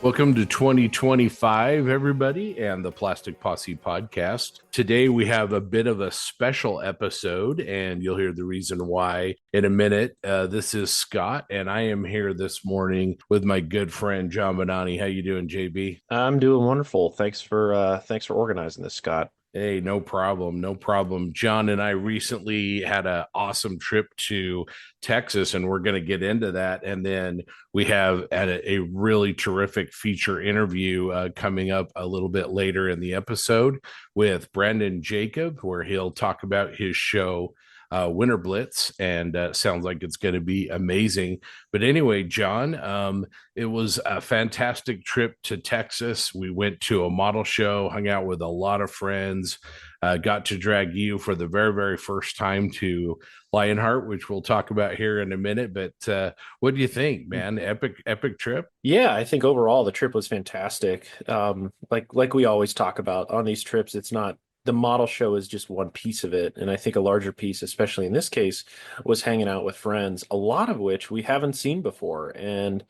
Welcome to 2025, everybody, and the Plastic Posse podcast. Today, we have a bit of a special episode, and you'll hear the reason why in a minute. This is Scott, and I am here this morning with my good friend John Bonani. How you doing, JB? I'm doing wonderful. Thanks for organizing this, Scott. Hey, no problem. No problem. John and I recently had an awesome trip to Texas, and we're going to get into that. And then we have a really terrific feature interview coming up a little bit later in the episode with Brandon Jacob, where he'll talk about his show Winterblitz, and sounds like it's going to be amazing. But anyway, John, it was a fantastic trip to Texas. We went to a model show, hung out with a lot of friends, got to drag you for the very, very first time to Lionart, which we'll talk about here in a minute. But what do you think, man? Epic trip? Yeah, I think overall the trip was fantastic. Like we always talk about on these trips, it's not the model show is just one piece of it. And I think a larger piece, especially in this case, was hanging out with friends, a lot of which we haven't seen before. And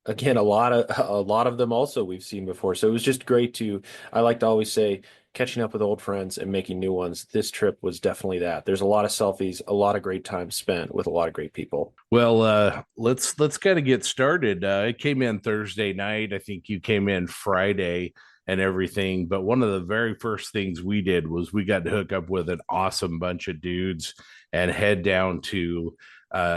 again, a lot of them also we've seen before. So it was just great to, I like to always say, catching up with old friends and making new ones. This trip was definitely that. There's a lot of selfies, a lot of great time spent with a lot of great people. Well, let's kind of get started. It came in Thursday night. I think you came in Friday and everything. But one of the very first things we did was we got to hook up with an awesome bunch of dudes and head down to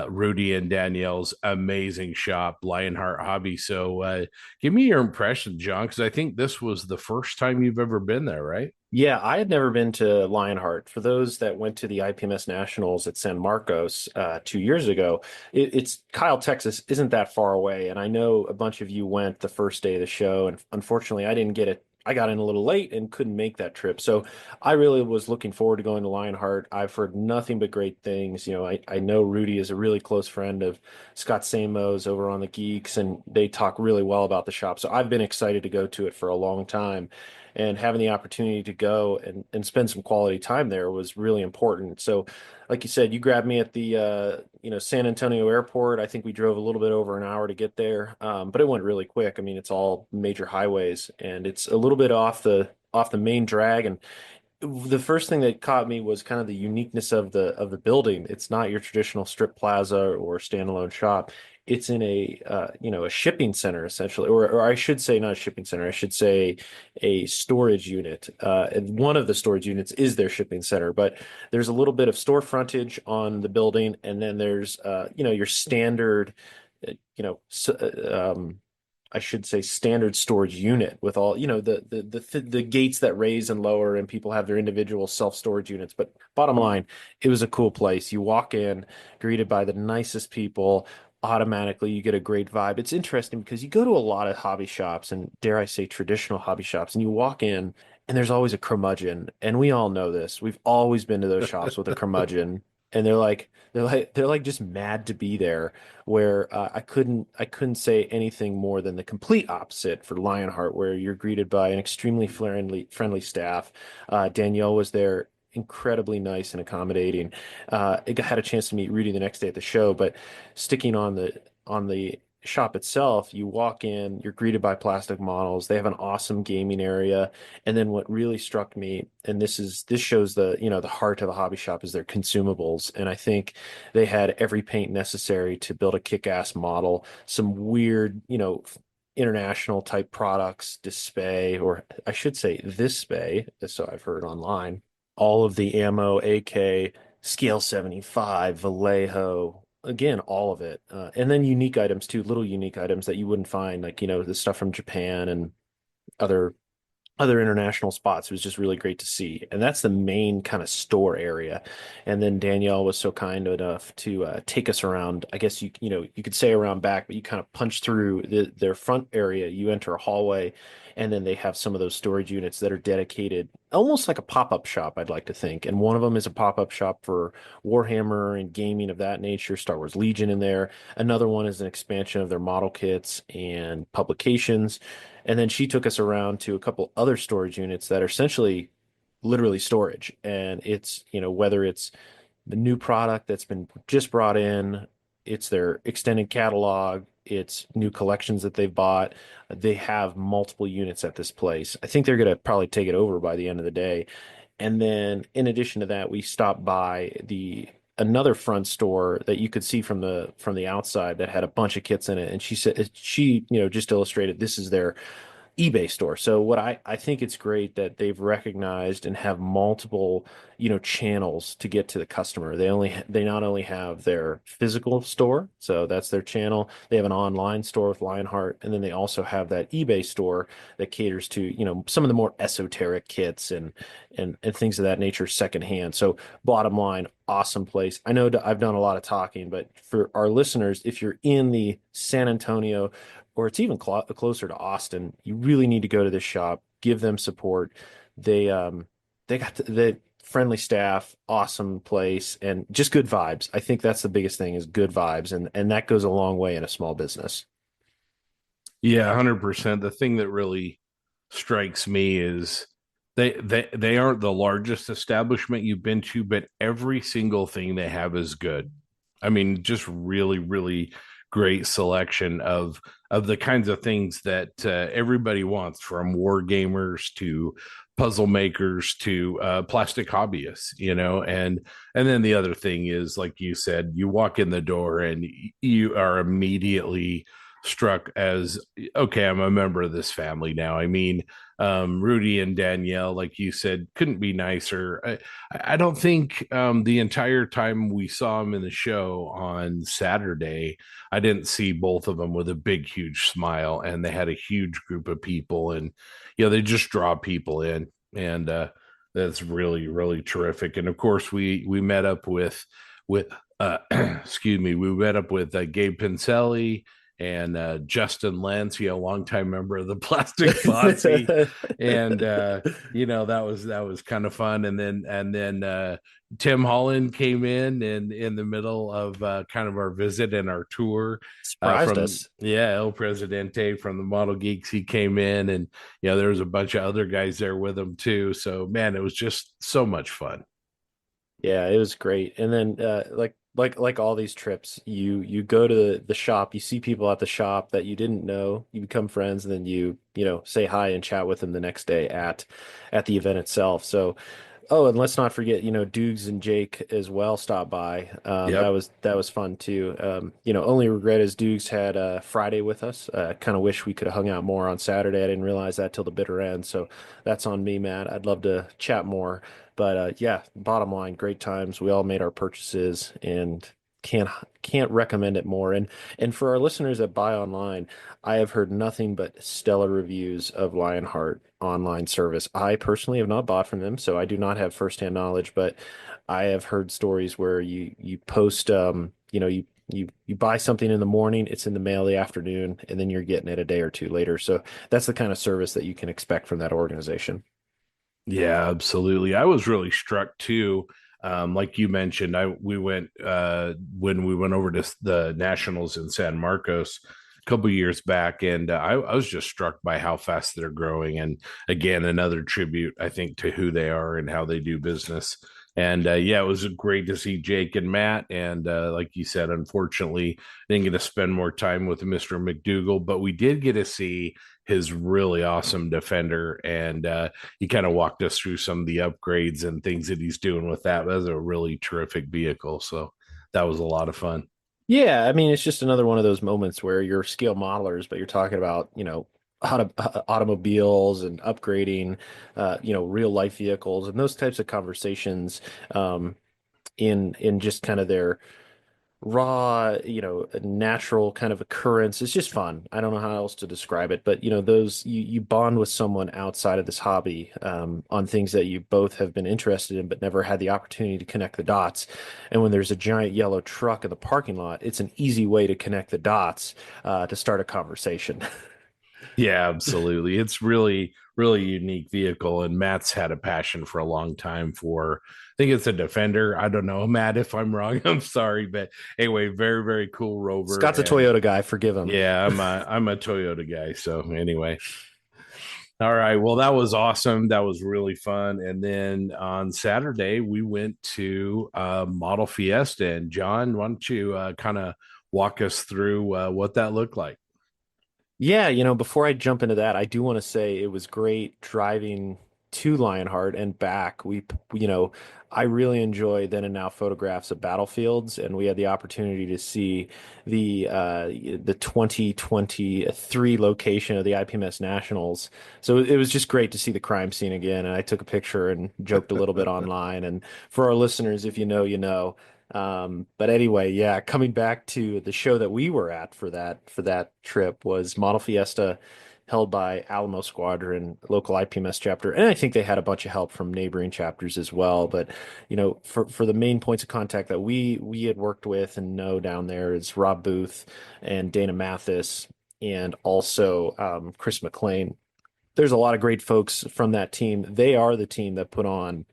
Rudy and Danielle's amazing shop, Lionheart Hobby. So give me your impression, John, because I think this was the first time you've ever been there, right? Yeah, I had never been to Lionheart. For those that went to the IPMS Nationals at San Marcos 2 years ago, it's Kyle, Texas isn't that far away. And I know a bunch of you went the first day of the show, and unfortunately, I didn't get it. I got in a little late and couldn't make that trip. So I really was looking forward to going to Lionheart. I've heard nothing but great things. I know Rudy is a really close friend of Scott Samo's over on the Geeks, and they talk really well about the shop. So I've been excited to go to it for a long time, and having the opportunity to go and spend some quality time there was really important. So, like you said, you grabbed me at the San Antonio airport. I think we drove a little bit over an hour to get there, but it went really quick. I mean, it's all major highways, and it's a little bit off the main drag. And the first thing that caught me was kind of the uniqueness of the building. It's not your traditional strip plaza or standalone shop. It's in a shipping center essentially, or I should say not a shipping center. I should say a storage unit. And one of the storage units is their shipping center, but there's a little bit of store frontage on the building, and then there's your standard, uh, you know, s- I should say standard storage unit with all, the gates that raise and lower, and people have their individual self-storage units. But bottom line, it was a cool place. You walk in, greeted by the nicest people, automatically you get a great vibe. It's interesting because you go to a lot of hobby shops, and dare I say traditional hobby shops, and you walk in and there's always a curmudgeon. And we all know this. We've always been to those shops with a curmudgeon. And they're like just mad to be there, where I couldn't say anything more than the complete opposite for Lionheart, where you're greeted by an extremely friendly staff. Danielle was there, incredibly nice and accommodating. I had a chance to meet Rudy the next day at the show, but sticking on the shop itself, you walk in, you're greeted by plastic models. They have an awesome gaming area. And then what really struck me, and this shows the heart of a hobby shop, is their consumables. And I think they had every paint necessary to build a kick-ass model, some weird, international type products, display, or I should say this spay, so I've heard online. All of the ammo, AK, Scale 75, Vallejo, again, all of it. And then unique items too, little unique items that you wouldn't find, like, the stuff from Japan and other international spots. It was just really great to see. And that's the main kind of store area. And then Danielle was so kind enough to take us around. I guess you could say around back, but you kind of punch through their front area. You enter a hallway, and then they have some of those storage units that are dedicated, almost like a pop-up shop, I'd like to think. And one of them is a pop-up shop for Warhammer and gaming of that nature, Star Wars Legion in there. Another one is an expansion of their model kits and publications. And then she took us around to a couple other storage units that are essentially literally storage. And it's, whether it's the new product that's been just brought in, it's their extended catalog, it's new collections that they've bought. They have multiple units at this place. I think they're going to probably take it over by the end of the day. And then in addition to that, we stopped by the another front store that you could see from the outside that had a bunch of kits in it. And she said she, just illustrated this is their eBay store. So what I think it's great that they've recognized and have multiple, channels to get to the customer. They not only have their physical store, so that's their channel. They have an online store with Lionheart, and then they also have that eBay store that caters to, some of the more esoteric kits and things of that nature secondhand. So bottom line, awesome place. I know I've done a lot of talking, but for our listeners, if you're in the San Antonio or it's even closer to Austin, you really need to go to this shop, give them support. They got the friendly staff, awesome place, and just good vibes. I think that's the biggest thing is good vibes, and that goes a long way in a small business. Yeah, 100%. The thing that really strikes me is they aren't the largest establishment you've been to, but every single thing they have is good. I mean, just really, really great selection of the kinds of things that everybody wants, from war gamers to puzzle makers to plastic hobbyists, and then the other thing is, like you said, you walk in the door and you are immediately struck as, okay, I'm a member of this family now. I mean, Rudy and Danielle, like you said, couldn't be nicer. I don't think the entire time we saw them in the show on Saturday, I didn't see both of them with a big, huge smile, and they had a huge group of people, and they just draw people in, and that's really, really terrific. And of course, we met up with excuse me, we met up with Gabe Pincelli and Justin Lance, a longtime member of the Plastic Posse, and that was kind of fun. And then Tim Holland came in the middle of kind of our visit and our tour Surprised from us. El Presidente from the Model Geeks. He came in, and there was a bunch of other guys there with him too. So man, it was just so much fun. Yeah, it was great. And then like all these trips, you go to the shop, you see people at the shop that you didn't know, you become friends, and then you say hi and chat with them the next day at the event itself. So oh, and let's not forget, Dukes and Jake as well stopped by. Yep. That was fun too. Only regret is Dukes had Friday with us. Kind of wish we could have hung out more on Saturday. I didn't realize that till the bitter end, so that's on me, Matt. I'd love to chat more, but yeah, bottom line, great times. We all made our purchases and can't can't recommend it more. And for our listeners that buy online, I have heard nothing but stellar reviews of Lionheart online service. I personally have not bought from them, so I do not have firsthand knowledge, but I have heard stories where you post you buy something in the morning, it's in the mail the afternoon, and then you're getting it a day or two later. So that's the kind of service that you can expect from that organization. Yeah, absolutely. I was really struck too. Like you mentioned, I we went when we went over to the Nationals in San Marcos a couple years back, and I was just struck by how fast they're growing. And again, another tribute, I think, to who they are and how they do business. And yeah, it was great to see Jake and Matt. And like you said, unfortunately, didn't get to spend more time with Mr. McDougal, but we did get to see his really awesome Defender, and he kind of walked us through some of the upgrades and things that he's doing with that. That was a really terrific vehicle, so that was a lot of fun. Yeah, I mean, it's just another one of those moments where you're scale modelers, but you're talking about, automobiles and upgrading, real life vehicles and those types of conversations, in just kind of their raw, natural kind of occurrence. It's just fun. I don't know how else to describe it, but those you bond with someone outside of this hobby, on things that you both have been interested in but never had the opportunity to connect the dots. And when there's a giant yellow truck in the parking lot, it's an easy way to connect the dots, to start a conversation. Yeah, absolutely. It's really, really unique vehicle, and Matt's had a passion for a long time for. I think it's a Defender. I don't know, Matt, if I'm wrong. I'm sorry, but anyway, very, very cool Rover, Scott's a and Toyota guy, forgive him. yeah, I'm a Toyota guy. So anyway, All right. Well, that was awesome. That was really fun. And then on Saturday, we went to Model Fiesta. And John, why don't you kind of walk us through what that looked like? Yeah, before I jump into that, I do want to say it was great driving to Lionheart and back. I really enjoy then and now photographs of battlefields, and we had the opportunity to see the 2023 location of the IPMS Nationals. So it was just great to see the crime scene again, and I took a picture and joked a little bit online. And for our listeners, if you know, you know. But anyway, yeah, coming back to the show that we were at for that trip was Model Fiesta, held by Alamo Squadron, local IPMS chapter, and I think they had a bunch of help from neighboring chapters as well. But for the main points of contact that we had worked with and know down there is Rob Booth and Dana Mathis, and also Chris McLean. There's a lot of great folks from that team. They are the team that put on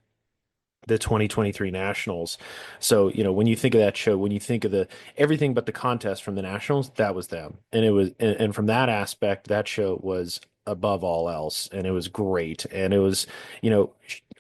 the 2023 Nationals. So, when you think of that show, when you think of the everything but the contest from the Nationals, that was them. And it was, and from that aspect, that show was above all else. And it was great. And it was, you know,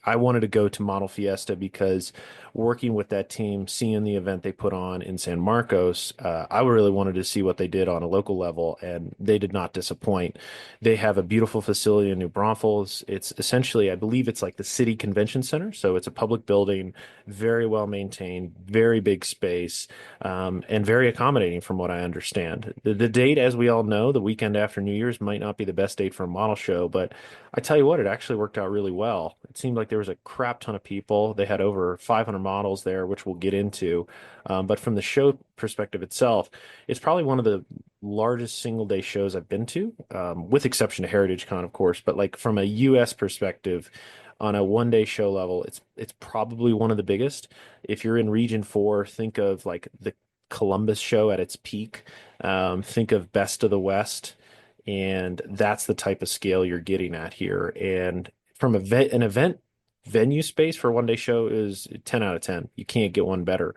I wanted to go to Model Fiesta because working with that team, seeing the event they put on in San Marcos, I really wanted to see what they did on a local level, and they did not disappoint. They have a beautiful facility in New Braunfels. It's essentially, I believe it's like the city convention center. So it's a public building, very well maintained, very big space, and very accommodating from what I understand. The date, as we all know, the weekend after New Year's might not be the best date for a model show, but I tell you what, it actually worked out really well. It seemed like there was a crap ton of people. They had over 500 models there, which we'll get into. But from the show perspective itself, it's probably one of the largest single day shows I've been to, with exception to Heritage Con, of course. But like from a US perspective, on a 1 day show level, it's probably one of the biggest. If you're in Region 4, think of like the Columbus show at its peak. Think of Best of the West, and that's the type of scale you're getting at here. And from an event venue space for a 1 day show is 10 out of 10. You can't get one better.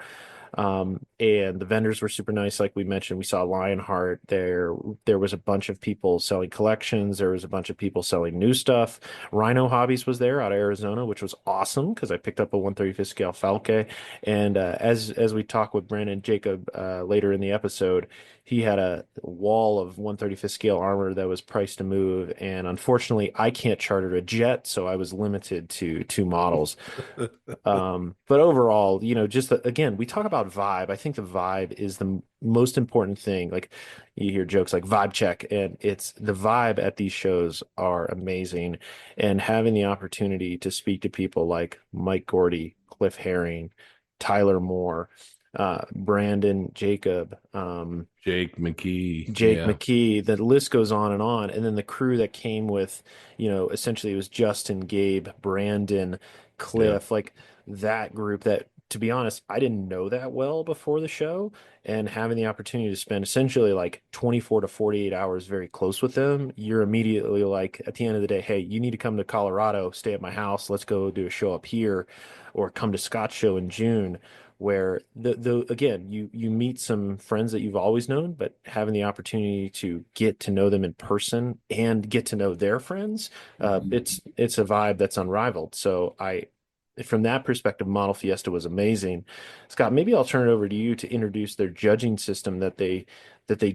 And the vendors were super nice. Like we mentioned, we saw Lionheart there. There was a bunch of people selling collections. There was a bunch of people selling new stuff. Rhino Hobbies was there out of Arizona, which was awesome because I picked up a 135th scale Falke. And as we talk with Brandon Jacob later in the episode, he had a wall of 135th scale armor that was priced to move. And unfortunately, I can't charter a jet, so I was limited to two models. But overall, again, we talk about vibe. I think the vibe is the most important thing. Like you hear jokes like vibe check, and it's the vibe at these shows are amazing. And having the opportunity to speak to people like Mike Gordy, Cliff Herring, Tyler Moore, Brandon Jacob, Jake McKee. Jake Yeah. McKee, the list goes on and on. And then the crew that came with, essentially it was Justin, Gabe, Brandon, Yeah. Cliff, like that group that, to be honest, I didn't know that well before the show. And having the opportunity to spend essentially like 24 to 48 hours very close with them, you're immediately like, at the end of the day, hey, you need to come to Colorado, stay at my house, let's go do a show up here, or come to Scott's show in June, where the again you meet some friends that you've always known, but having the opportunity to get to know them in person and get to know their friends, it's a vibe that's unrivaled. So from that perspective, Model Fiesta was amazing. Scott, maybe I'll turn it over to you to introduce their judging system that they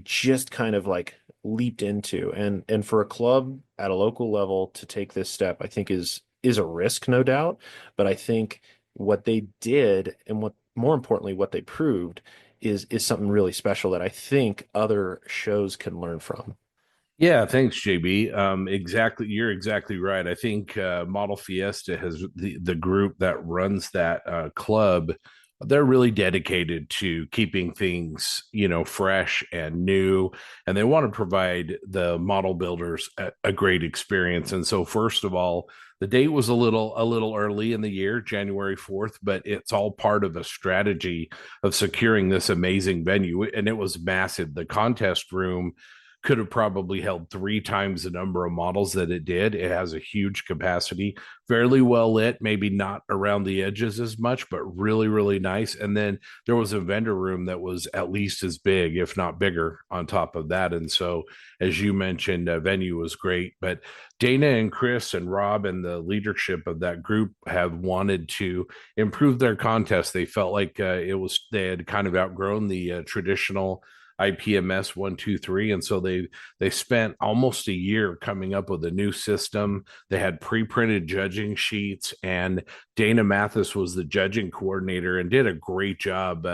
just kind of like leaped into, and for a club at a local level to take this step, I think is a risk, no doubt. But I think what they did, and what more importantly what they proved, is something really special that I think other shows can learn from. Yeah, thanks, JB. Exactly, you're exactly right. I think Model Fiesta has the group that runs that club. They're really dedicated to keeping things, fresh and new, and they want to provide the model builders a great experience. And so, first of all, the date was a little early in the year, January 4th, but it's all part of a strategy of securing this amazing venue, and it was massive. The contest room could have probably held three times the number of models that it did. It has a huge capacity fairly well lit, maybe not around the edges as much, but really, really nice. And then there was a vendor room that was at least as big, if not bigger, on top of that. And so, as you mentioned, venue was great. But Dana and Chris and Rob and the leadership of that group have wanted to improve their contest. They felt like they had kind of outgrown the traditional IPMS 123, and so they spent almost a year coming up with a new system. They had pre-printed judging sheets, and Dana Mathis was the judging coordinator and did a great job.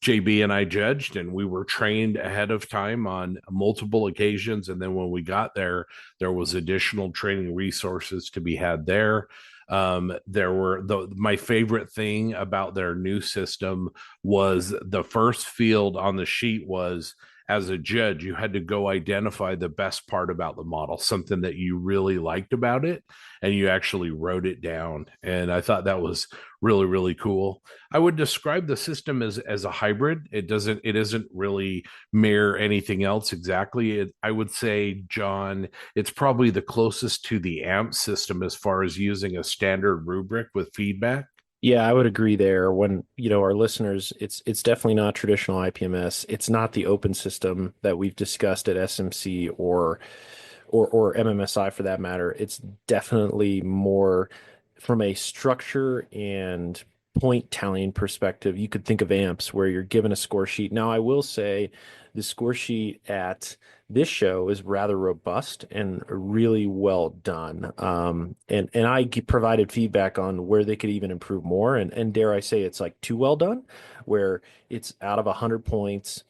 JB and I judged, and we were trained ahead of time on multiple occasions. And then when we got there, there was additional training resources to be had there. There were my favorite thing about their new system was the first field on the sheet was, as a judge, you had to go identify the best part about the model, something that you really liked about it, and you actually wrote it down. And I thought that was really, really cool. I would describe the system as a hybrid. It isn't really mirror anything else exactly. I would say, John, it's probably the closest to the AMP system as far as using a standard rubric with feedback. Yeah, I would agree there. When, our listeners, it's definitely not traditional IPMS. It's not the open system that we've discussed at SMC or MMSI for that matter. It's definitely more from a structure and point tallying perspective. You could think of AMPS where you're given a score sheet. Now, I will say the score sheet at this show is rather robust and really well done. And I provided feedback on where they could even improve more. And dare I say, it's like too well done, where it's out of 100 points.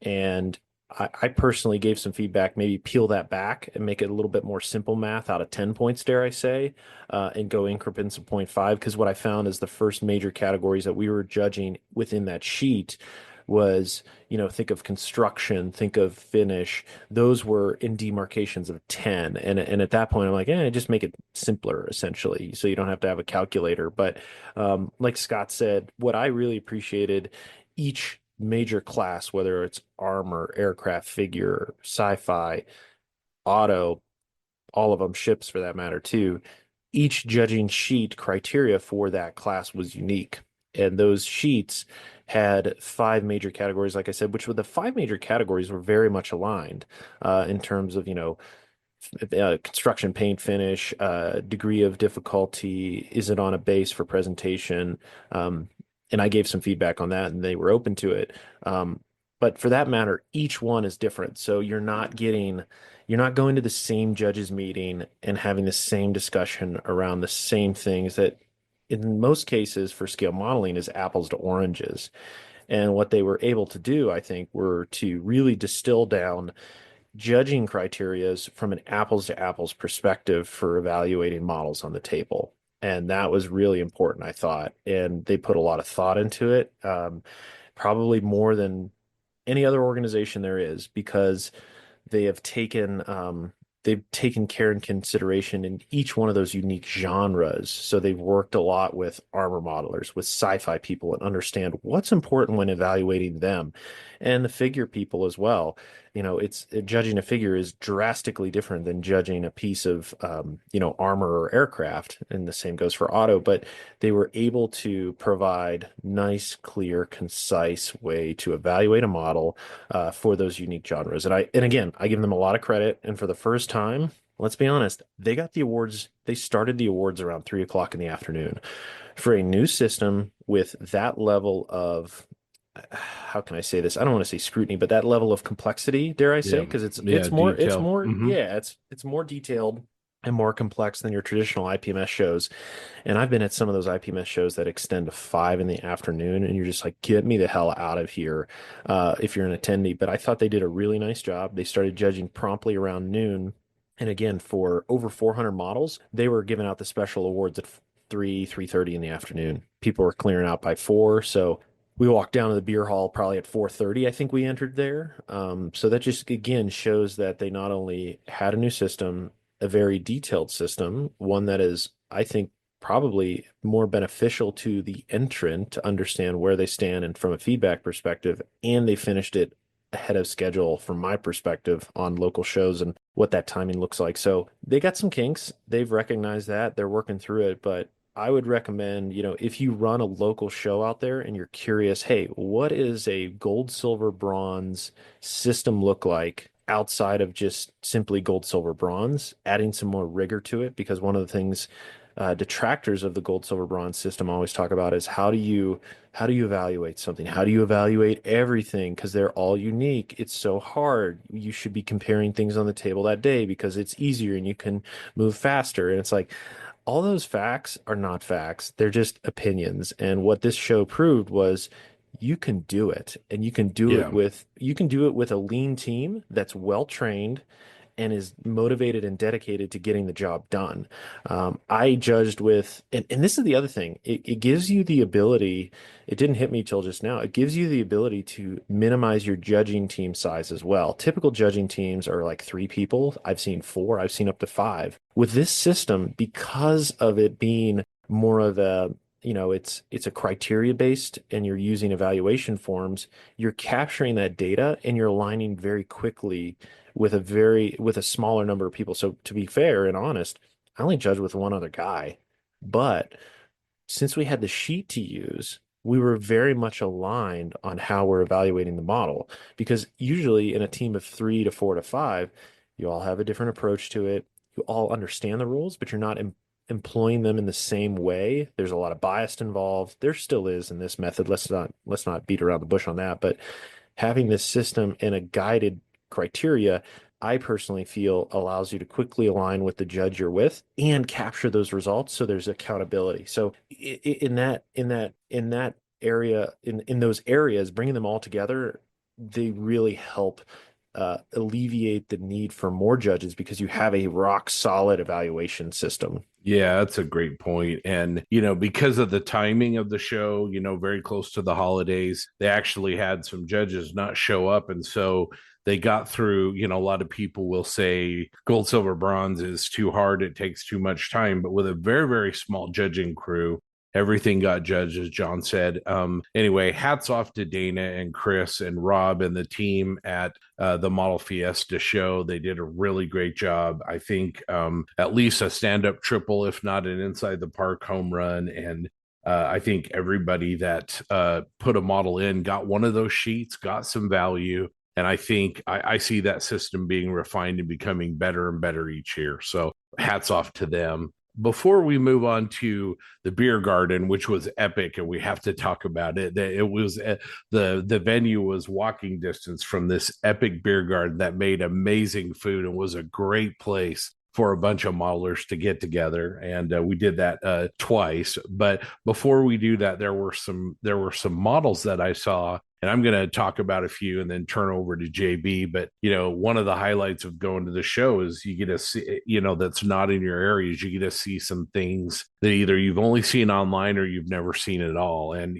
And I personally gave some feedback, maybe peel that back and make it a little bit more simple math out of 10 points, dare I say, and go increments of 0.5. Because what I found is the first major categories that we were judging within that sheet was, think of construction, think of finish. Those were in demarcations of 10. And at that point, I'm like, just make it simpler, essentially, so you don't have to have a calculator. But like Scott said, what I really appreciated, each major class, whether it's armor, aircraft, figure, sci-fi, auto, all of them, ships for that matter too, each judging sheet criteria for that class was unique. And those sheets had five major categories, like I said, which were the five major categories were very much aligned in terms of, construction, paint, finish, degree of difficulty, is it on a base for presentation? And I gave some feedback on that and they were open to it. But for that matter, each one is different. So you're not going to the same judges meeting and having the same discussion around the same things that in most cases for scale modeling is apples to oranges. And what they were able to do, I think, were to really distill down judging criterias from an apples to apples perspective for evaluating models on the table. And that was really important, I thought. And they put a lot of thought into it, probably more than any other organization there is, because they have taken care and consideration in each one of those unique genres. So they've worked a lot with armor modelers, with sci-fi people, and understand what's important when evaluating them, and the figure people as well. It's judging a figure is drastically different than judging a piece of armor or aircraft, and the same goes for auto. But they were able to provide nice, clear, concise way to evaluate a model for those unique genres. And again, I give them a lot of credit. And for the first time, let's be honest, they got the awards. They started the awards around 3 o'clock in the afternoon for a new system with that level of, how can I say this? I don't want to say scrutiny, but that level of complexity, dare I say, Yeah. because Yeah. Detail. it's more detailed and more complex than your traditional IPMS shows. And I've been at some of those IPMS shows that extend to 5 in the afternoon, and you're just like, get me the hell out of here if you're an attendee. But I thought they did a really nice job. They started judging promptly around noon. And again, for over 400 models, they were giving out the special awards at 3:30 in the afternoon. People were clearing out by 4. So we walked down to the beer hall probably at 4:30. I think we entered there. So that just, again, shows that they not only had a new system, a very detailed system, one that is, I think, probably more beneficial to the entrant to understand where they stand and from a feedback perspective, and they finished it ahead of schedule from my perspective on local shows and what that timing looks like. So they got some kinks. They've recognized that. They're working through it, but I would recommend, if you run a local show out there and you're curious, hey, what is a gold, silver, bronze system look like outside of just simply gold, silver, bronze, adding some more rigor to it? Because one of the things detractors of the gold, silver, bronze system always talk about is how do you evaluate something? How do you evaluate everything? Because they're all unique. It's so hard. You should be comparing things on the table that day because it's easier and you can move faster. And it's like, all those facts are not facts. They're just opinions. And what this show proved was you can do it, and Yeah. you can do it with a lean team that's well trained and is motivated and dedicated to getting the job done. I judged with, and this is the other thing, it gives you the ability, it didn't hit me till just now, it gives you the ability to minimize your judging team size as well. Typical judging teams are like 3 people. I've seen 4, I've seen up to 5. With this system, because of it being more of a, it's a criteria based and you're using evaluation forms, you're capturing that data and you're aligning very quickly with a smaller number of people. So to be fair and honest, I only judged with one other guy, but since we had the sheet to use, we were very much aligned on how we're evaluating the model. Because usually in a team of 3 to 4 to 5, you all have a different approach to it. You all understand the rules, but you're not employing them in the same way. There's a lot of bias involved. There still is in this method. Let's not beat around the bush on that. But having this system and a guided criteria, I personally feel allows you to quickly align with the judge you're with and capture those results. So there's accountability. So in that area, in those areas, bringing them all together, they really help alleviate the need for more judges because you have a rock solid evaluation system. Yeah, that's a great point. And, because of the timing of the show, very close to the holidays, they actually had some judges not show up. And so they got through, a lot of people will say gold, silver, bronze is too hard. It takes too much time. But with a very, very small judging crew, everything got judged, as John said. Anyway, hats off to Dana and Chris and Rob and the team at the Model Fiesta show. They did a really great job. I think at least a stand-up triple, if not an inside the park home run. And I think everybody that put a model in got one of those sheets, got some value. And I think I see that system being refined and becoming better and better each year. So hats off to them. Before we move on to the beer garden, which was epic, and we have to talk about it, it was the venue was walking distance from this epic beer garden that made amazing food and was a great place for a bunch of modelers to get together, and we did that twice. But before we do that, there were some models that I saw, and I'm going to talk about a few and then turn over to JB. But one of the highlights of going to the show is you get to see, that's not in your areas. You get to see some things that either you've only seen online or you've never seen at all. And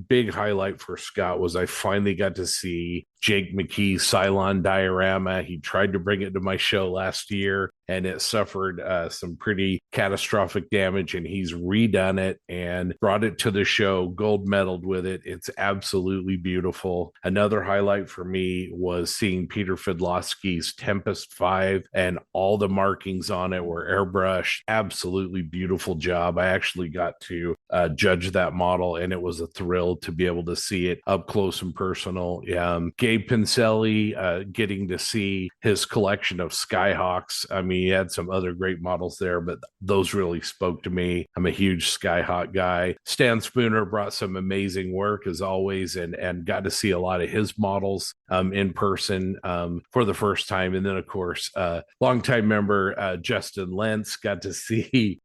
big highlight for Scott was I finally got to see Jake McKee's Cylon diorama. He tried to bring it to my show last year and it suffered some pretty catastrophic damage, and he's redone it and brought it to the show, gold medaled with it. It's absolutely beautiful. Another highlight for me was seeing Peter Fidlowski's Tempest 5, and all the markings on it were airbrushed. Absolutely beautiful job. I actually got to judge that model, and it was a thrill to be able to see it up close and personal. Gabe Pincelli, getting to see his collection of Skyhawks. I mean, he had some other great models there, but those really spoke to me. I'm a huge Skyhawk guy. Stan Spooner brought some amazing work as always, and got to see a lot of his models in person for the first time. And then, of course, longtime member Justin Lentz got to see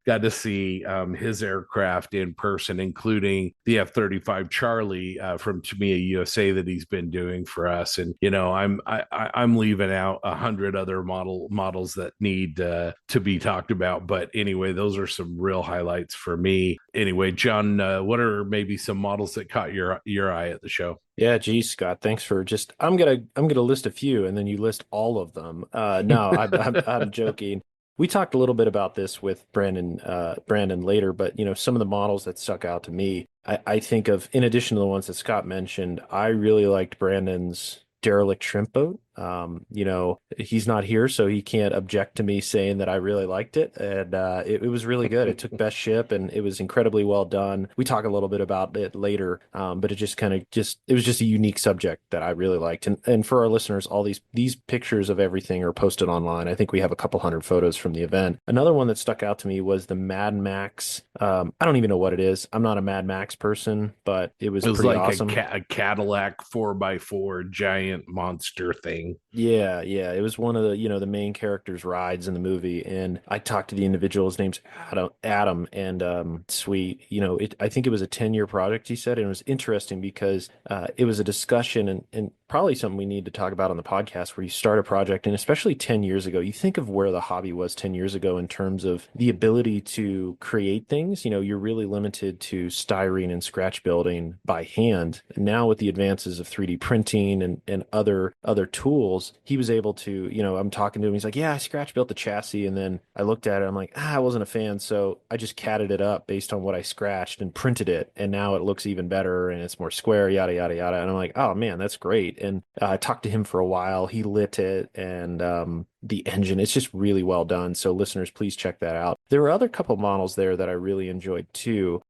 his aircraft in person, including the F-35 Charlie from Tamiya USA that he's been doing for us. And I'm leaving out 100 other models that need to be talked about. But anyway, those are some real highlights for me. Anyway, John, what are maybe some models that caught your eye at the show? Yeah, geez, Scott, thanks for just. I'm gonna list a few, and then you list all of them. No, I'm joking. We talked a little bit about this with Brandon later, but some of the models that stuck out to me, I think of, in addition to the ones that Scott mentioned, I really liked Brandon's derelict shrimp boat. He's not here, so he can't object to me saying that I really liked it. And it was really good. It took best ship and it was incredibly well done. We talk a little bit about it later, but it just kind of it was just a unique subject that I really liked. And for our listeners, all these pictures of everything are posted online. I think we have a couple hundred photos from the event. Another one that stuck out to me was the Mad Max. I don't even know what it is. I'm not a Mad Max person, but it was It was pretty like awesome. a Cadillac 4x4 giant monster thing. Yeah, yeah. It was one of the main characters' rides in the movie. And I talked to the individual, his name's Adam, and sweet. I think it was a 10-year project, he said, and it was interesting because it was a discussion and probably something we need to talk about on the podcast where you start a project, and especially 10 years ago, you think of where the hobby was 10 years ago in terms of the ability to create things. You're really limited to styrene and scratch building by hand. Now with the advances of 3D printing and other tools, he was able to, I'm talking to him. He's like, yeah, I scratch built the chassis. And then I looked at it. I'm like, I wasn't a fan. So I just catted it up based on what I scratched and printed it. And now it looks even better and it's more square, yada, yada, yada. And I'm like, oh man, that's great. And I talked to him for a while. He lit it and, the engine, it's just really well done. So listeners, please check that out. There were other couple models there that I really enjoyed too.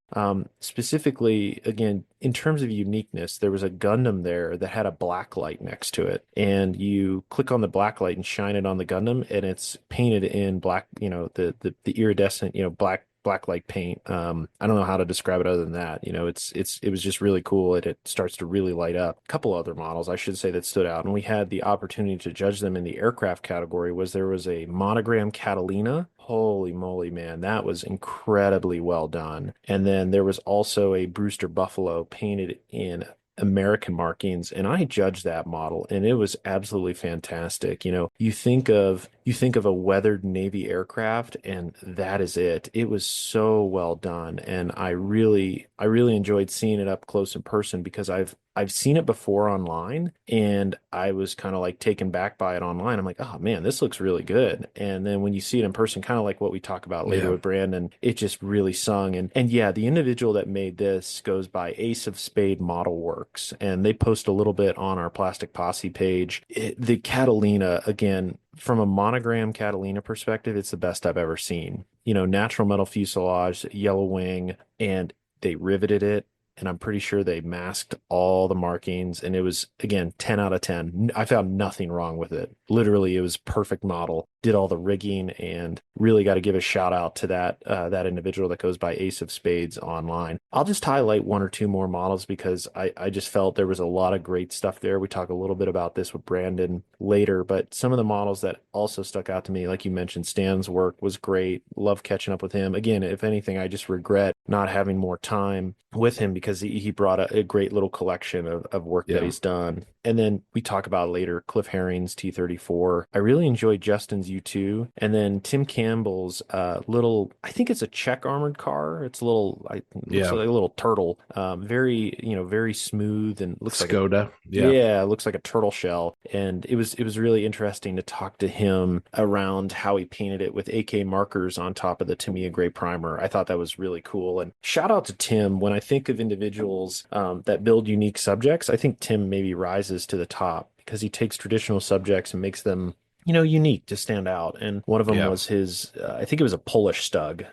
Specifically, again, in terms of uniqueness, there was a Gundam there that had a black light next to it. And you click on the black light and shine it on the Gundam, and it's painted in black, the iridescent, black light paint. I don't know how to describe it other than that. It was just really cool. It starts to really light up. A couple other models, I should say, that stood out. And we had the opportunity to judge them in the aircraft category. There was a monogram Catalina. Holy moly, man, that was incredibly well done. And then there was also a Brewster Buffalo painted in American markings, and I judged that model, and it was absolutely fantastic. You think of a weathered Navy aircraft, and that is it. It was so well done, and I really enjoyed seeing it up close in person because I've seen it before online, and I was kind of like taken back by it online. I'm like, oh man, this looks really good. And then when you see it in person, kind of like what we talk about later Yeah. with Brandon, it just really sung. And yeah, the individual that made this goes by Ace of Spade Model Works, and they post a little bit on our Plastic Posse page. The Catalina, again, from a monogram Catalina perspective, it's the best I've ever seen. Natural metal fuselage, yellow wing, and they riveted it. And I'm pretty sure they masked all the markings. And it was, again, 10 out of 10. I found nothing wrong with it. Literally, it was perfect model. Did all the rigging, and really got to give a shout out to that individual that goes by Ace of Spades online. I'll just highlight one or two more models because I just felt there was a lot of great stuff there. We talk a little bit about this with Brandon later, but some of the models that also stuck out to me, like you mentioned, Stan's work was great. Love catching up with him. Again, if anything, I just regret not having more time with him because he brought a great little collection of work that Yeah. he's done. And then we talk about later Cliff Herring's T-34. I really enjoyed Justin's U2. And then Tim Campbell's little, I think it's a Czech armored car. It's a little, looks Yeah. like a little turtle. Very smooth and looks like Skoda. Yeah. yeah, it looks like a turtle shell. And it was really interesting to talk to him around how he painted it with AK markers on top of the Tamiya gray primer. I thought that was really cool. And shout out to Tim. When I think of individuals that build unique subjects, I think Tim maybe rises to the top because he takes traditional subjects and makes them unique to stand out. And one of them Yeah. was his, I think it was a Polish Stug.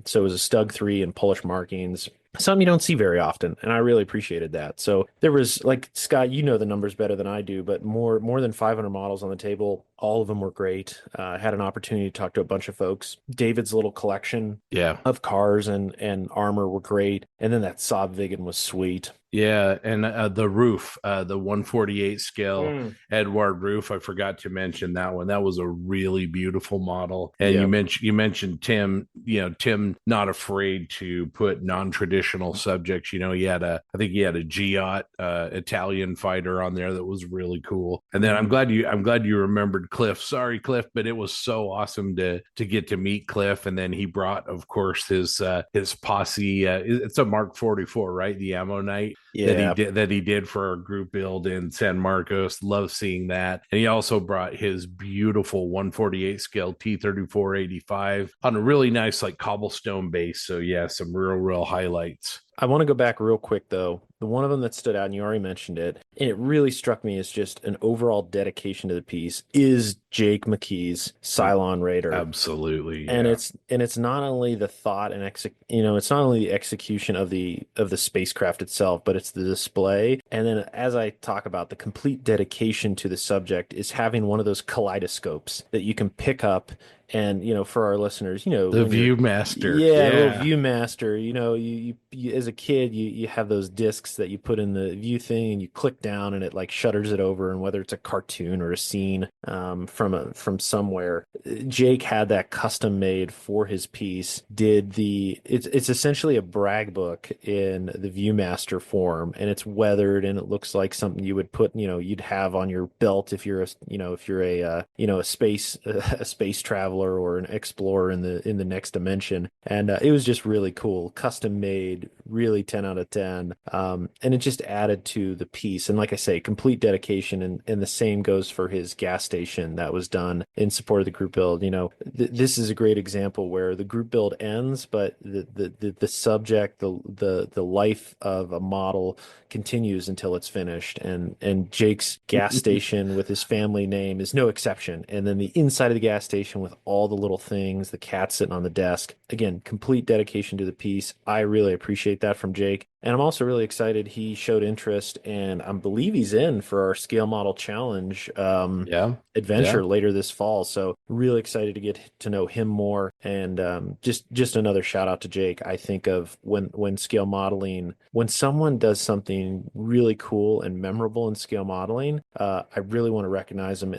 So it was a Stug 3 in Polish markings. Something you don't see very often, and I really appreciated that. So there was, like, Scott, you know the numbers better than I do, but more than 500 models on the table. All of them were great. I had an opportunity to talk to a bunch of folks. David's little collection Yeah. of cars and armor were great, and then that Saab Viggen was sweet. Yeah, and the roof, the 148 scale Mm. Edward roof, I forgot to mention that one. That was a really beautiful model. And Yeah. you mentioned Tim, Tim not afraid to put non-traditional subjects. I think he had a Giot Italian fighter on there that was really cool. And then I'm glad you remembered Cliff. Sorry, Cliff, but it was so awesome to get to meet Cliff. And then he brought, of course, his posse. It's a Mark 44, right? The Ammo Knight. Yeah. That he did for our group build in San Marcos. Love seeing that. And he also brought his beautiful 148 scale T-34-85 on a really nice like cobblestone base. So yeah, some real highlights. I want to go back real quick though. The one of them that stood out, and you already mentioned it, and it really struck me as just an overall dedication to the piece, is Jake McKee's Cylon Raider. Absolutely, And yeah. it's not only the thought and it's not only the execution of the spacecraft itself, but it's the display. And then as I talk about the complete dedication to the subject is having one of those kaleidoscopes that you can pick up. And for our listeners, The when you're Viewmaster, yeah, a little yeah. Viewmaster, you as a kid, you have those discs that you put in the view thing and you click down and it like shutters it over. And whether it's a cartoon or a scene from somewhere, Jake had that custom made for his piece. It's essentially a brag book in the Viewmaster form, and it's weathered and it looks like something you would put, you'd have on your belt if you're a space a space traveler or an explorer in the next dimension. And it was just really cool, custom made, really 10 out of 10. And it just added to the piece. And like I say, complete dedication. And the same goes for his gas station that was done in support of the group build. This is a great example where the group build ends, but the subject, the life of a model continues until it's finished. And Jake's gas station with his family name is no exception. And then the inside of the gas station with all the little things, the cat sitting on the desk. Again, complete dedication to the piece. I really appreciate that from Jake. And I'm also really excited he showed interest, and I believe he's in for our scale model challenge Yeah, yeah. adventure later this fall. So really excited to get to know him more. And just another shout out to Jake. I think of when scale modeling, when someone does something really cool and memorable in scale modeling, I really want to recognize him,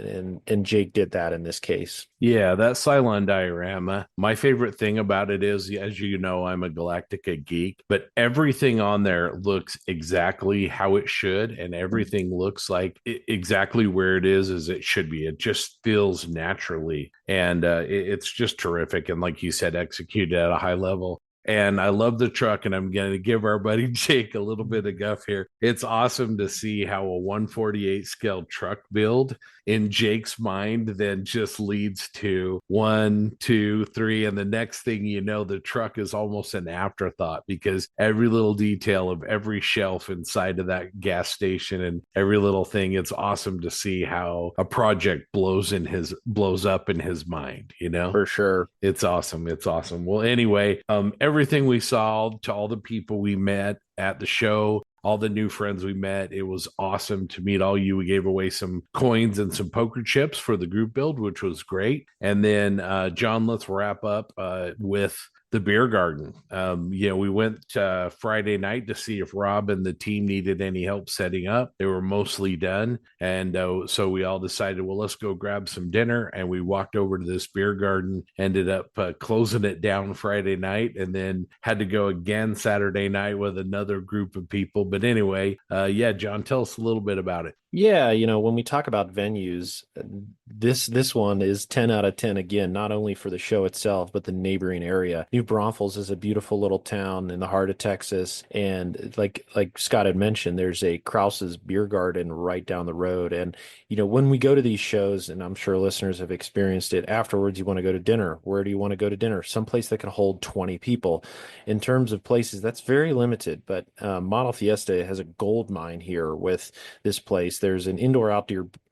and Jake did that in this case. Yeah, that Cylon diorama. My favorite thing about it is, as you know, I'm a Galactica geek, but everything on there looks exactly how it should, and everything looks like exactly where it is as it should be. It just feels naturally, and it's just terrific. And like you said, executed at a high level. And I love the truck, and I'm going to give our buddy Jake a little bit of guff here. It's awesome to see how a 148 scale truck build in Jake's mind then just leads to one, two, three. And the next thing you know, the truck is almost an afterthought because every little detail of every shelf inside of that gas station and every little thing, it's awesome to see how a project blows up in his mind, you know? For sure. It's awesome. It's awesome. Well, anyway, everything we saw, to all the people we met at the show, all the new friends we met, it was awesome to meet all you. We gave away some coins and some poker chips for the group build, which was great. And then, John, let's wrap up with the beer garden. We went Friday night to see if Rob and the team needed any help setting up. They were mostly done. And so we all decided, well, let's go grab some dinner. And we walked over to this beer garden, ended up closing it down Friday night, and then had to go again Saturday night with another group of people. But anyway, yeah, John, tell us a little bit about it. Yeah, when we talk about venues, this one is 10 out of 10 again, not only for the show itself, but the neighboring area. New Braunfels is a beautiful little town in the heart of Texas, and like Scott had mentioned, there's a Krause's beer garden right down the road. And when we go to these shows, and I'm sure listeners have experienced it, afterwards you want to go to dinner. Where do you want to go to dinner? Someplace that can hold 20 people. In terms of places, that's very limited, but Model Fiesta has a gold mine here with this place. There's an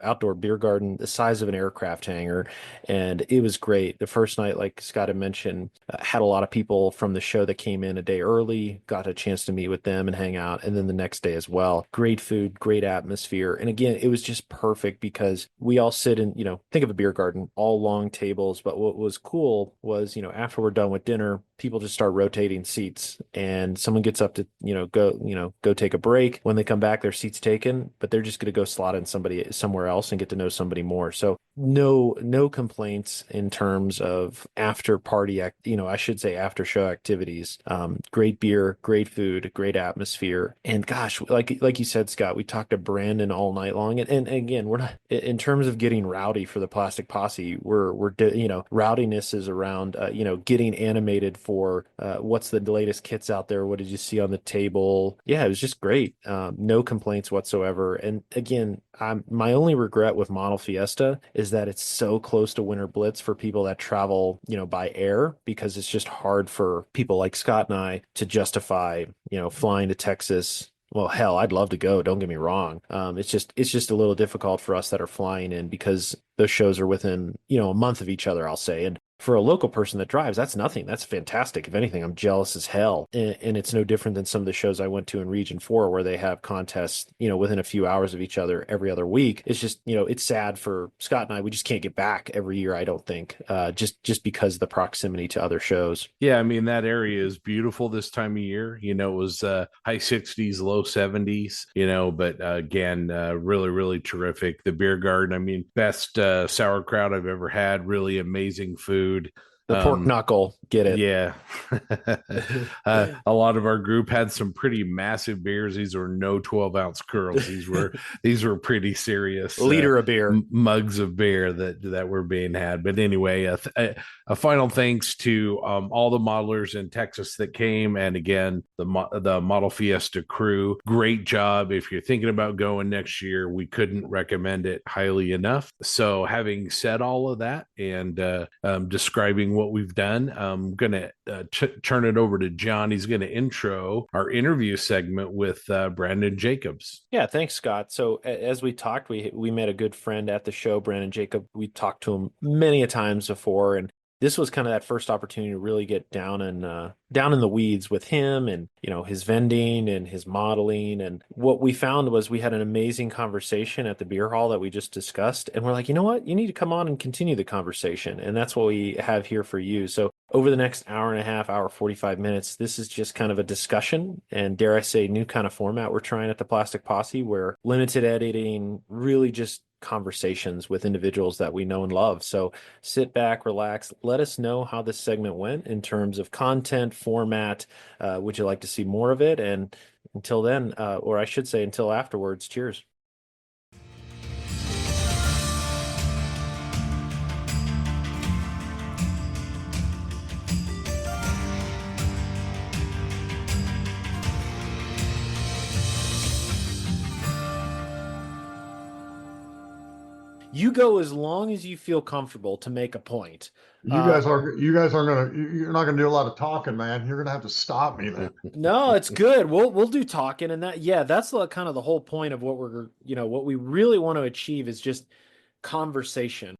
outdoor beer garden the size of an aircraft hangar, and it was great. The first night, like Scott had mentioned, had a lot of people from the show that came in a day early, got a chance to meet with them and hang out, and then the next day as well. Great food, great atmosphere, and again, it was just perfect because we all sit in, think of a beer garden, all long tables. But what was cool was, after we're done with dinner, people just start rotating seats, and someone gets up to go take a break. When they come back, their seat's taken, but they're just going to go slot in somewhere else and get to know somebody more. So no complaints in terms of after party I should say after show activities. Great beer, great food, great atmosphere. And gosh, like you said, Scott, we talked to Brandon all night long. And again, we're not in terms of getting rowdy for the Plastic Posse. Rowdiness is around getting animated for what's the latest kits out there? What did you see on the table? Yeah, it was just great. No complaints whatsoever. And again, my only regret with Model Fiesta is that it's so close to Winterblitz for people that travel, by air, because it's just hard for people like Scott and I to justify, flying to Texas. Well, hell, I'd love to go. Don't get me wrong. It's just a little difficult for us that are flying in because those shows are within, a month of each other, I'll say. And for a local person that drives, that's nothing. That's fantastic. If anything, I'm jealous as hell. And it's no different than some of the shows I went to in Region 4 where they have contests, within a few hours of each other every other week. It's just, it's sad for Scott and I. We just can't get back every year, I don't think, just because of the proximity to other shows. Yeah, I mean that area is beautiful this time of year. It was high 60s, low 70s, but again, really, really terrific. The beer garden, I mean, best sauerkraut I've ever had, really amazing food. The pork knuckle, get it? Yeah. A lot of our group had some pretty massive beers. These were no 12-ounce girls. These were pretty serious liter of beer, mugs of beer that were being had. But anyway, a final thanks to all the modelers in Texas that came, and again the Model Fiesta crew. Great job. If you're thinking about going next year, we couldn't recommend it highly enough. So having said all of that and describing what we've done, I'm going to turn it over to John. He's going to intro our interview segment with Brandon Jacobs. Yeah, thanks, Scott. So as we talked, we met a good friend at the show, Brandon Jacob. We talked to him many a times before, and this was kind of that first opportunity to really get down in the weeds with him and, his vending and his modeling. And what we found was we had an amazing conversation at the beer hall that we just discussed. And we're like, you know what? You need to come on and continue the conversation. And that's what we have here for you. So over the next hour and a half, hour, 45 minutes, this is just kind of a discussion and, dare I say, new kind of format we're trying at the Plastic Posse, where limited editing, really just conversations with individuals that we know and love. So sit back, relax, let us know how this segment went in terms of content, format. Would you like to see more of it? And until then, or I should say until afterwards, cheers. You go as long as you feel comfortable to make a point. You guys aren't gonna. You're not gonna do a lot of talking, man. You're gonna have to stop me, man. No, it's good. We'll do talking, and that's kind of the whole point of what what we really want to achieve is just conversation.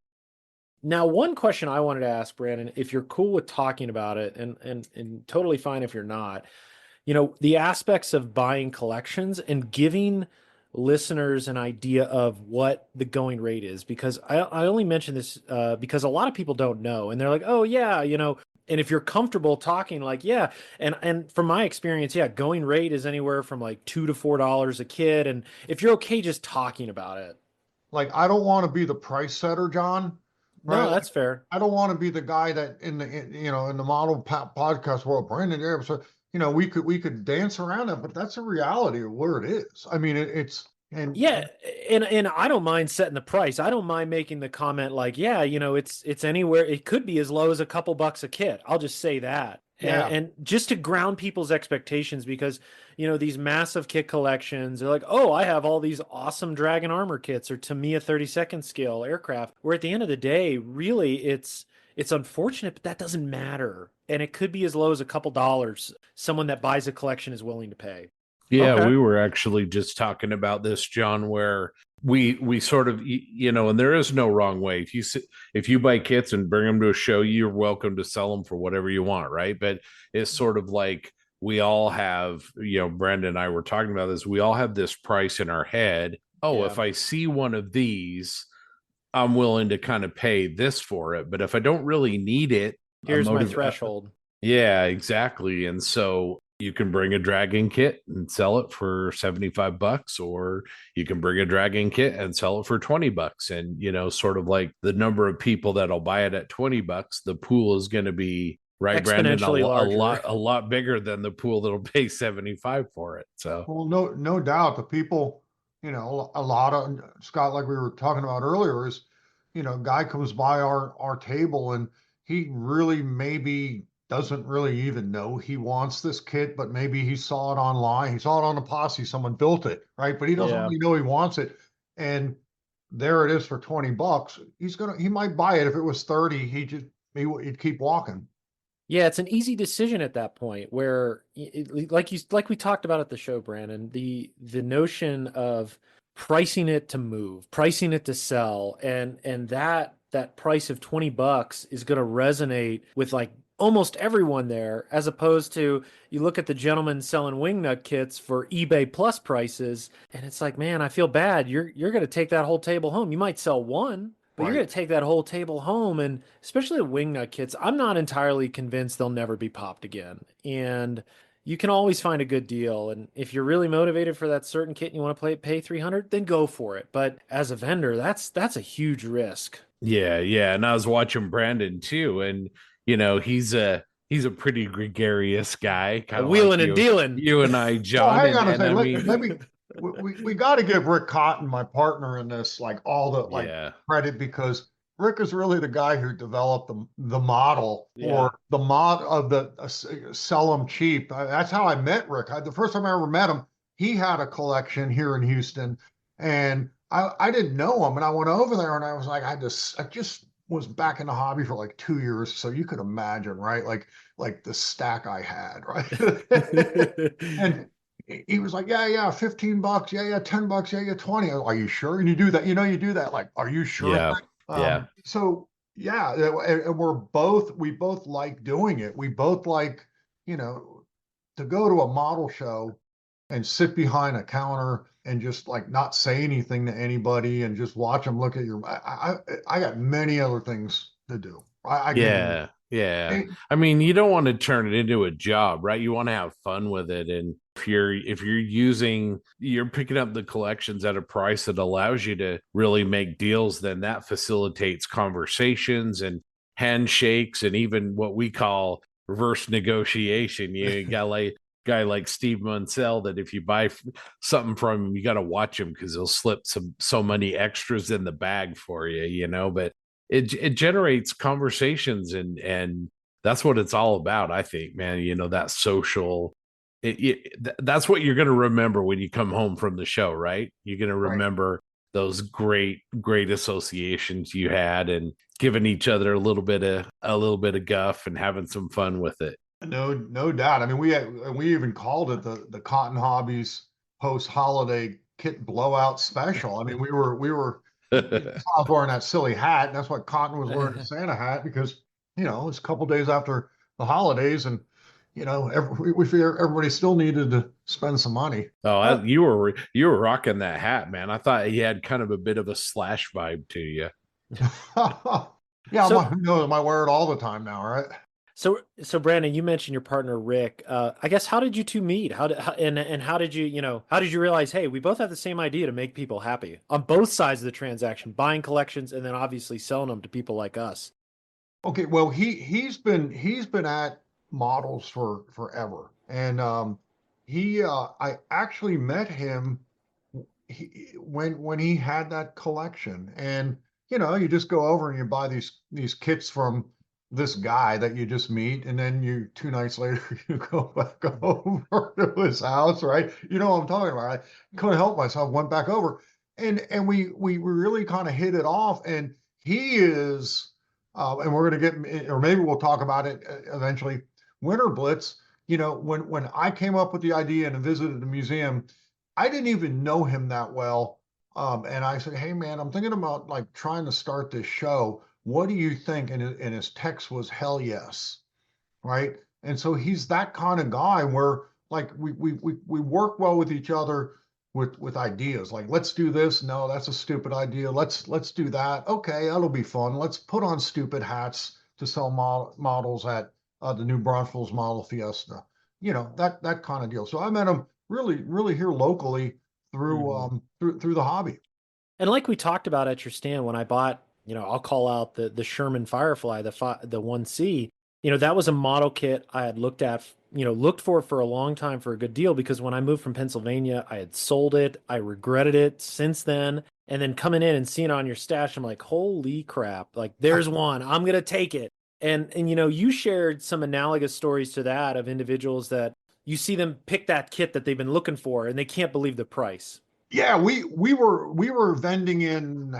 Now, one question I wanted to ask Brandon, if you're cool with talking about it, and totally fine if you're not, the aspects of buying collections and giving listeners an idea of what the going rate is, because I only mention this because a lot of people don't know, and they're like, oh yeah, and if you're comfortable talking, like, yeah, and from my experience, yeah, going rate is anywhere from like $2 to $4 a kit, and if you're okay just talking about it. Like, I don't want to be the price setter, John. Right? No, that's fair. I don't want to be the guy that in the model podcast world, Brandon, we could dance around it, but that's a reality of where it is. I mean, it's and yeah, and I don't mind setting the price. I don't mind making the comment like, yeah, it's anywhere. It could be as low as a couple bucks a kit. I'll just say that. Yeah. And just to ground people's expectations, because these massive kit collections, they're like, oh, I have all these awesome Dragon armor kits or Tamiya 32nd scale aircraft, where at the end of the day, really it's unfortunate, but that doesn't matter. And it could be as low as a couple dollars someone that buys a collection is willing to pay. Yeah, okay. We were actually just talking about this, John, where we sort of, and there is no wrong way. If you buy kits and bring them to a show, you're welcome to sell them for whatever you want, right? But it's sort of like we all have, Brandon and I were talking about this. We all have this price in our head. Oh, yeah. If I see one of these, I'm willing to kind of pay this for it. But if I don't really need it, here's my threshold. Yeah, exactly. And so you can bring a Dragon kit and sell it for $75, or you can bring a Dragon kit and sell it for $20. And, sort of like the number of people that'll buy it at $20, the pool is going to be, right, Brandon, a lot bigger than the pool that'll pay $75 for it. So, well, no doubt the people, a lot of, Scott, like we were talking about earlier, is, guy comes by our table and he really maybe doesn't really even know he wants this kit, but maybe he saw it online. He saw it on a posse. Someone built it, right? But he doesn't Yeah. really know he wants it. And there it is for $20. He might buy it. If it was 30, he'd keep walking. Yeah, it's an easy decision at that point where, like we talked about at the show, Brandon, the notion of pricing it to move, pricing it to sell, and that price of $20 is going to resonate with like almost everyone there, as opposed to you look at the gentleman selling wingnut kits for eBay plus prices, and it's like, man, I feel bad. You're going to take that whole table home. You might sell one, but you're Right. going to take that whole table home. And especially the wingnut kits, I'm not entirely convinced they'll never be popped again. And you can always find a good deal. And if you're really motivated for that certain kit and you want to pay 300, then go for it. But as a vendor, that's a huge risk. Yeah, yeah. And I was watching Brandon too, and he's a pretty gregarious guy, kind of like Wheeling and dealing. you and I, Well, John. hang on a And I second. mean, Let me. We got to give Rick Cotton, my partner in this, like all the yeah, credit, because Rick is really the guy who developed the model Yeah. or the mod of the sell them cheap. That's how I met Rick. The first time I ever met him, he had a collection here in Houston, and I didn't know him, and I went over there, and I was like, I just was back in the hobby for like 2 years, so you could imagine, right? Like the stack I had, right? And he was like, yeah, $15, yeah, $10, yeah, 20. Are you sure? And you do that, you do that. Like, are you sure? yeah, yeah, So yeah, and we both like doing it. We both like, to go to a model show and sit behind a counter and just like not say anything to anybody and just watch them look at your. I got many other things to do. I yeah, yeah. can. I mean, you don't want to turn it into a job, right? You want to have fun with it. And you're picking up the collections at a price that allows you to really make deals, then that facilitates conversations and handshakes and even what we call reverse negotiation. You got like guy like Steve Munsell that if you buy something from him, you got to watch him because he'll slip so many extras in the bag for you. But it generates conversations, and that's what it's all about, I think, man. That social. That's what you're going to remember when you come home from the show, right? You're going to Right. remember those great associations you had and giving each other a little bit of guff and having some fun with it. No doubt. I mean, we even called it the Cotton Hobbies post holiday kit blowout special. I mean, we were I was wearing that silly hat, and that's what Cotton was wearing a Santa hat because it's a couple days after the holidays, and we figure everybody still needed to spend some money. Oh, you were rocking that hat, man. I thought he had kind of a bit of a Slash vibe to you. Yeah, So- who knows? I might wear it all the time now, right? So Brandon, you mentioned your partner Rick. I guess how did you two meet? And how did you realize, hey, we both have the same idea to make people happy on both sides of the transaction, buying collections and then obviously selling them to people like us. Okay, well, he's been at models for forever, and I actually met him when he had that collection, and you just go over and you buy these kits from this guy that you just meet, and then 2 nights later you go back over to his house, right? You know what I'm talking about. I couldn't help myself, went back over, and we really kind of hit it off, and he is. And we're going to get, or maybe we'll talk about it eventually. Winterblitz, when I came up with the idea and visited the museum, I didn't even know him that well. And I said, hey, man, I'm thinking about like trying to start this show. What do you think? And his text was hell yes. Right. And so he's that kind of guy where like we work well with each other with ideas like let's do this, no, that's a stupid idea, let's do that, okay, that'll be fun, let's put on stupid hats to sell models at the New Braunfels ModelFiesta, that kind of deal. So I met him really here locally through through the hobby. And like we talked about at your stand when I bought, I'll call out the Sherman Firefly, the 1C. That was a model kit I had looked for a long time for a good deal because when I moved from Pennsylvania, I had sold it. I regretted it since then. And then coming in and seeing it on your stash, I'm like, holy crap, like there's one, I'm going to take it. And you know, you shared some analogous stories to that of individuals that you see them pick that kit that they've been looking for and they can't believe the price. Yeah, we were vending in,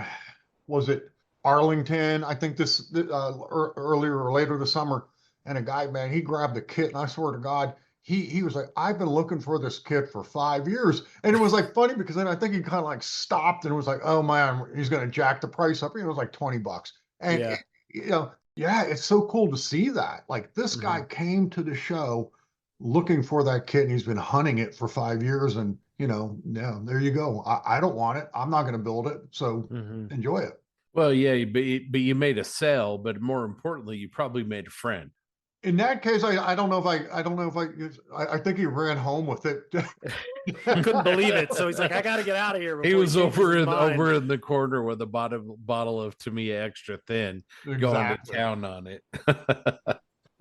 was it Arlington? I think this earlier or later this summer, and a guy, man, he grabbed the kit, and I swear to God, he was like, I've been looking for this kit for 5 years, and it was like funny because then I think he kind of like stopped and was like, oh man, he's gonna jack the price up. It was like $20, and Yeah. yeah, it's so cool to see that. Like this Hmm. guy came to the show looking for that kit, and he's been hunting it for 5 years, and yeah, there you go. I don't want it. I'm not going to build it. So Hmm. enjoy it. Well, yeah, but you made a sale, but more importantly, you probably made a friend. In that case, I don't know if I don't know if I think he ran home with it. Couldn't believe it. So he's like, I got to get out of here He before he was changes his mind. over in the corner with a bottle of Tamiya Extra Thin, going to Exactly. town on it.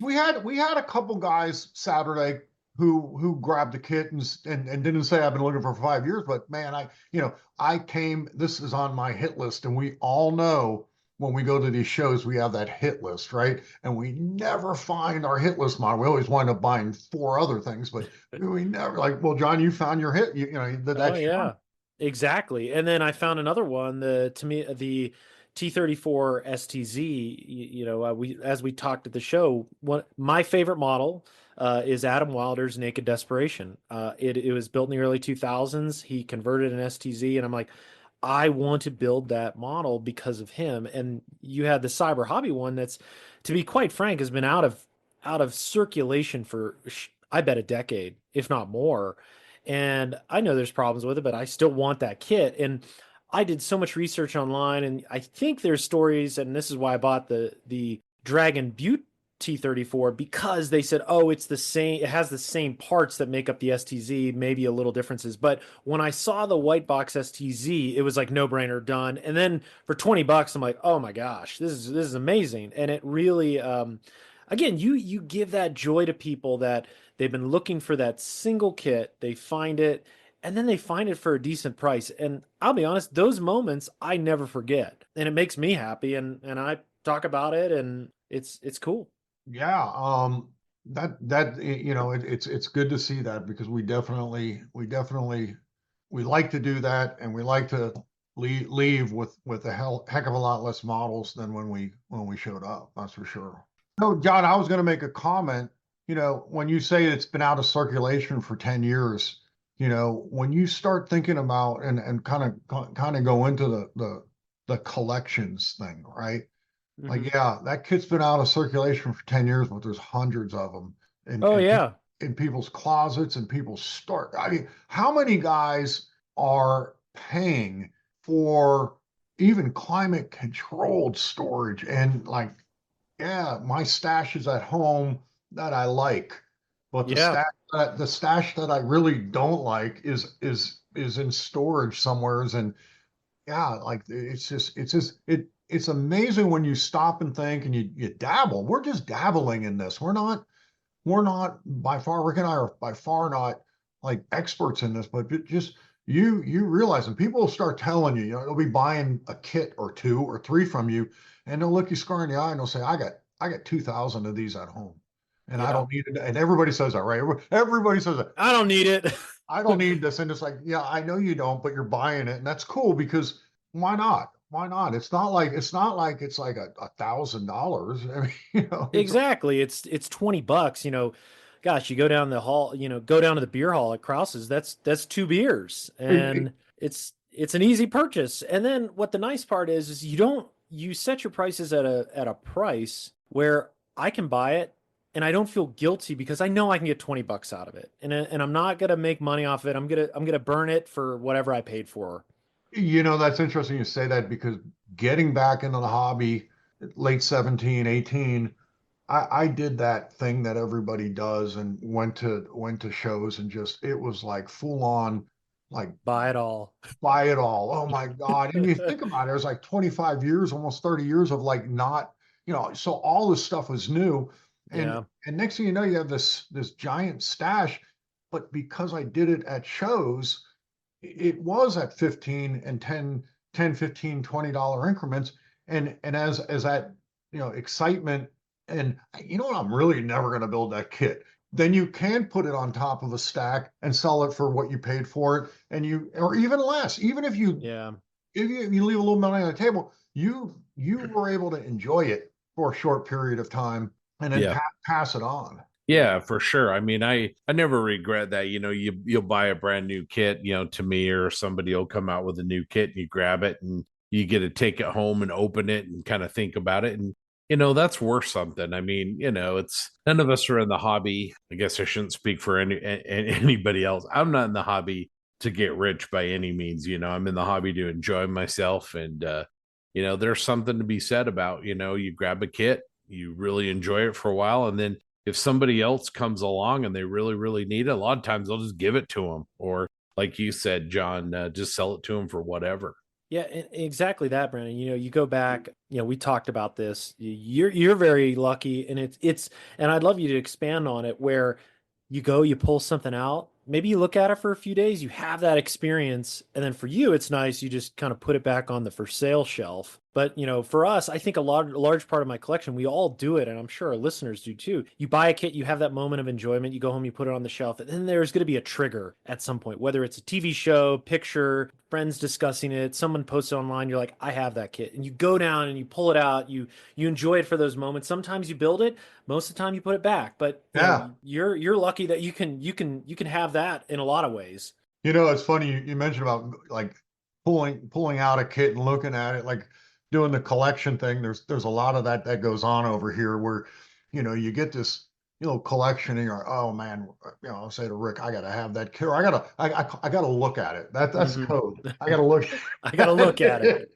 We had a couple guys Saturday who grabbed the kit and didn't say I've been looking for 5 years, but man, I came. This is on my hit list, and we all know when we go to these shows, we have that hit list, right? And we never find our hit list model. We always wind up buying four other things, but we never like. Well, John, you found your hit. Oh That's your. yeah, exactly. And then I found another one, the T34 STZ. We as we talked at the show, my favorite model is Adam Wilder's Naked Desperation. It was built in the early 2000s. He converted an STZ, and I'm like, I want to build that model because of him. And you had the Cyber Hobby one that's, to be quite frank, has been out of circulation for I bet a decade, if not more. And I know there's problems with it, but I still want that kit. And I did so much research online, and I think there's stories, and this is why I bought the Dragon Butte T34, because they said, oh, it's the same, it has the same parts that make up the STZ, maybe a little differences. But when I saw the white box STZ, it was like no brainer, done. And then for $20, I'm like, oh my gosh, this is amazing. And it really, again, you give that joy to people that they've been looking for that single kit, they find it, and then they find it for a decent price. And I'll be honest, those moments I never forget, and it makes me happy. And I talk about it, and it's cool. Yeah, that it's good to see that because we definitely we like to do that, and we like to leave with a heck of a lot less models than when we showed up. That's for sure. No, John, I was going to make a comment. When you say it's been out of circulation for 10 years, when you start thinking about and kind of go into the collections thing, right? Like, Hmm. yeah, that kit's been out of circulation for 10 years, but there's hundreds of them in, Oh in, yeah. in people's closets and people's store. I mean, how many guys are paying for even climate controlled storage? And like, yeah, my stash is at home that I like, but the Yeah. stash that I really don't like is in storage somewheres. And yeah, like it's amazing when you stop and think and you dabble. We're just dabbling in this. We're not by far, Rick and I are by far not like experts in this, but just you realize, and people will start telling you, they'll be buying a kit or two or three from you, and they'll look you square in the eye and they'll say, I got 2,000 of these at home. And I Yeah. don't need it. And everybody says that, right? Everybody says that. I don't need it. I don't need this. And it's like, yeah, I know you don't, but you're buying it. And that's cool because why not? Why not? It's like $1,000. I mean, it's Exactly. It's $20. Gosh, you go down the hall, go down to the beer hall at Krause's. That's two beers, it, and it's an easy purchase. And then what the nice part is you set your prices at a price where I can buy it and I don't feel guilty because I know I can get $20 out of it. And I'm not gonna make money off it. I'm gonna burn it for whatever I paid for. that's interesting you say that because getting back into the hobby late 17, 18, I did that thing that everybody does and went to shows and just it was like full on like Buy it all. buy it all. Oh my God. And you think about it, it was like 25 years, almost 30 years of like not, so all this stuff was new. And Yeah. and next thing you know, you have this giant stash. But because I did it at shows, it was at 15 and 10, 15, $20 increments. And as that, excitement And you know what? I'm really never going to build that kit. Then you can put it on top of a stack and sell it for what you paid for it, and or even less. Even if you Yeah. if you leave a little money on the table, you were able to enjoy it for a short period of time and then Yeah. pass it on. Yeah, for sure. I mean, I never regret that. You'll buy a brand new kit, to me, or somebody will come out with a new kit and you grab it and you get to take it home and open it and kind of think about it. And that's worth something. I mean, it's none of us are in the hobby. I guess I shouldn't speak for anybody else. I'm not in the hobby to get rich by any means. I'm in the hobby to enjoy myself. And there's something to be said about, you grab a kit, you really enjoy it for a while, and then if somebody else comes along and they really, really need it, a lot of times they'll just give it to them. Or like you said, John, just sell it to them for whatever. Yeah, exactly that, Brandon. You go back, we talked about this. You're very lucky, and and I'd love you to expand on it where you pull something out, maybe you look at it for a few days, you have that experience, and then for you, it's nice, you just kind of put it back on the for sale shelf. But for us, I think a large part of my collection, we all do it, and I'm sure our listeners do too. You buy a kit, you have that moment of enjoyment, you go home, you put it on the shelf, and then there's going to be a trigger at some point, whether it's a TV show, picture, friends discussing it, someone posts it online, you're like, I have that kit, and you go down and you pull it out, you enjoy it for those moments. Sometimes you build it, most of the time you put it back, but you're lucky that you can have that in a lot of ways. It's funny you mentioned about like pulling out a kit and looking at it, like doing the collection thing. There's a lot of that goes on over here where you get this collection and you're like, oh man, I'll say to Rick, I gotta have that kit, or I gotta look at it. That's code. I gotta look. I gotta look at it.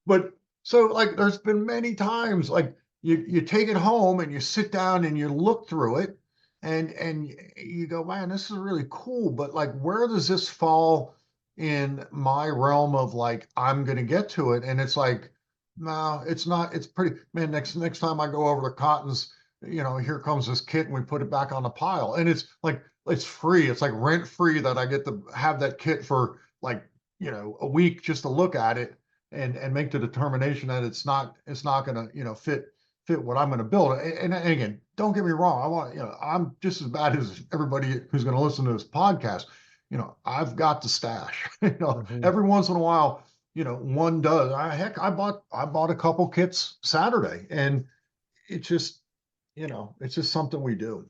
But so like there's been many times like you take it home and you sit down and you look through it and you go, man, this is really cool, but like where does this fall in my realm of like I'm gonna get to it? And it's like, no, it's not. It's pretty, man. Next time I go over to Cotton's, here comes this kit and we put it back on the pile, and it's like it's free. It's like rent free that I get to have that kit for like a week just to look at it and make the determination that it's not gonna fit what I'm going to build. And again, don't get me wrong. I want, I'm just as bad as everybody who's going to listen to this podcast. I've got the stash, every once in a while, one does. I bought a couple kits Saturday, and it's just, it's just something we do.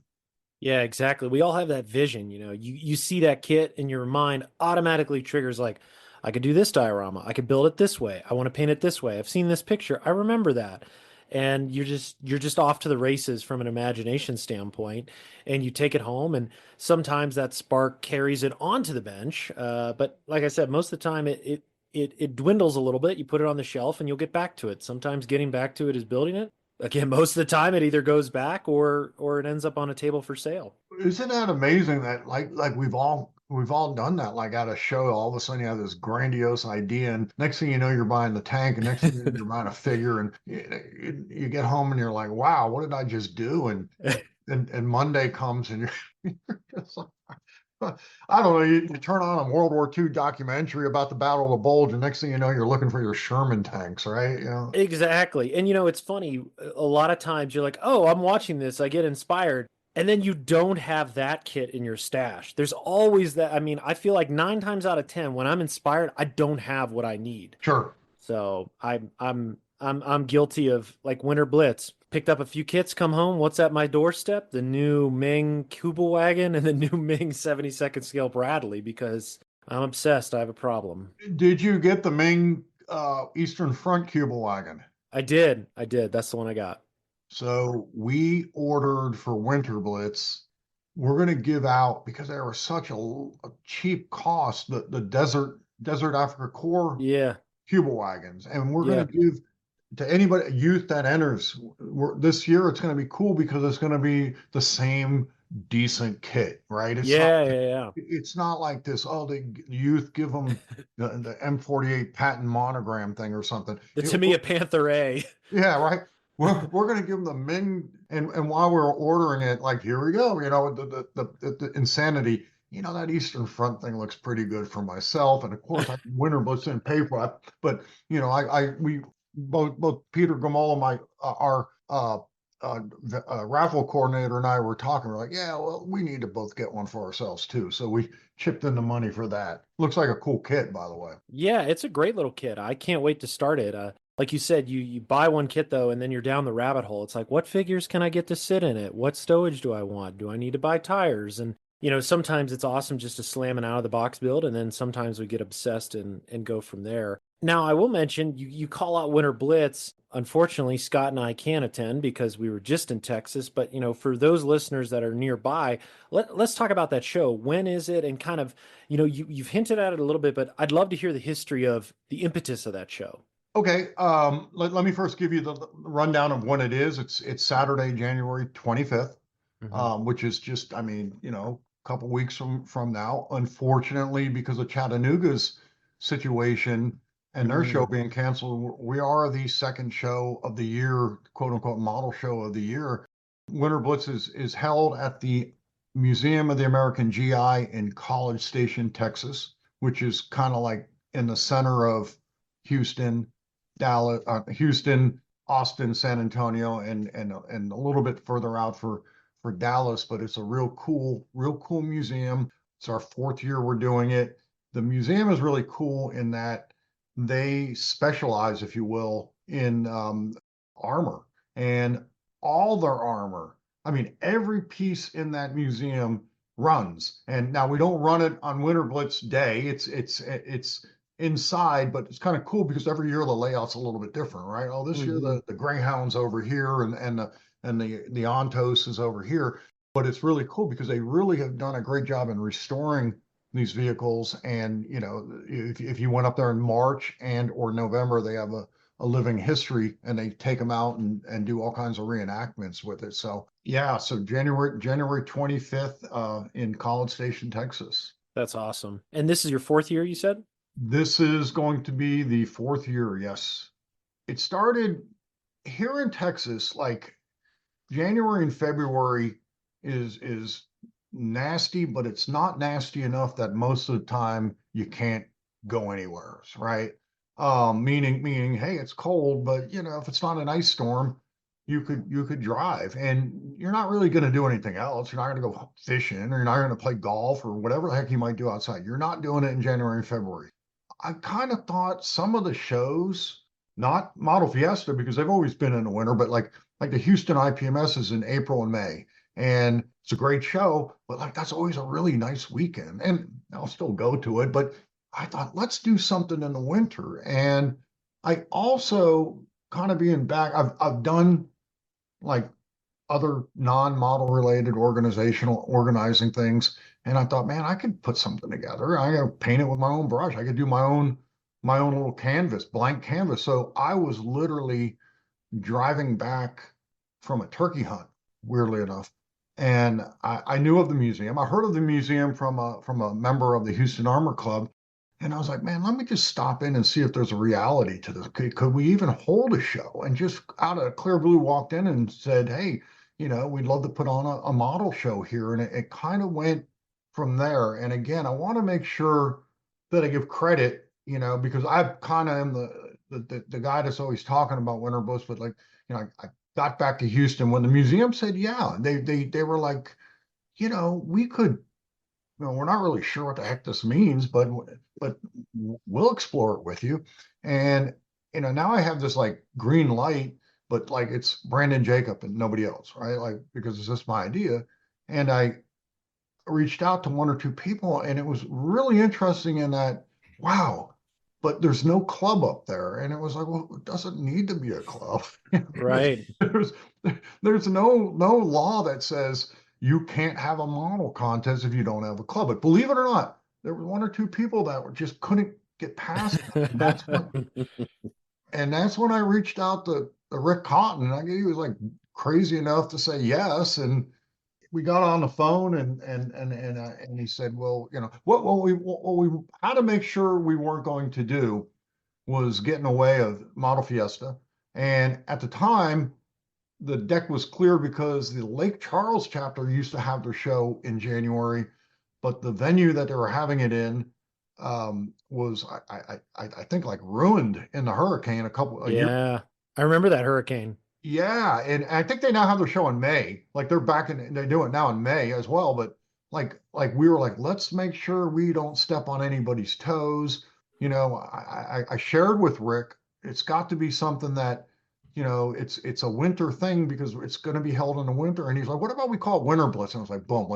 Yeah, exactly. We all have that vision, you see that kit and your mind automatically triggers like, I could do this diorama. I could build it this way. I want to paint it this way. I've seen this picture. I remember that. And you're just off to the races from an imagination standpoint, and you take it home, and sometimes that spark carries it onto the bench. But like I said, most of the time it dwindles a little bit. You put it on the shelf and you'll get back to it. Sometimes getting back to it is building it. Again, most of the time it either goes back or it ends up on a table for sale. Isn't that amazing that like we've all done that, like at a show, all of a sudden you have this grandiose idea, and next thing you know, you're buying the tank, and next thing you know, you're buying a figure, and you get home and you're like, wow, what did I just do? And Monday comes and you're just like, I don't know, you turn on a World War II documentary about the Battle of the Bulge, and next thing you know, you're looking for your Sherman tanks, right? Exactly. And it's funny, a lot of times you're like, oh, I'm watching this, I get inspired. And then you don't have that kit in your stash. There's always that. I mean, I feel like 9 times out of 10, when I'm inspired, I don't have what I need. Sure. So I'm guilty of like Winterblitz. Picked up a few kits, come home. What's at my doorstep? The new Ming Kugelwagen and the new Ming 72nd scale Bradley, because I'm obsessed. I have a problem. Did you get the Ming Eastern Front Kugelwagen? I did. That's the one I got. So we ordered for Winterblitz. We're going to give out, because they were such a cheap cost, the Desert Africa Core Kugelwagons, and we're going to give to anybody, youth that enters. This year it's going to be cool because it's going to be the same decent kit, right? It's It's not like this, oh, the youth give them the M48 patent monogram thing or something. The Tamiya Panther A. Yeah, right. We're going to give them the Ming, and while we're ordering it, like, here we go, the insanity, that Eastern Front thing looks pretty good for myself, and of course Winterblitz didn't pay for it, but we both Peter Gamola, our raffle coordinator and I were talking. We're like, yeah, well, we need to both get one for ourselves too. So we chipped in the money for that. Looks like a cool kit, by the way. Yeah, it's a great little kit. I can't wait to start it. Like you said, you buy one kit though, and then you're down the rabbit hole. It's like, what figures can I get to sit in it? What stowage do I want? Do I need to buy tires? And sometimes it's awesome just to slam an out of the box build, and then sometimes we get obsessed and go from there. Now, I will mention you call out Winter Blitz. Unfortunately, Scott and I can't attend because we were just in Texas. But for those listeners that are nearby, let's talk about that show. When is it? And kind of, you've hinted at it a little bit, but I'd love to hear the history of the impetus of that show. Okay, let me first give you the rundown of when it is. It's Saturday, January 25th, which is just, a couple weeks from now. Unfortunately, because of Chattanooga's situation and their show being canceled, we are the second show of the year, quote unquote, model show of the year. Winter Blitz is held at the Museum of the American GI in College Station, Texas, which is kind of like in the center of Houston, Dallas, Houston, Austin, San Antonio, and a little bit further out for Dallas. But it's a real cool museum. It's our 4th year we're doing it. The museum is really cool in that they specialize, if you will, in armor, and all their armor. Every piece in that museum runs. And now we don't run it on Winter Blitz Day. It's inside, but it's kind of cool because every year the layout's a little bit different, right? Oh, this year the Greyhound's over here and the Ontos is over here. But it's really cool because they really have done a great job in restoring these vehicles. And if you went up there in March and or November, they have a living history, and they take them out and do all kinds of reenactments with it. So yeah, so January 25th in College Station, Texas. That's awesome. And this is your 4th year, you said? This is going to be the 4th year, yes. It started here in Texas, like January and February is nasty, but it's not nasty enough that most of the time you can't go anywhere, right? Meaning, hey, it's cold, but if it's not an ice storm, you could drive, and you're not really going to do anything else. You're not going to go fishing, or you're not going to play golf, or whatever the heck you might do outside. You're not doing it in January and February. I kind of thought some of the shows, not Model Fiesta because they've always been in the winter, but like the Houston IPMS is in April and May, and it's a great show, but like that's always a really nice weekend, and I'll still go to it. But I thought, let's do something in the winter. And I also kind of being back, I've done like other non-model related organizing things. And I thought, man, I could put something together. I gotta paint it with my own brush. I could do my own little canvas, blank canvas. So I was literally driving back from a turkey hunt, weirdly enough. And I knew of the museum. I heard of the museum from a member of the Houston Armor Club. And I was like, man, let me just stop in and see if there's a reality to this. Could we even hold a show? And just out of clear blue walked in and said, hey, we'd love to put on a model show here. And it kind of went from there. And again, I want to make sure that I give credit, because I kind of am the guy that's always talking about Winter Blitz, but like, I got back to Houston when the museum said, yeah, they were like, we could, we're not really sure what the heck this means, but we'll explore it with you. And, now I have this like green light, but like it's Brandon Jacob and nobody else, right? Like, because it's just my idea. And I reached out to 1 or 2 people, and it was really interesting in that, wow, but there's no club up there. And it was like, well, it doesn't need to be a club. Right. There's no law that says you can't have a model contest if you don't have a club. But believe it or not, there were 1 or 2 people that just couldn't get past it. And that's when I reached out to Rick Cotton. He was like crazy enough to say yes. And we got on the phone, and he said, well, what we had to make sure we weren't going to do was get in the way of Model Fiesta. And at the time, the deck was clear because the Lake Charles chapter used to have their show in January, but the venue that they were having it in was, I think, like ruined in the hurricane a couple of years. Yeah, I remember that hurricane. Yeah, and I think they now have their show in May. Like they're back in, they do it now in May as well. But like we were like, let's make sure we don't step on anybody's toes. I shared with Rick, it's got to be something that, it's a winter thing because it's going to be held in the winter. And he's like, what about we call it Winterblitz? And I was like, boom,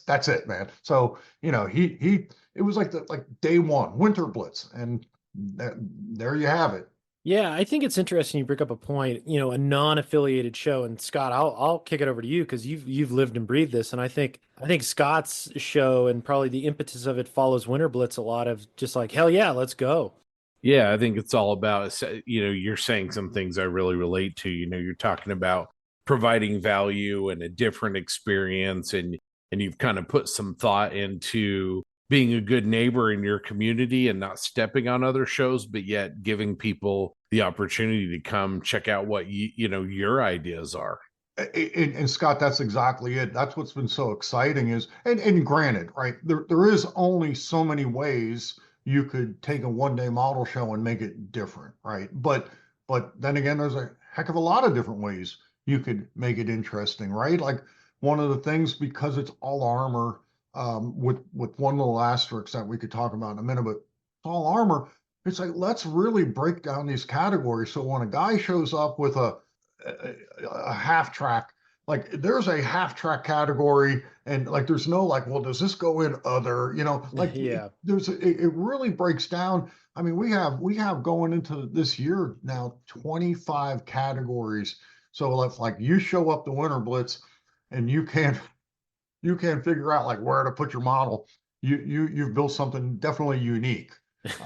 that's it, man. So he it was like like day one, Winterblitz, and there you have it. Yeah, I think it's interesting you bring up a point, a non-affiliated show. And Scott, I'll kick it over to you because you've lived and breathed this. And I think Scott's show and probably the impetus of it follows Winter Blitz a lot of just like, hell yeah, let's go. Yeah, I think it's all about, you're saying some things I really relate to. You're talking about providing value and a different experience, and you've kind of put some thought into being a good neighbor in your community and not stepping on other shows, but yet giving people the opportunity to come check out what your ideas are. And Scott, that's exactly it. That's what's been so exciting is, and granted, right, there is only so many ways you could take a 1 day model show and make it different, right? But then again, there's a heck of a lot of different ways you could make it interesting, right? Like one of the things, because it's all armor, with one little asterisk that we could talk about in a minute, but it's all armor. It's like, let's really break down these categories. So when a guy shows up with a half track, like there's a half track category, and like there's no like, well, does this go in other, like Yeah. it really breaks down. I mean, we have going into this year now 25 categories. So if like you show up to Winter Blitz and you can't figure out like where to put your model, you've built something definitely unique.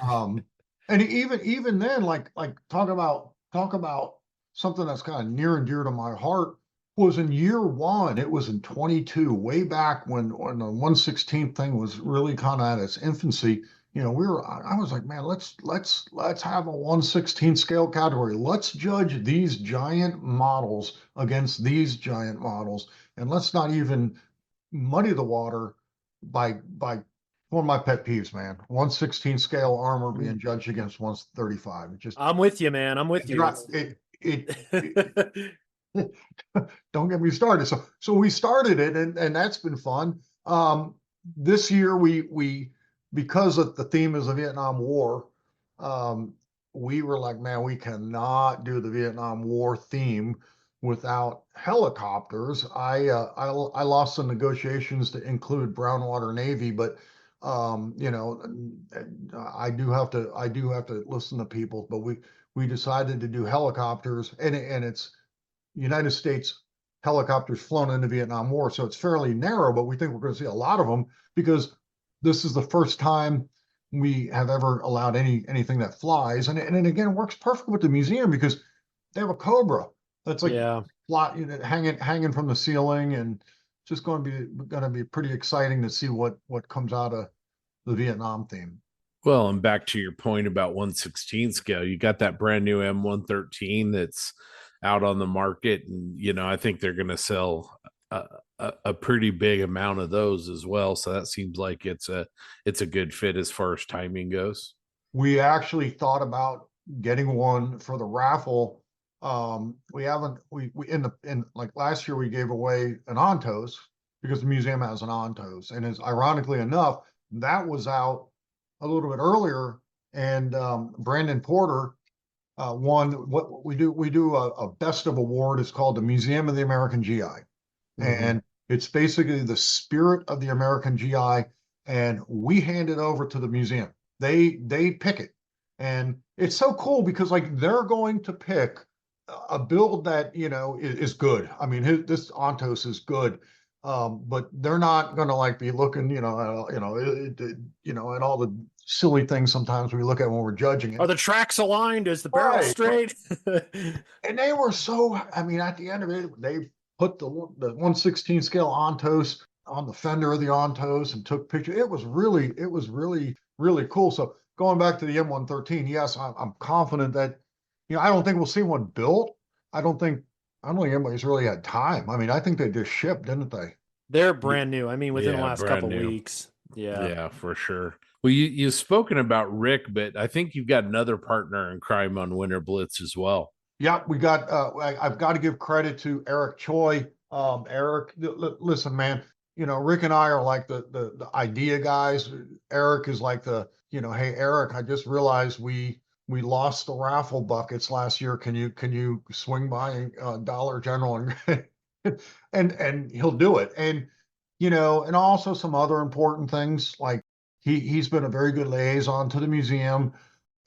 Um, and even then, like talk about something that's kind of near and dear to my heart was in year one. It was in 22, way back when the 1/16 thing was really kind of at its infancy. I was like, man, let's have a 1/16 scale category. Let's judge these giant models against these giant models, and let's not even muddy the water by one of my pet peeves, man. 1/16 scale armor being judged against 135. It just I'm with you, man. I'm with you. it don't get me started. So we started it, and that's been fun. This year we because of the theme is the Vietnam War, we were like, man, we cannot do the Vietnam War theme without helicopters. I lost some negotiations to include Brownwater Navy, but I do have to listen to people. But we decided to do helicopters, and it's United States helicopters flown in the Vietnam War, so it's fairly narrow. But we think we're going to see a lot of them because this is the first time we have ever allowed anything that flies, and again, it works perfect with the museum because they have a Cobra that's like Yeah. hanging from the ceiling, and just going to be pretty exciting to see what comes out of the Vietnam theme. Well, and back to your point about 1/16 scale, you got that brand new M113 that's out on the market, and I think they're going to sell a pretty big amount of those as well. So that seems like it's a good fit as far as timing goes. We actually thought about getting one for the raffle. We haven't we in like last year we gave away an Ontos because the museum has an Ontos, and as ironically enough, that was out a little bit earlier, and Brandon Porter won what we do a best of award. It's called the Museum of the American GI, and it's basically the spirit of the American GI, and we hand it over to the museum. They pick it, and it's so cool because like they're going to pick a build that is good. I mean, this Ontos is good, but they're not going to like be looking, at all the silly things sometimes we look at when we're judging it. Are the tracks aligned? Is the barrel Right. straight? And they were so. I mean, at the end of it, they put the 1/16 scale Ontos on the fender of the Ontos and took pictures. It was really, really cool. So going back to the M113, yes, I'm confident that, I don't think we'll see one built. I don't think anybody's really had time. I mean, I think they just shipped, didn't they? They're brand new. I mean, within the Yeah, last brand couple new. weeks. Yeah. Yeah, for sure. Well, you've spoken about Rick, but I think you've got another partner in crime on Winter Blitz as well. Yeah, we got. I've got to give credit to Eric Choi. Eric, listen, man. Rick and I are like the idea guys. Eric is like hey, Eric, I just realized we lost the raffle buckets last year. Can you swing by Dollar General and and he'll do it. And also some other important things like he's been a very good liaison to the museum.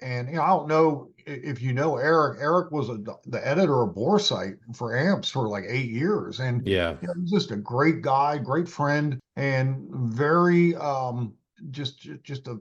And I don't know if you know Eric. Eric was the editor of Boresight for AMPS for like 8 years, and Yeah. he's just a great guy, great friend, and very just a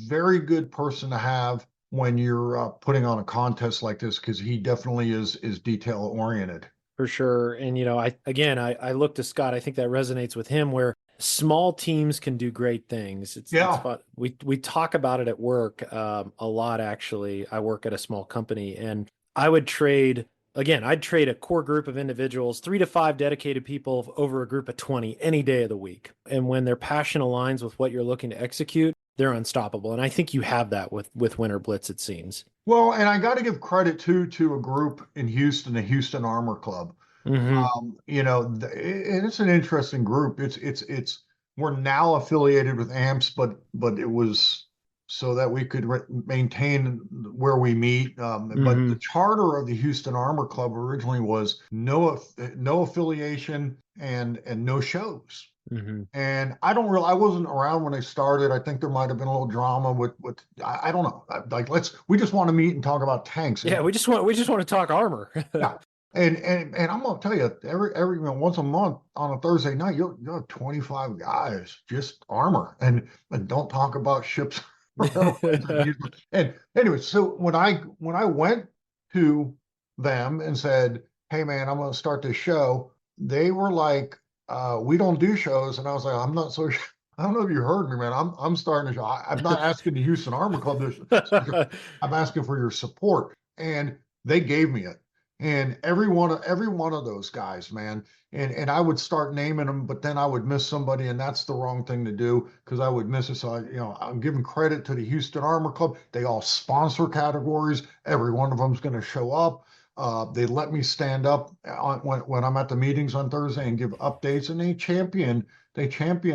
very good person to have when you're putting on a contest like this, because he definitely is detail oriented. For sure. And, I look to Scott. I think that resonates with him where small teams can do great things. It's Yeah. fun. We talk about it at work a lot, actually. I work at a small company and I would trade, I'd trade a core group of individuals, 3 to 5 dedicated people over a group of 20 any day of the week. And when their passion aligns with what you're looking to execute, they're unstoppable. And I think you have that with Winterblitz, it seems. Well, and I got to give credit too to a group in Houston, the Houston Armor Club. Mm-hmm. And it's an interesting group. It's we're now affiliated with AMPS, but it was so that we could maintain where we meet. But the charter of the Houston Armor Club originally was no affiliation and no shows. Mm-hmm. And I wasn't around when they started. I think there might have been a little drama with I don't know. Like we just want to meet and talk about tanks. Yeah, we just want to talk armor. Yeah. And I'm gonna tell you, every once a month on a Thursday night, you'll have 25 guys just armor and don't talk about ships. And anyway, so when I went to them and said, "Hey man, I'm gonna start this show," they were like, "We don't do shows," and I was like, "I'm not so." I don't know if you heard me, man. I'm starting a show. I'm not asking the Houston Armor Club this. I'm asking for your support, and they gave me it. And every one of those guys, man. And I would start naming them, but then I would miss somebody, and that's the wrong thing to do because I would miss it. So I'm giving credit to the Houston Armor Club. They all sponsor categories. Every one of them is going to show up. They let me stand up when I'm at the meetings on Thursday and give updates, and they champion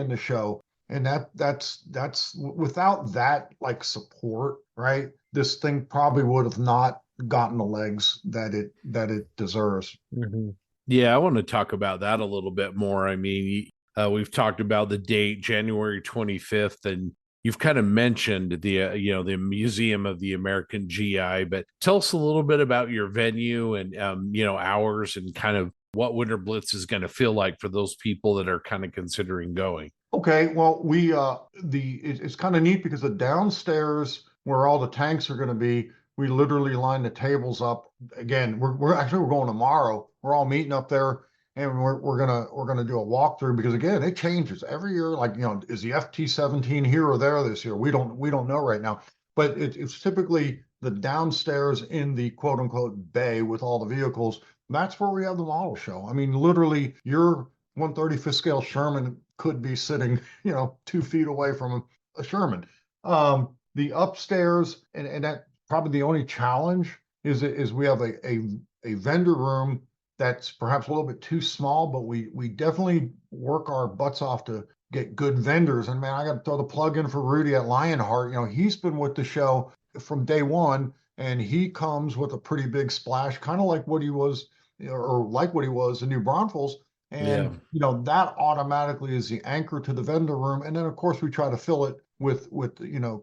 the show. And that's without that like support, right? This thing probably would have not gotten the legs that it deserves. Mm-hmm. Yeah, I want to talk about that a little bit more. I mean, we've talked about the date, January 25th, and you've kind of mentioned the the Museum of the American GI. But tell us a little bit about your venue and hours and kind of what Winterblitz is going to feel like for those people that are kind of considering going. Okay, well, it's kind of neat because the downstairs where all the tanks are going to be, we literally line the tables up. Again, we're going tomorrow. We're all meeting up there, and we're gonna do a walkthrough because again, it changes every year. Like is the FT-17 here or there this year? We don't know right now, but it's typically the downstairs in the quote unquote bay with all the vehicles. That's where we have the model show. I mean, literally, your 135th scale Sherman could be sitting 2 feet away from a Sherman. The upstairs and that. Probably the only challenge is we have a vendor room that's perhaps a little bit too small, but we definitely work our butts off to get good vendors. And man, I got to throw the plug in for Rudy at Lionart. He's been with the show from day one, and he comes with a pretty big splash, kind of like what he was, or like what he was in New Braunfels. And that automatically is the anchor to the vendor room. And then of course we try to fill it with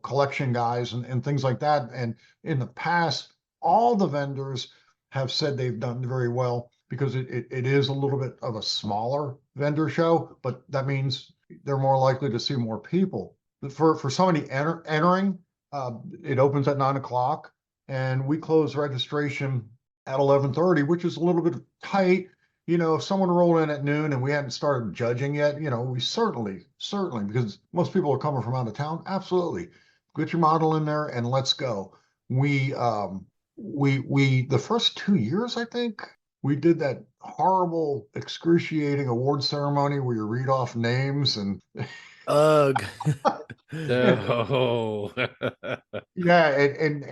collection guys and things like that. And in the past, all the vendors have said they've done very well because it is a little bit of a smaller vendor show, but that means they're more likely to see more people. For somebody entering, it opens at 9 o'clock, and we close registration at 11:30, which is a little bit tight. If someone rolled in at noon and we hadn't started judging yet, we certainly, because most people are coming from out of town, absolutely get your model in there and let's go. We the first 2 years, I think, we did that horrible, excruciating award ceremony where you read off names and Ugh. Oh, Yeah, and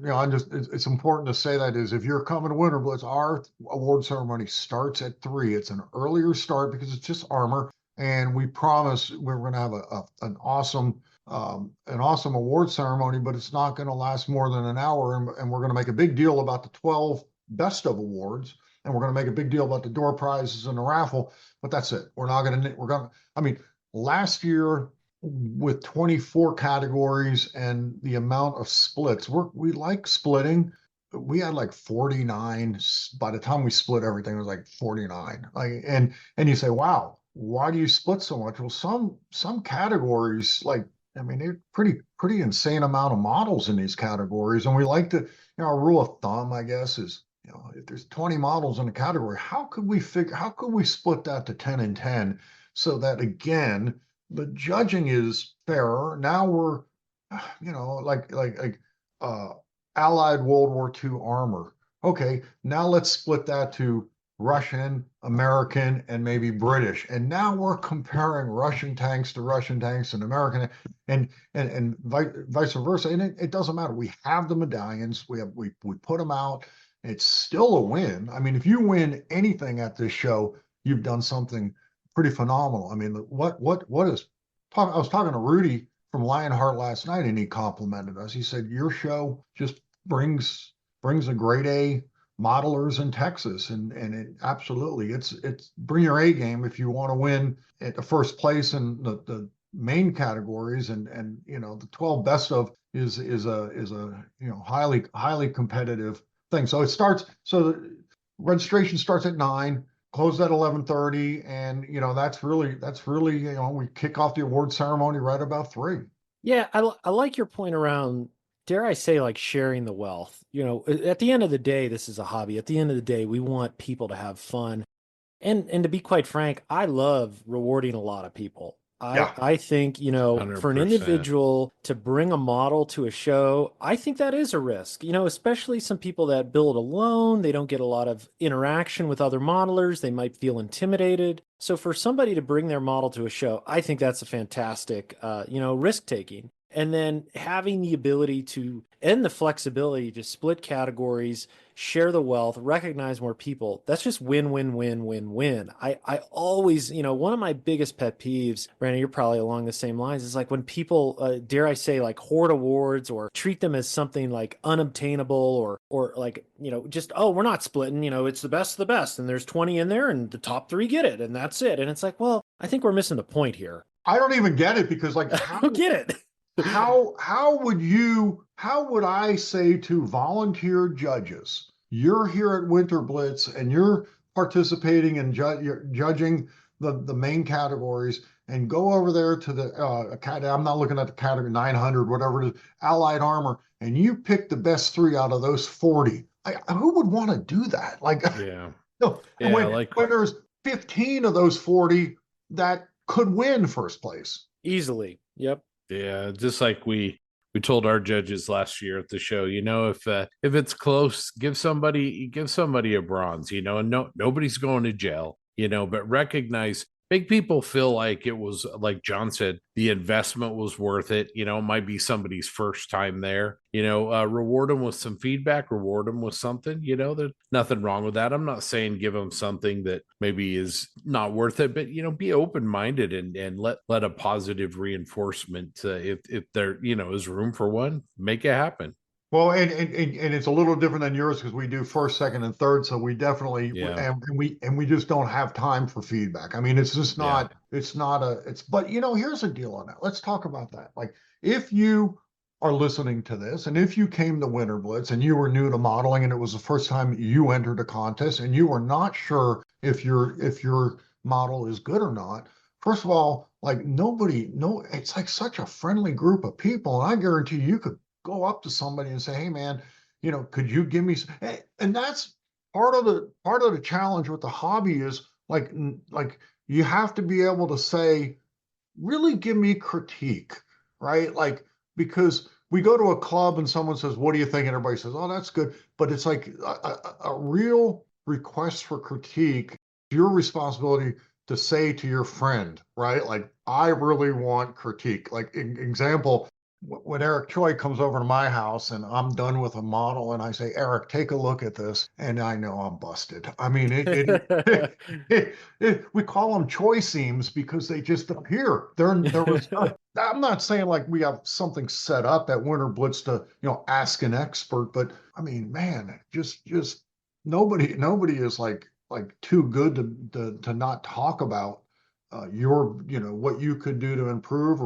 you know, I just it's important to say that is if you're coming to Winterblitz, our award ceremony starts at 3. It's an earlier start because it's just armor, and we promise we're going to have an awesome award ceremony, but it's not going to last more than an hour, and we're going to make a big deal about the 12 best of awards, and we're going to make a big deal about the door prizes and the raffle, but that's it. I mean, last year with 24 categories and the amount of splits. We like splitting. We had like 49. By the time we split everything, it was like 49. Like, and you say, wow, why do you split so much? Well, some categories, like, I mean, they're pretty insane amount of models in these categories. And we like to, you know, our rule of thumb, I guess, is, you know, if there's 20 models in a category, how could we split that to 10 and 10 so that again, the judging is fairer. Now we're, you know, like uh, Allied World War II armor. Okay, now let's split that to Russian, American, and maybe British. And now we're comparing Russian tanks to Russian tanks and American, and vice versa. And it doesn't matter. We have the medallions. We put them out. It's still a win. I mean, if you win anything at this show, you've done something pretty phenomenal. I mean, what is I was talking to Rudy from Lionheart last night, and he complimented us. He said, your show just brings a grade A modelers in Texas. And it absolutely it's bring your A game if you want to win at the first place in the main categories. And you know, the 12 best of is a you know, highly competitive thing. So the registration starts at 9, close at 11:30, and you know, that's really, you know, we kick off the award ceremony right about 3. Yeah, I like your point around, dare I say, like sharing the wealth. You know, at the end of the day, this is a hobby. At the end of the day, we want people to have fun. And to be quite frank, I love rewarding a lot of people. I Yeah. I think, you know, for an 100%. individual to bring a model to a show, I think that is a risk. You know, especially some people that build alone, they don't get a lot of interaction with other modelers, they might feel intimidated. So for somebody to bring their model to a show, I think that's a fantastic you know, risk taking. And then having the ability to and the flexibility to split categories, share the wealth, recognize more people. That's just win, win, win, win, win. I always, you know, one of my biggest pet peeves, Brandon, you're probably along the same lines, is like when people, dare I say, like hoard awards or treat them as something like unobtainable or like, you know, just, oh, we're not splitting, you know, it's the best of the best. And there's 20 in there and the top 3 get it. And that's it. And it's like, well, I think we're missing the point here. I don't even get it because like I don't get it. how would I say to volunteer judges, you're here at Winterblitz and you're participating in you're judging the main categories, and go over there to the I'm not looking at the category 900, whatever it is, Allied Armor, and you pick the best 3 out of those 40. Who would want to do that? Like, Yeah. no, Yeah, when there's 15 of those 40 that could win first place. Easily. Yep. Yeah, just like we told our judges last year at the show, you know, if it's close, give somebody a bronze, you know, and nobody's going to jail, you know, but recognize, make people feel like it was, like John said, the investment was worth it. You know, it might be somebody's first time there, you know, reward them with some feedback, reward them with something, you know, there's nothing wrong with that. I'm not saying give them something that maybe is not worth it, but, you know, be open-minded and let a positive reinforcement, if there, you know, is room for one, make it happen. Well, and it's a little different than yours because we do first, second, and third. So we definitely, Yeah. and we just don't have time for feedback. I mean, it's just Yeah. not, but you know, here's a deal on that. Let's talk about that. Like, if you are listening to this, and if you came to Winter Blitz and you were new to modeling and it was the first time you entered a contest and you were not sure if your model is good or not, first of all, like it's like such a friendly group of people. And I guarantee you could go up to somebody and say, hey man, you know, could you give me and that's part of the challenge with the hobby is like you have to be able to say, really give me critique, right? Like, because we go to a club and someone says, what do you think? And everybody says, oh, that's good. But it's like a real request for critique, your responsibility to say to your friend, right? Like, I really want critique. Like example, when Eric Choi comes over to my house and I'm done with a model and I say, Eric, take a look at this, and I know I'm busted. I mean, we call them Choi seams because they just appear. There was. I'm not saying like we have something set up at Winterblitz to ask an expert, but I mean, man, just nobody is like too good to not talk about your what you could do to improve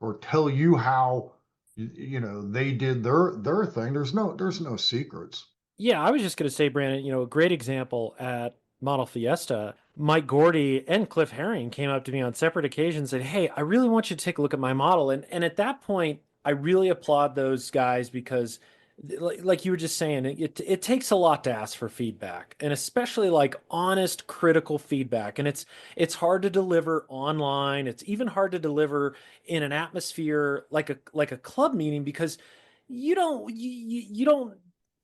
or tell you how they did their thing. There's no secrets. Yeah, I was just going to say, Brandon, a great example at Model Fiesta, Mike Gordy and Cliff Herring came up to me on separate occasions and said, "Hey, I really want you to take a look at my model." And at that point, I really applaud those guys because like you were just saying, it takes a lot to ask for feedback, and especially like honest, critical feedback. And it's hard to deliver online. It's even hard to deliver in an atmosphere like a club meeting because you don't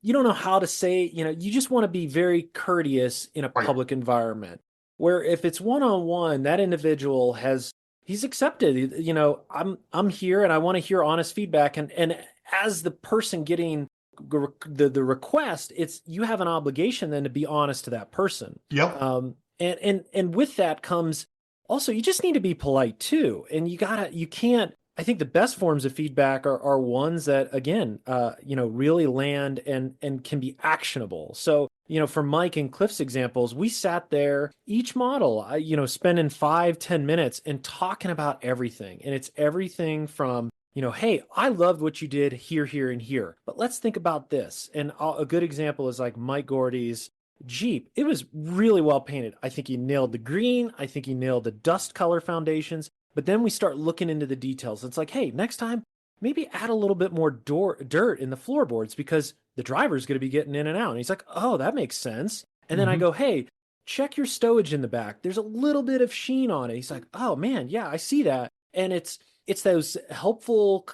know how to say, you just want to be very courteous in a Right. public environment. Where if it's one-on-one, that individual he's accepted, I'm here and I want to hear honest feedback. And as the person getting the request, you have an obligation then to be honest to that person. Yep. And with that comes also, you just need to be polite too. And you can't, I think the best forms of feedback are ones that, again, really land and can be actionable. So, for Mike and Cliff's examples, we sat there, each model, spending 5-10 minutes and talking about everything. And it's everything from, hey, I loved what you did here, here, and here, but let's think about this. And a good example is like Mike Gordy's Jeep. It was really well painted. I think he nailed the green. I think he nailed the dust color foundations. But then we start looking into the details. It's like, hey, next time, maybe add a little bit more dirt in the floorboards because the driver's going to be getting in and out. And he's like, oh, that makes sense. And then I go, hey, check your stowage in the back. There's a little bit of sheen on it. He's like, oh man, yeah, I see that. And it's those helpful,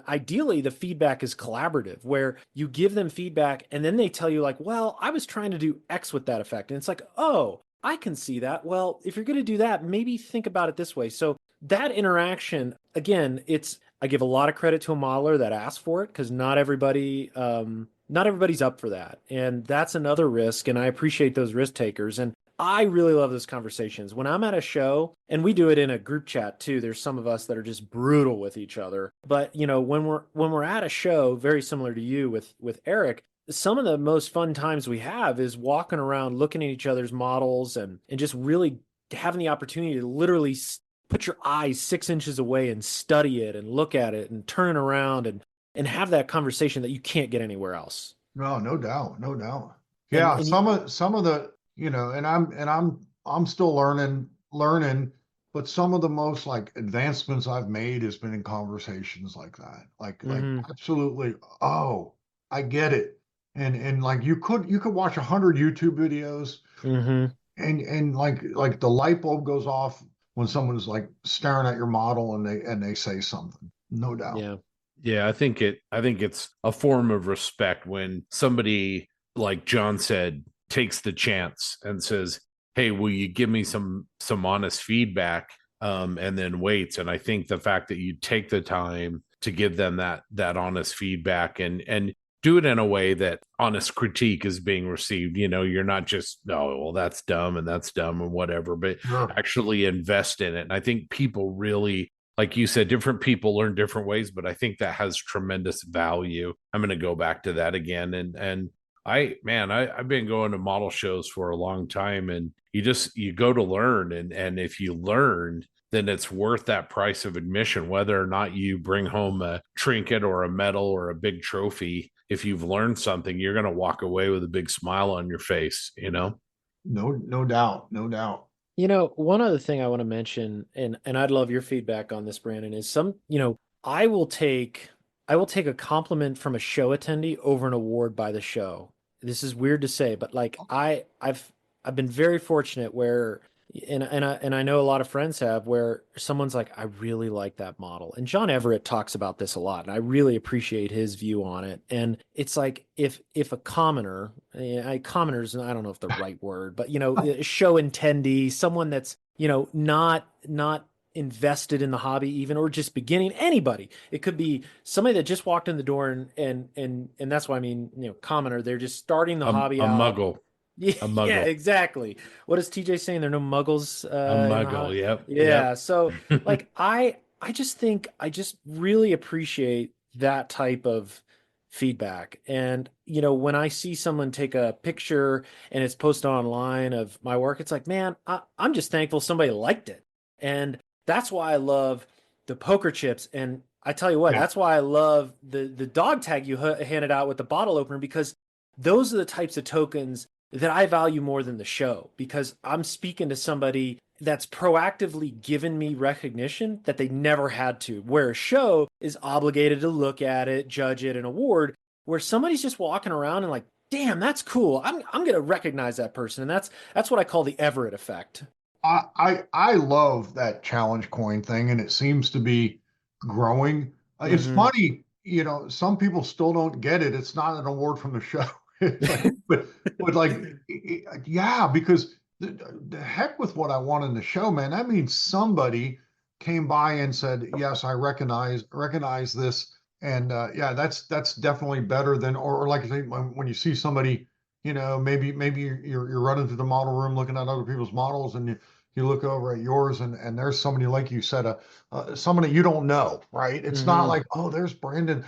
ideally the feedback is collaborative where you give them feedback and then they tell you like, well, I was trying to do X with that effect. And it's like, oh, I can see that. Well, if you're going to do that, maybe think about it this way. So that interaction, again, I give a lot of credit to a modeler that asks for it because not everybody's up for that. And that's another risk. And I appreciate those risk takers. And I really love those conversations. When I'm at a show, and we do it in a group chat too, there's some of us that are just brutal with each other. But when we're at a show, very similar to you with Eric, some of the most fun times we have is walking around, looking at each other's models and just really having the opportunity to literally put your eyes 6 inches away and study it and look at it and turn it around and have that conversation that you can't get anywhere else. No doubt. Yeah. And some of the, and I'm still learning, but some of the most like advancements I've made has been in conversations like that. Like absolutely. Oh, I get it. And like you could watch 100 YouTube videos and like the light bulb goes off when someone's like staring at your model and they say something. No doubt. Yeah, I think it's a form of respect when somebody, like John said, takes the chance and says, "Hey, will you give me some honest feedback?" And then waits. And I think the fact that you take the time to give them that honest feedback and do it in a way that honest critique is being received. You're not just, oh, well, that's dumb and whatever, but actually invest in it. And I think people really, like you said, different people learn different ways, but I think that has tremendous value. I'm going to go back to that again. And I've been going to model shows for a long time, and you go to learn. And if you learn, then it's worth that price of admission, whether or not you bring home a trinket or a medal or a big trophy. If you've learned something, you're going to walk away with a big smile on your face, No doubt. One other thing I want to mention, and I'd love your feedback on this, Brandon, is I will take a compliment from a show attendee over an award by the show. This is weird to say, but like I've been very fortunate where, and I know a lot of friends have, where someone's like, I really like that model. And John Everett talks about this a lot, and I really appreciate his view on it. And it's like if a commoner, commoners, and I don't know if the right word, but a show attendee, someone that's not invested in the hobby even, or just beginning, anybody. It could be somebody that just walked in the door and that's what I mean, commoner, they're just starting the hobby A out. muggle. Yeah, A yeah, muggle. exactly. What is TJ saying? There are no muggles A in the muggle. hobby. Yep. Yeah. So like I just think I just really appreciate that type of feedback. And when I see someone take a picture and it's posted online of my work, it's like, man, I'm just thankful somebody liked it. And that's why I love the poker chips. And I tell you what, Yeah. that's why I love the dog tag you handed out with the bottle opener, because those are the types of tokens that I value more than the show, because I'm speaking to somebody that's proactively given me recognition that they never had to, where a show is obligated to look at it, judge it, and award, where somebody's just walking around and like, damn, that's cool. I'm going to recognize that person. And that's what I call the Everett effect. I love that challenge coin thing, and it seems to be growing. It's funny, some people still don't get it. It's not an award from the show. It's like, but like, yeah, because the heck with what I want in the show, man. That means somebody came by and said, yes, I recognize this, and yeah, that's definitely better than, or like I say, when you see somebody, maybe you're running through the model room looking at other people's models, and you look over at yours, and there's somebody, like you said, somebody you don't know, right? It's not like, oh, there's Brandon,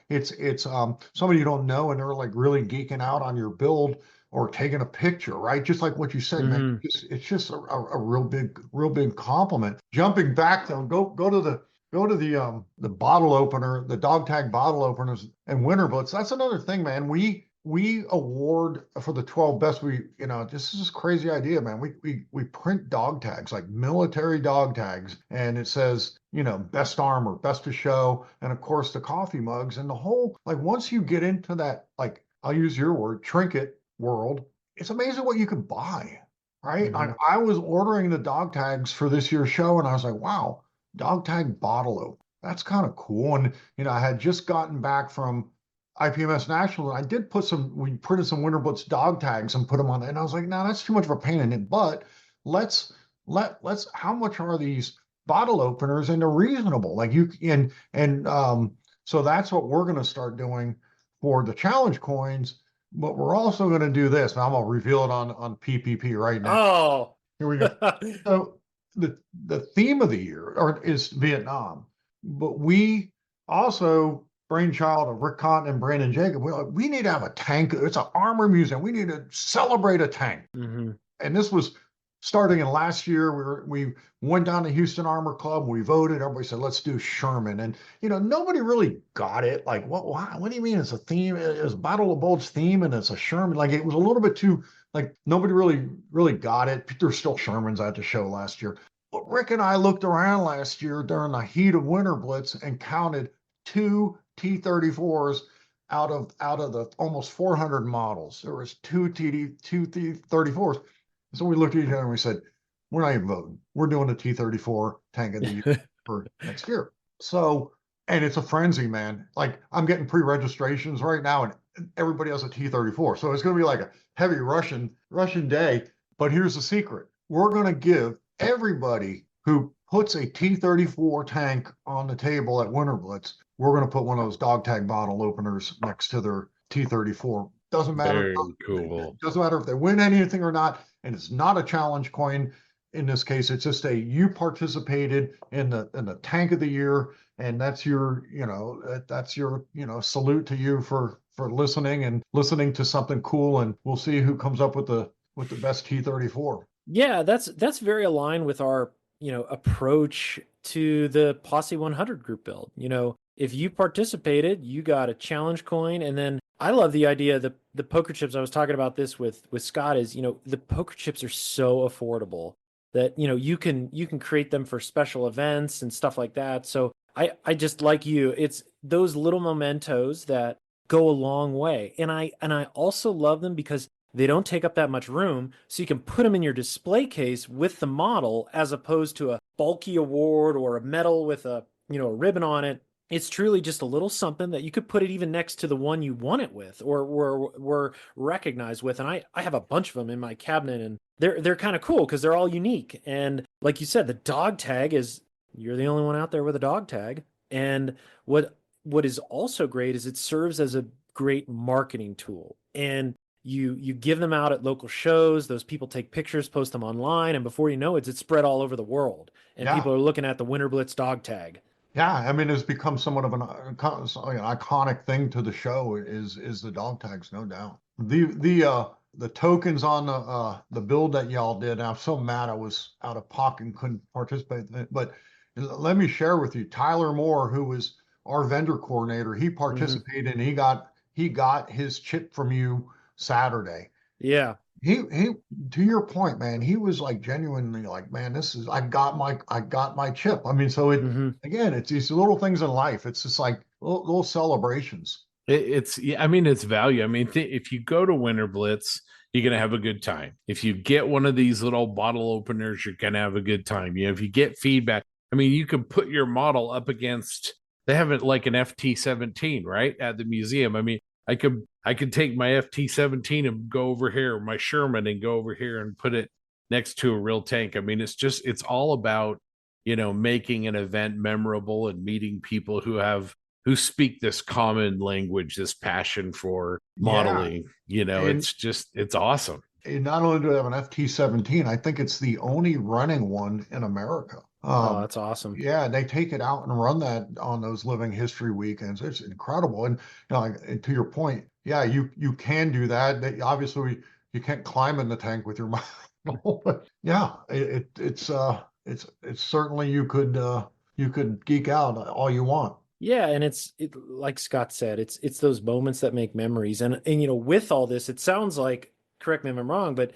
it's somebody you don't know, and they're like really geeking out on your build or taking a picture, right? Just like what you said, man. It's just a real big compliment. Jumping back though, go to the bottle opener, the dog tag bottle openers and Winterblitz. That's another thing, man. We award for the 12 best. This is this crazy idea, man. We print dog tags, like military dog tags, and it says, best armor, best of show, and of course the coffee mugs, and the whole, like, once you get into that, like, I'll use your word, trinket world, it's amazing what you can buy, right? I was ordering the dog tags for this year's show, and I was like, wow, dog tag bottle opener. That's kind of cool. And I had just gotten back from IPMS National, and I did we printed some Winterblitz dog tags and put them on, and I was like, no, that's too much of a pain in it. But let's how much are these bottle openers? And they're reasonable. Like so that's what we're going to start doing for the challenge coins. But we're also going to do this. Now I'm going to reveal it on PPP right now. Oh, here we go. So the theme of the year is Vietnam, but we also, brainchild of Rick Cotton and Brandon Jacob, we need to have a tank. It's an armor museum. We need to celebrate a tank. And this was starting in last year. We went down to Houston Armor Club. We voted. Everybody said, let's do Sherman. And, nobody really got it. Like, what do you mean it's a theme? It's a Battle of Bulge theme and it's a Sherman. Like, it was a little bit too, like, nobody really got it. There's still Shermans at the show last year. But Rick and I looked around last year during the heat of Winterblitz and counted 2 T-34s out of the almost 400 models. There was 2 T-34s. So we looked at each other and we said, we're not even voting. We're doing the T-34 tank of the year for next year. So, and it's a frenzy, man. Like, I'm getting pre-registrations right now, and everybody has a T-34. So it's going to be like a heavy Russian day. But here's the secret. We're going to give everybody who puts a T-34 tank on the table at Winterblitz, we're going to put one of those dog tag bottle openers next to their T-34. Doesn't matter. Very cool. Doesn't matter if they win anything or not. And it's not a challenge coin in this case. It's just you participated in the tank of the year, and that's your salute to you for listening to something cool. And we'll see who comes up with the best T-34. Yeah, that's very aligned with our approach to the Posse 100 group build. If you participated, you got a challenge coin. And then I love the idea that the poker chips, I was talking about this with Scott, is, the poker chips are so affordable that, you can create them for special events and stuff like that. So I just, like you, it's those little mementos that go a long way. And I also love them because they don't take up that much room, so you can put them in your display case with the model, as opposed to a bulky award or a medal with a ribbon on it. It's truly just a little something that you could put it even next to the one you won it with or were recognized with. And I have a bunch of them in my cabinet, and they're kind of cool because they're all unique. And like you said, the dog tag is you're the only one out there with a dog tag. And what is also great is it serves as a great marketing tool. And you give them out at local shows, those people take pictures, post them online, and before you know it, it's spread all over the world. And Yeah. people are looking at the Winterblitz dog tag. Yeah, I mean, it's become somewhat of an iconic thing to the show is the dog tags, no doubt. The tokens on the build that y'all did, and I'm so mad I was out of pocket and couldn't participate in it. But let me share with you, Tyler Moore, who was our vendor coordinator, he participated and he got his chip from you Saturday. Yeah. He to your point, man, he was like genuinely like, man, I got my chip. I mean, so again, it's these little things in life. It's just like little celebrations. I mean, it's value. I mean, if you go to Winterblitz, you're going to have a good time. If you get one of these little bottle openers, you're going to have a good time. If you get feedback, I mean, you can put your model up against, they have it like an FT-17, right? At the museum. I mean, I could take my FT-17 and go over here, my Sherman, and go over here and put it next to a real tank. I mean, it's all about, making an event memorable and meeting people who speak this common language, this passion for modeling. It's awesome. And not only do they have an FT-17, I think it's the only running one in America. Oh, that's awesome. Yeah, they take it out and run that on those living history weekends. It's incredible. And to your point, yeah, you can do that. Obviously, you can't climb in the tank with your model, but yeah, it's certainly you could geek out all you want. Yeah, and it's like Scott said, it's those moments that make memories. And with all this, it sounds like, correct me if I'm wrong, but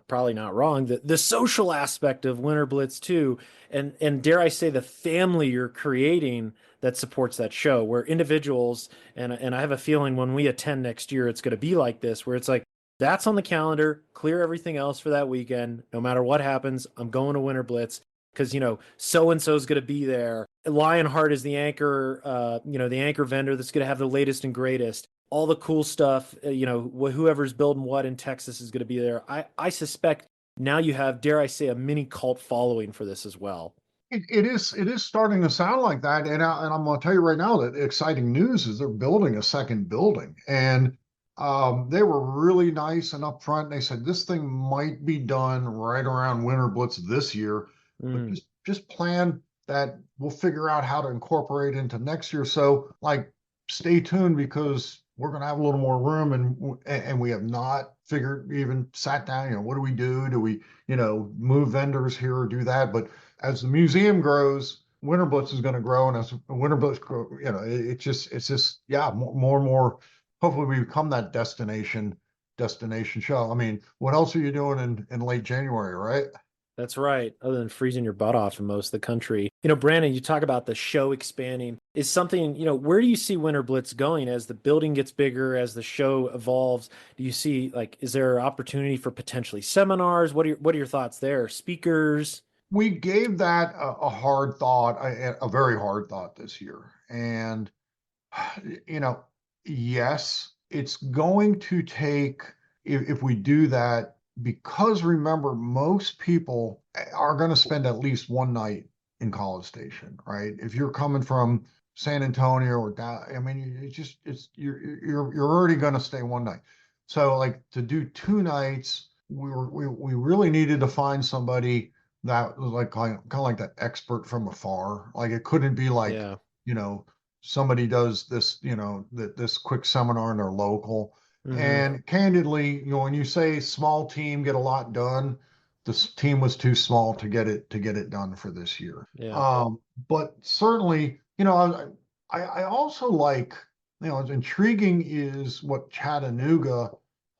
probably not wrong, the social aspect of Winterblitz too, and dare I say the family you're creating that supports that show, where individuals, and I have a feeling when we attend next year, it's going to be like this, where it's like, that's on the calendar, clear everything else for that weekend. No matter what happens, I'm going to Winterblitz because, so-and-so is going to be there. Lionart is the anchor, the anchor vendor that's going to have the latest and greatest. All the cool stuff, whoever's building what in Texas is going to be there. I suspect now you have, dare I say, a mini cult following for this as well. It is starting to sound like that. And I'm going to tell you right now that exciting news is they're building a second building. And they were really nice and upfront. They said this thing might be done right around Winterblitz this year, but just plan that we'll figure out how to incorporate into next year. So stay tuned because we're going to have a little more room and we have not even sat down, what do we do? Do we, move vendors here or do that? But as the museum grows, Winterblitz is going to grow. And as Winterblitz grow, it's just, yeah, more and more, hopefully we become that destination show. I mean, what else are you doing in late January, right? That's right. Other than freezing your butt off in most of the country. Brandon, you talk about the show expanding. Is something, where do you see Winterblitz going as the building gets bigger, as the show evolves? Do you see, is there opportunity for potentially seminars? What are your thoughts there? Speakers? We gave that a hard thought, a very hard thought this year. And, yes, it's going to take, if we do that, because remember, most people are going to spend at least one night in College Station, right? If you're coming from San Antonio or down, I mean, you're already going to stay one night. So to do 2 nights, we really needed to find somebody that was kind of like that expert from afar. It couldn't be somebody does this, this quick seminar and they're local. And candidly, when you say small team get a lot done, this team was too small to get it done for this year. Yeah. But certainly, I also as intriguing is what Chattanooga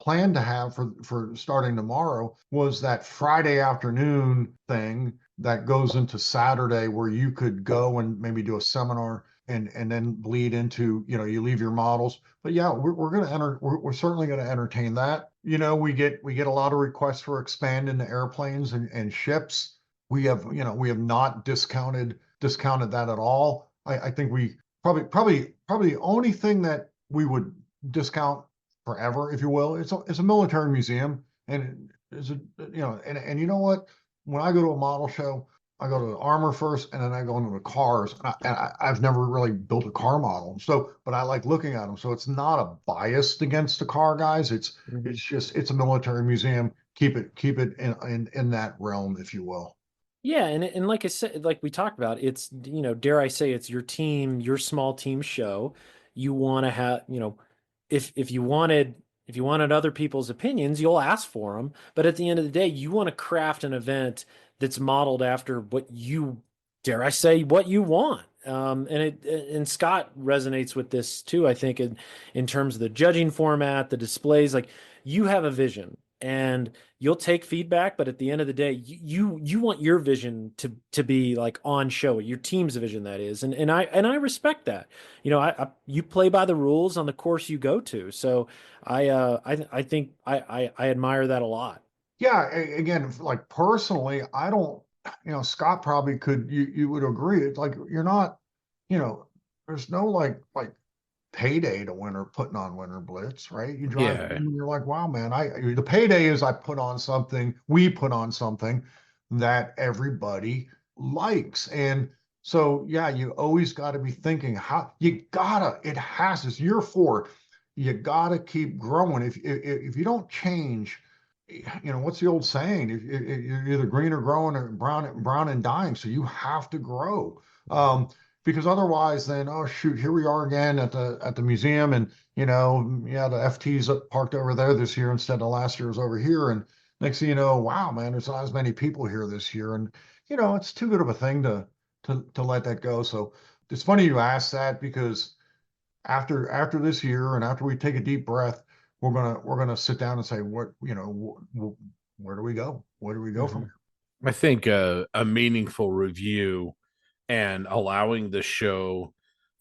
planned to have for starting tomorrow was that Friday afternoon thing that goes into Saturday where you could go and maybe do a seminar and then bleed into, you leave your models. But yeah, we're certainly going to entertain that. We get a lot of requests for expanding the airplanes and ships. We have not discounted that at all. I think we probably the only thing that we would discount forever, if you will, it's a military museum, and and you know what? When I go to a model show, I go to the armor first, and then I go into the cars. I've never really built a car model, so but I like looking at them. So it's not a bias against the car guys. It's just it's a military museum. Keep it in that realm, if you will. Yeah, and like I said, like we talked about, it's, dare I say, it's your team, your small team show. You want to have, if you wanted other people's opinions, you'll ask for them. But at the end of the day, you want to craft an event that's modeled after what you, dare I say, what you want. And Scott resonates with this too, I think, in terms of the judging format, the displays. Like, you have a vision, and you'll take feedback, but at the end of the day, you want your vision to be like on show, your team's vision, that is. And I respect that. You play by the rules on the course you go to. So I think I admire that a lot. Yeah, again, like personally, I don't, Scott probably could, you would agree. It's like you're not, there's no like payday to putting on Winter Blitz, right? You drive in Yeah. and you're like, wow, man, the payday is we put on something that everybody likes. And so yeah, you always got to be thinking it's year 4. You gotta keep growing. If you don't change, what's the old saying? You're either green or growing, or brown and dying. So you have to grow. Because otherwise then, oh shoot, here we are again at the museum, and the FT's parked over there this year instead of last year was over here, and next thing you know, wow, man, there's not as many people here this year, and it's too good of a thing to let that go. So it's funny you asked that, because after this year, and after we take a deep breath, we're gonna sit down and say, where do we go? Where do we go from here? I think a meaningful review and allowing the show,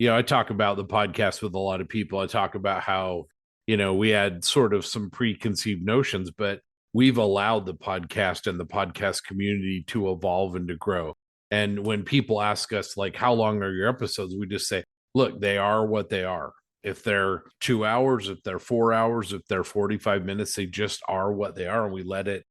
I talk about the podcast with a lot of people. I talk about how, we had sort of some preconceived notions, but we've allowed the podcast and the podcast community to evolve and to grow. And when people ask us, like, how long are your episodes? We just say, look, they are what they are. If they're 2 hours, if they're 4 hours, if they're 45 minutes, they just are what they are. And we let it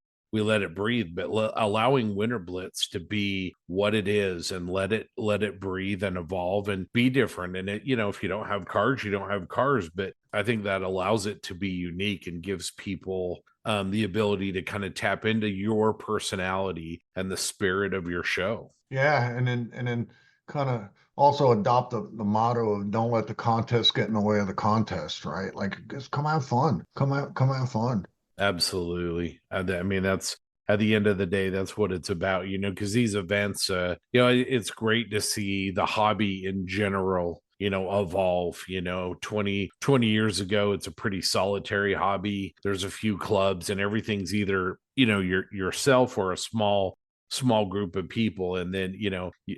breathe. But allowing Winter Blitz to be what it is, and let it breathe and evolve and be different. And if you don't have cars, you don't have cars. But I think that allows it to be unique and gives people the ability to kind of tap into your personality and the spirit of your show. Yeah, and then kind of also adopt the motto of don't let the contest get in the way of the contest, right? Like, just come have fun. Come have fun. Absolutely. I mean, that's at the end of the day, that's what it's about, because these events, it's great to see the hobby in general, evolve. 20 years ago, it's a pretty solitary hobby. There's a few clubs, and everything's either, yourself or a small group of people. And then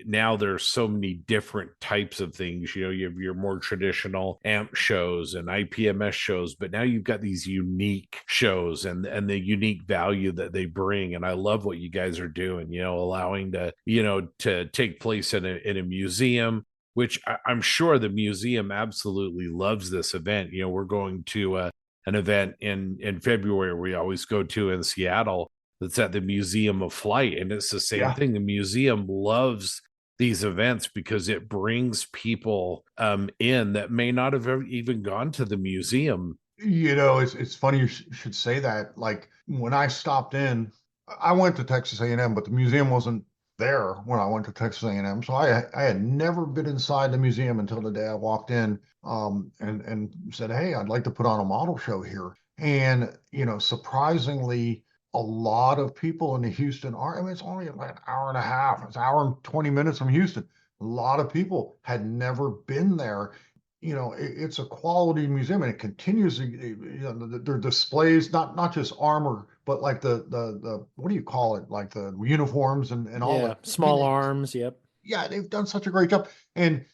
now there's so many different types of things. You have your more traditional amp shows and IPMS shows, but now you've got these unique shows and the unique value that they bring. And I love what you guys are doing, allowing to take place in a museum, which I'm sure the museum absolutely loves this event. We're going to an event in February we always go to in Seattle, that's at the Museum of Flight. And it's the same thing. The museum loves these events because it brings people in that may not have ever even gone to the museum. It's funny you should say that. Like, when I stopped in, I went to Texas A&M, but the museum wasn't there when I went to Texas A&M. So I had never been inside the museum until the day I walked in and said, hey, I'd like to put on a model show here. And, surprisingly, a lot of people in the Houston area, I mean, it's only like an hour and a half, it's an hour and 20 minutes from Houston. A lot of people had never been there. It's a quality museum, and it continues to, their displays, not just armor, but like the what do you call it? Like the uniforms and all that. Small arms. Yep. Yeah, they've done such a great job. And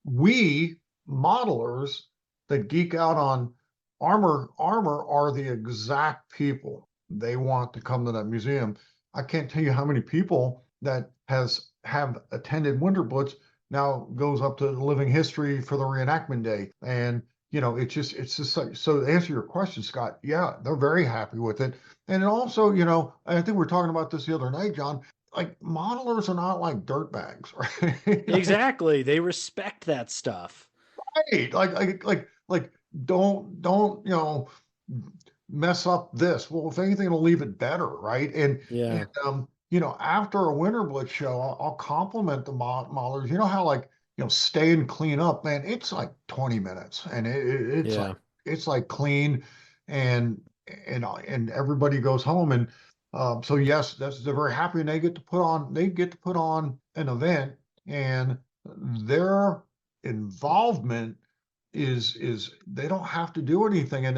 we modelers that geek out on armor are the exact people they want to come to that museum. I can't tell you how many people that have attended Winter Blitz now goes up to living history for the reenactment day. And it's just like, so to answer your question, Scott, yeah, they're very happy with it. And also, I think we were talking about this the other night, John, like modelers are not like dirtbags, right? Exactly. They respect that stuff. Right. Like don't, mess up this. Well, if anything, it'll leave it better, right? Yeah. After a Winterblitz show, I'll compliment the modelers. You know how like, stay and clean up, man. It's like 20 minutes, and Yeah. it's like clean, and and everybody goes home, and so yes, they're very happy, and they get to put on an event, and their involvement is they don't have to do anything, and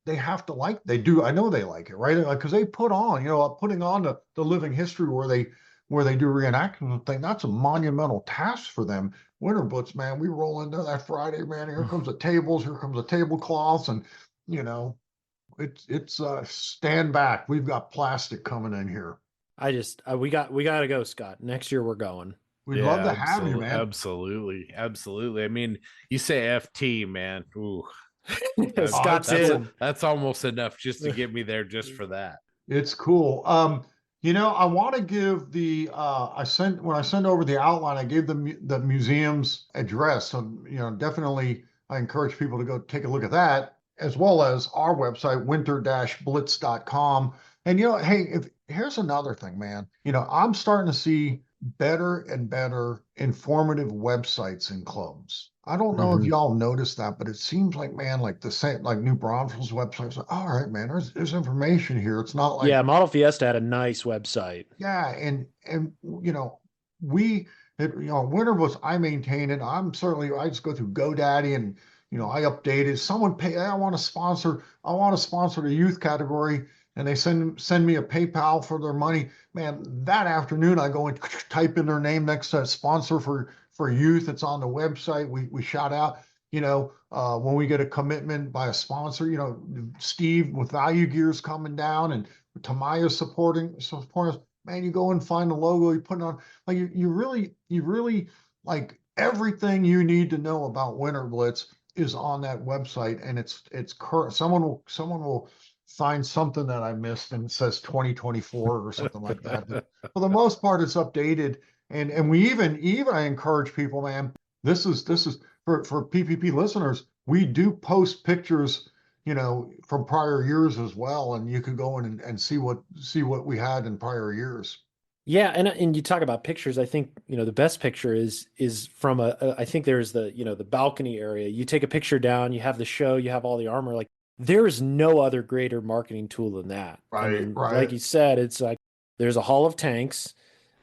they have to like, they do, I know they like it, right? Because they put on, putting on the living history where they do reenactment thing. That's a monumental task for them. Winterblitz, man, we roll into that Friday, man. Here comes the tables, here comes the tablecloths, and you know, it's stand back. We've got plastic coming in here. We got to go, Scott. Next year we're going. We'd love to have you, man. Absolutely. I mean, you say FT, man. Ooh. Scott's in. That's almost enough just to get me there just for that. It's cool. I want to give when I send over the outline, I gave the museum's address. So, definitely I encourage people to go take a look at that, as well as our website, winter-blitz.com. And, hey, here's another thing, man. I'm starting to see better and better informative websites in clubs. I don't know if y'all noticed that, but it seems like, man, like the same, like New Braunfels websites. Like, all right, man, there's information here. It's not like, ModelFiesta had a nice website. Yeah, and we Winterblitz, I maintain it. I just go through GoDaddy, and I update it. Someone pay, I want to sponsor the youth category, and they send me a PayPal for their money. Man, that afternoon I go and type in their name next to sponsor for youth. It's on the website. We shout out, when we get a commitment by a sponsor, Steve with Value Gears coming down, and Tamaya supporting us. Man, you go and find the logo, you put it on, like you really like everything you need to know about Winterblitz is on that website, and it's current. Someone will find something that I missed, and it says 2024 or something like that. But for the most part, it's updated. And we even I encourage people, man, this is for PPP listeners, we do post pictures, from prior years as well, and you can go in and see what we had in prior years. Yeah, and you talk about pictures. I think the best picture is from I think there's the balcony area. You take a picture down, you have the show, you have all the armor. Like, there is no other greater marketing tool than that. Right. Like you said, it's like there's a hall of tanks,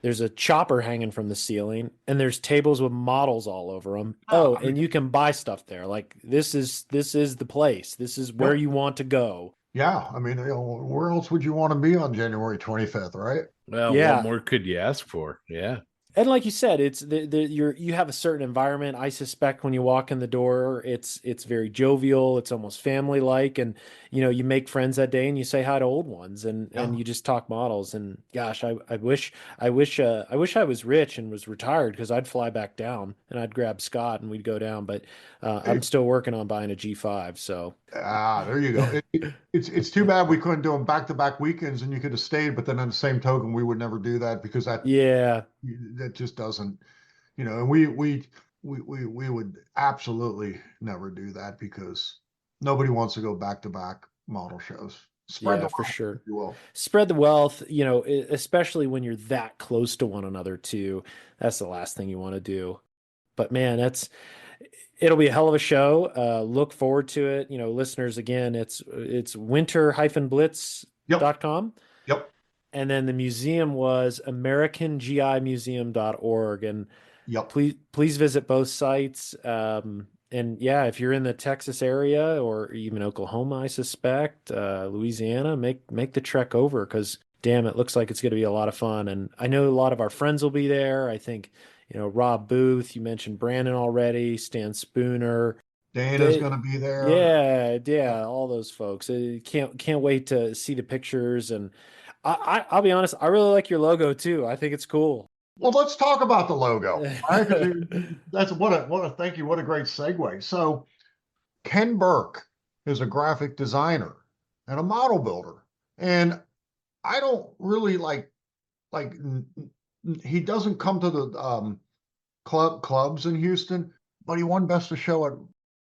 there's a chopper hanging from the ceiling, and there's tables with models all over them. And you can buy stuff there. Like, this is the place. This is where you want to go. Yeah, I mean, where else would you want to be on January 25th, right? Well, what more could you ask for? Yeah. And like you said, it's you have a certain environment. I suspect when you walk in the door, it's very jovial. It's almost family like, and you make friends that day, and you say hi to old ones, and you just talk models. And gosh, I wish I was rich and was retired, because I'd fly back down and I'd grab Scott and we'd go down. But I'm still working on buying a G5. So there you go. It's too bad we couldn't do them back-to-back weekends, and you could have stayed. But then on the same token, we would never do that, because that just doesn't, and we would absolutely never do that, because nobody wants to go back-to-back model shows. Spread the wealth, for sure. if you will. Spread the wealth, especially when you're that close to one another too. That's the last thing you want to do. But man, it'll be a hell of a show. Look forward to it. Listeners, again, it's winter-blitz.com. Yep. And then the museum was AmericanGImuseum.org. And please visit both sites. And yeah, if you're in the Texas area, or even Oklahoma, I suspect, Louisiana, make the trek over, because damn, it looks like it's going to be a lot of fun. And I know a lot of our friends will be there. I think, Rob Booth, you mentioned Brandon already, Stan Spooner. Dana's going to be there. Yeah, all those folks. Can't wait to see the pictures. And I'll be honest, I really like your logo too. I think it's cool. Well, let's talk about the logo. Right? That's what a thank you. What a great segue. So Ken Burke is a graphic designer and a model builder. And I don't really like he doesn't come to the clubs in Houston, but he won best of show at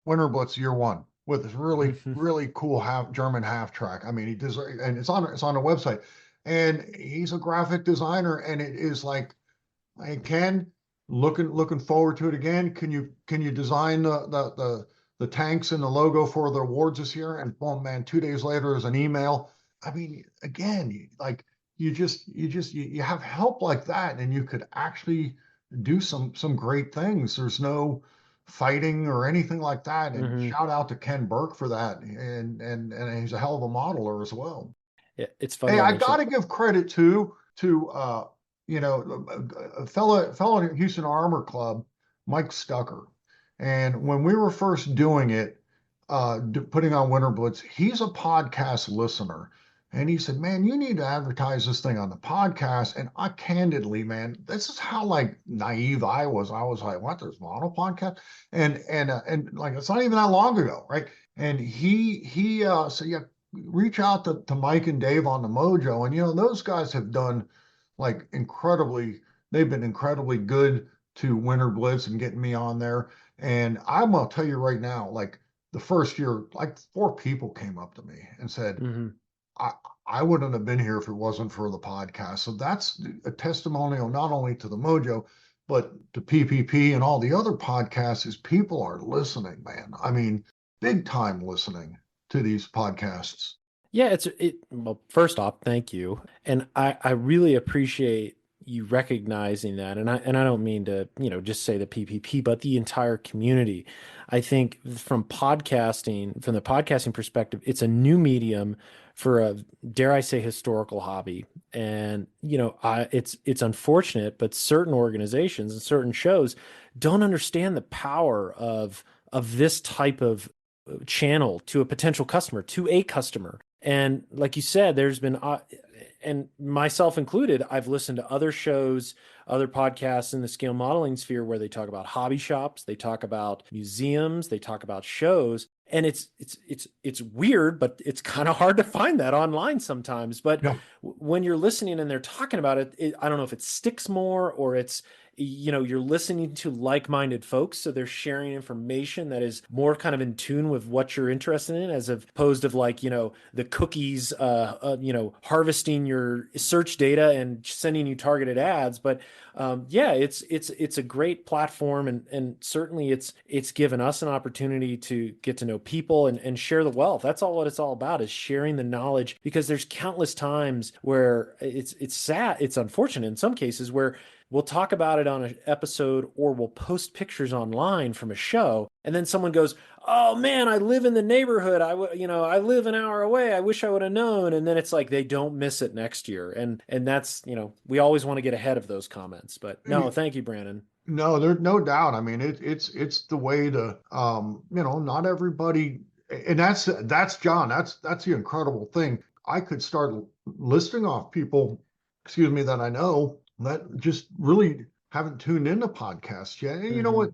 Winterblitz year one with this really really cool German half track. I mean, he does, and it's on the website, and he's a graphic designer, and it is like, hey Ken, looking forward to it again. Can you design the tanks and the logo for the awards this year? And boom, man, 2 days later there's an email. I mean, again, like you have help like that, and you could actually do some great things. There's no fighting or anything like that. And shout out to Ken Burke for that. And he's a hell of a modeler as well. Yeah, it's funny. Hey, I got to give credit to a fellow in Houston Armor Club, Mike Stucker. And when we were first doing it, putting on Winterblitz, he's a podcast listener. And he said, man, you need to advertise this thing on the podcast. And I candidly, man, this is how like naive I was. I was like, what, there's model podcast? And like, it's not even that long ago, right? And he said, yeah, reach out to Mike and Dave on the Mojo. And, those guys have done like they've been incredibly good to Winterblitz and getting me on there. And I'm going to tell you right now, like the first year, like 4 people came up to me and said, I wouldn't have been here if it wasn't for the podcast. So that's a testimonial not only to the Mojo, but to PPP and all the other podcasts, is people are listening, man. I mean, big time listening to these podcasts. Yeah, well, first off, thank you. And I really appreciate you recognizing that. And I don't mean to, just say the PPP, but the entire community. I think from the podcasting perspective, it's a new medium for a, dare I say, historical hobby. And, it's unfortunate, but certain organizations and certain shows don't understand the power of this type of channel to a potential customer, to a customer. And like you said, there's been, and myself included, I've listened to other shows, other podcasts in the scale modeling sphere where they talk about hobby shops, they talk about museums, they talk about shows. And it's weird, but it's kind of hard to find that online sometimes. But when you're listening and they're talking about it, I don't know if it sticks more, or it's, you're listening to like-minded folks. So they're sharing information that is more kind of in tune with what you're interested in, as opposed of like, the cookies, harvesting your search data and sending you targeted ads. But it's a great platform. And certainly it's given us an opportunity to get to know people and share the wealth. That's all what it's all about, is sharing the knowledge, because there's countless times where it's sad. It's unfortunate in some cases where we'll talk about it on an episode, or we'll post pictures online from a show, and then someone goes, oh man, I live in the neighborhood. I live an hour away. I wish I would have known. And then it's like, they don't miss it next year. And that's, we always want to get ahead of those comments, but no, thank you, Brandon. No, there's no doubt. I mean, it's the way to, not everybody, and that's John, that's the incredible thing. I could start listing off people, that I know that just really haven't tuned into podcasts yet. And you know what?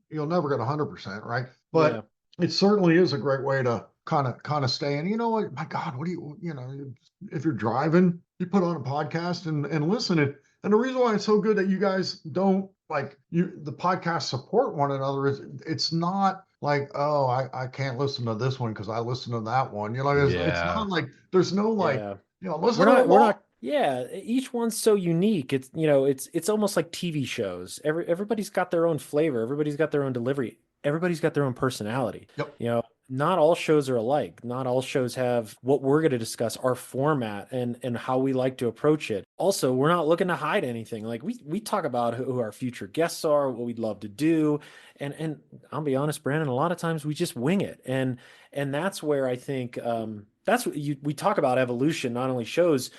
You'll never get 100%, right? But it certainly is a great way to kind of stay in. You know what? My God, what do you if you're driving, you put on a podcast and listen. And the reason why it's so good that you guys don't the podcast support one another is it's not like, oh, I can't listen to this one because I listen to that one. It's not like there's no listen to we're not. Yeah, each one's so unique. It's it's almost like TV shows. Everybody's got their own flavor. Everybody's got their own delivery. Everybody's got their own personality. Yep. Not all shows are alike. Not all shows have what we're going to discuss, our format and how we like to approach it. Also, we're not looking to hide anything. Like we talk about who our future guests are, what we'd love to do. And I'll be honest, Brandon, a lot of times we just wing it. And that's where I think that's what we talk about evolution, not only shows,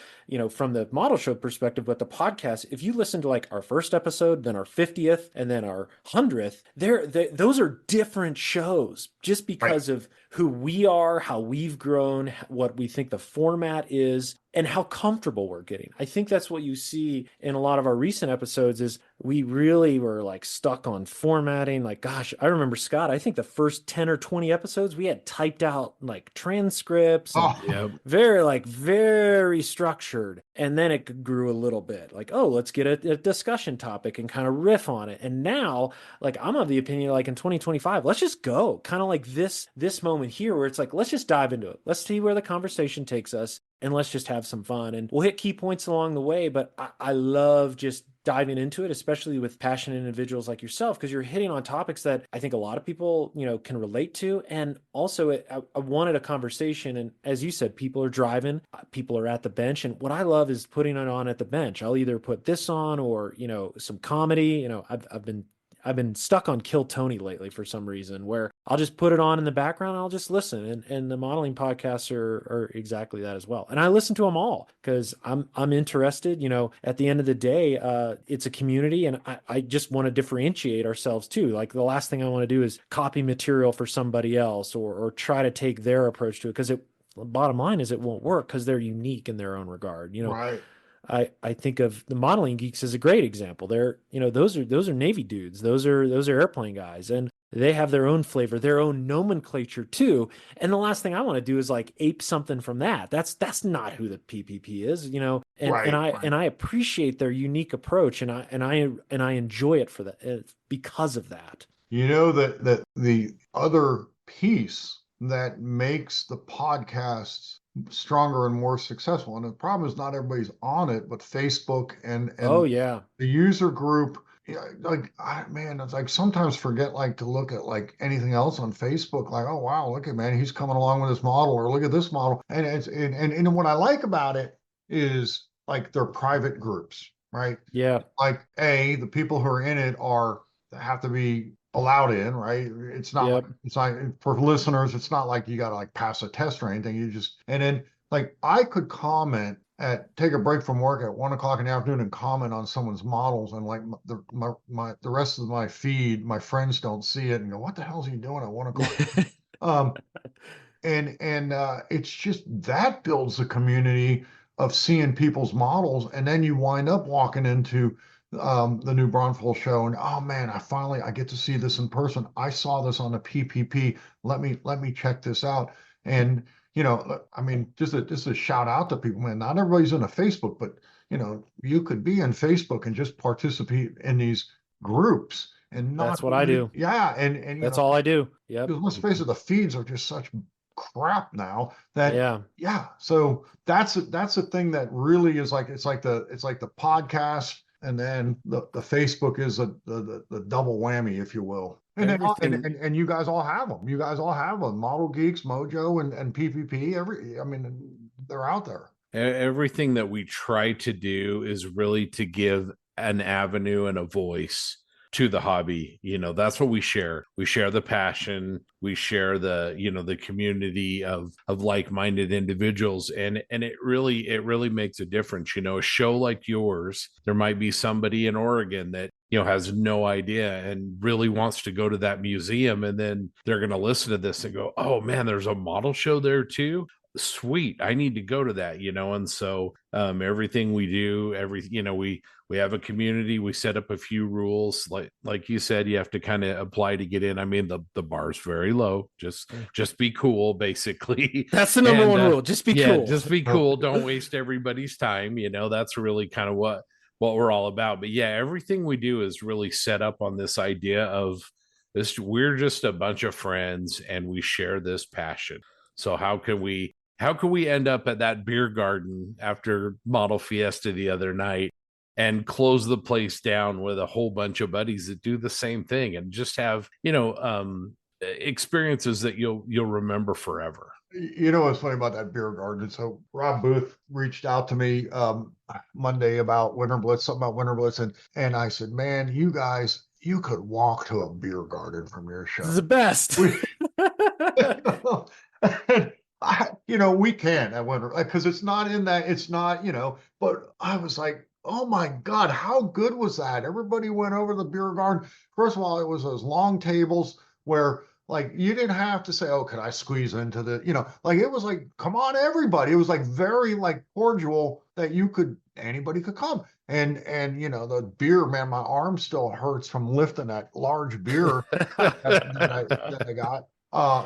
from the model show perspective, but the podcast. If you listen to like our first episode, then our 50th, and then our 100th, those are different shows just because of who we are, how we've grown, what we think the format is. and how comfortable we're getting. I think that's what you see in a lot of our recent episodes is we really were like stuck on formatting. Like, gosh, I remember, Scott, I think the first 10 or 20 episodes, we had typed out like transcripts and Oh, very structured. And then it grew a little bit like, oh, let's get a discussion topic and kind of riff on it. And now, like, I'm of the opinion, like in 2025, let's just go kind of like this moment here where it's like, let's just dive into it. Let's see where the conversation takes us and let's just have some fun. And we'll hit key points along the way. But I love just diving into it, especially with passionate individuals like yourself, because you're hitting on topics that I think a lot of people, can relate to. And also I wanted a conversation. And as you said, people are driving, people are at the bench. And what I love is putting it on at the bench. I'll either put this on or, some comedy. I've been stuck on Kill Tony lately for some reason, where I'll just put it on in the background and I'll just listen. And the modeling podcasts are exactly that as well. And I listen to them all because I'm interested. At the end of the day, it's a community, and I just want to differentiate ourselves too. Like the last thing I want to do is copy material for somebody else or try to take their approach to it, because the bottom line is it won't work because they're unique in their own regard. right. I think of the Modeling Geeks as a great example. They're, those are Navy dudes. Those are airplane guys, and they have their own flavor, their own nomenclature too. And the last thing I want to do is like ape something from that. That's not who the PPP is, and I appreciate their unique approach, and I enjoy it for that because of that. That the other piece that makes the podcasts stronger and more successful. And the problem is not everybody's on it, but Facebook and oh yeah, the user group. It's like sometimes forget like to look at like anything else on Facebook. Like, oh wow, look at man, he's coming along with this model, or look at this model. And what I like about it is like they're private groups, right? Yeah. Like the people who are in it have to be allowed in, right? It's not it's not for listeners, it's not like you got to like pass a test or anything. And then like I could take a break from work at 1 o'clock in the afternoon and comment on someone's models, and like the rest of my feed, my friends don't see it and go, what the hell is he doing at 1 o'clock? And it's just that builds a community of seeing people's models, and then you wind up walking into the new Braunfels show, and oh man, I get to see this in person. I saw this on the PPP. Let me check this out. And just a shout out to people, man. Not everybody's in a Facebook, but you could be in Facebook and just participate in these groups. And that's what I do. Yeah, and that's all I do. Yeah. Let's face it, the feeds are just such crap now that So that's the thing that really is like it's like the podcast. And then the Facebook is the double whammy, if you will. And you guys all have them. You guys all have them. Model Geeks, Mojo, and PPP. They're out there. Everything that we try to do is really to give an avenue and a voice to the hobby. That's what we share. We share the passion. We share the community of like-minded individuals, and it really makes a difference. A show like yours, there might be somebody in Oregon that has no idea and really wants to go to that museum, and then they're going to listen to this and go, oh man, there's a model show there too. Sweet, I need to go to that. And so everything we do, we have a community. We set up a few rules, like you said, you have to kind of apply to get in. The bar's very low. Just be cool, basically. That's the number one rule. Just be cool. Just be cool. Don't waste everybody's time. That's really kind of what we're all about. But yeah, everything we do is really set up on this idea of this. We're just a bunch of friends and we share this passion. So how can we end up at that beer garden after ModelFiesta the other night and close the place down with a whole bunch of buddies that do the same thing and just have, experiences that you'll remember forever? What's funny about that beer garden? So Rob Booth reached out to me Monday about something about Winterblitz, and I said, man, you guys, you could walk to a beer garden from your show. This is the best. We can at Winter, because it's not in that, it's not, but I was like, oh my God, how good was that? Everybody went over the beer garden. First of all, it was those long tables where Like you didn't have to say, "Oh, could I squeeze into the?" Like it was like, "Come on, everybody!" It was like very like cordial that anybody could come. And the beer, man, my arm still hurts from lifting that large beer that I got.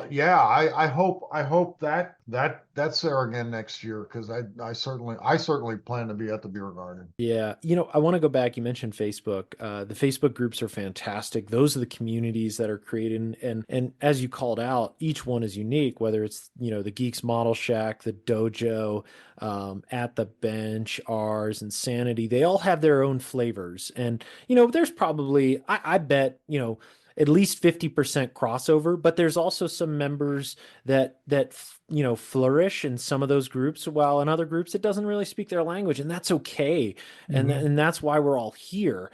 Yeah, I hope that's there again next year, because I certainly plan to be at the beer garden. Yeah, I want to go back. You mentioned Facebook. The Facebook groups are fantastic. Those are the communities that are created, and as you called out, each one is unique. Whether it's the Geeks Model Shack, the Dojo, At the Bench, ours, Insanity, they all have their own flavors. And there's probably I bet at least 50% crossover, but there's also some members that flourish in some of those groups, while in other groups it doesn't really speak their language, and that's okay. And that's why we're all here.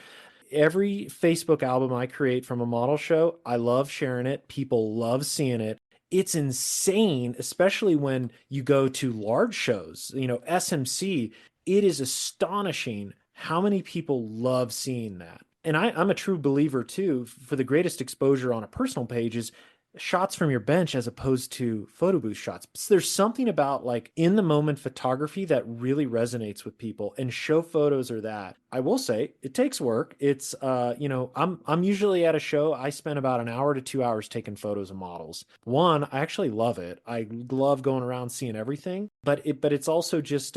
Every Facebook album I create from a model show, I love sharing it. People love seeing it. It's insane, especially when you go to large shows, SMC. It is astonishing how many people love seeing that. And I'm a true believer too, for the greatest exposure on a personal page is shots from your bench as opposed to photo booth shots. So there's something about like in the moment photography that really resonates with people, and show photos are that. I will say it takes work. It's I'm usually at a show, I spend about an hour to 2 hours taking photos of models. One, I actually love it. I love going around seeing everything, but it's also just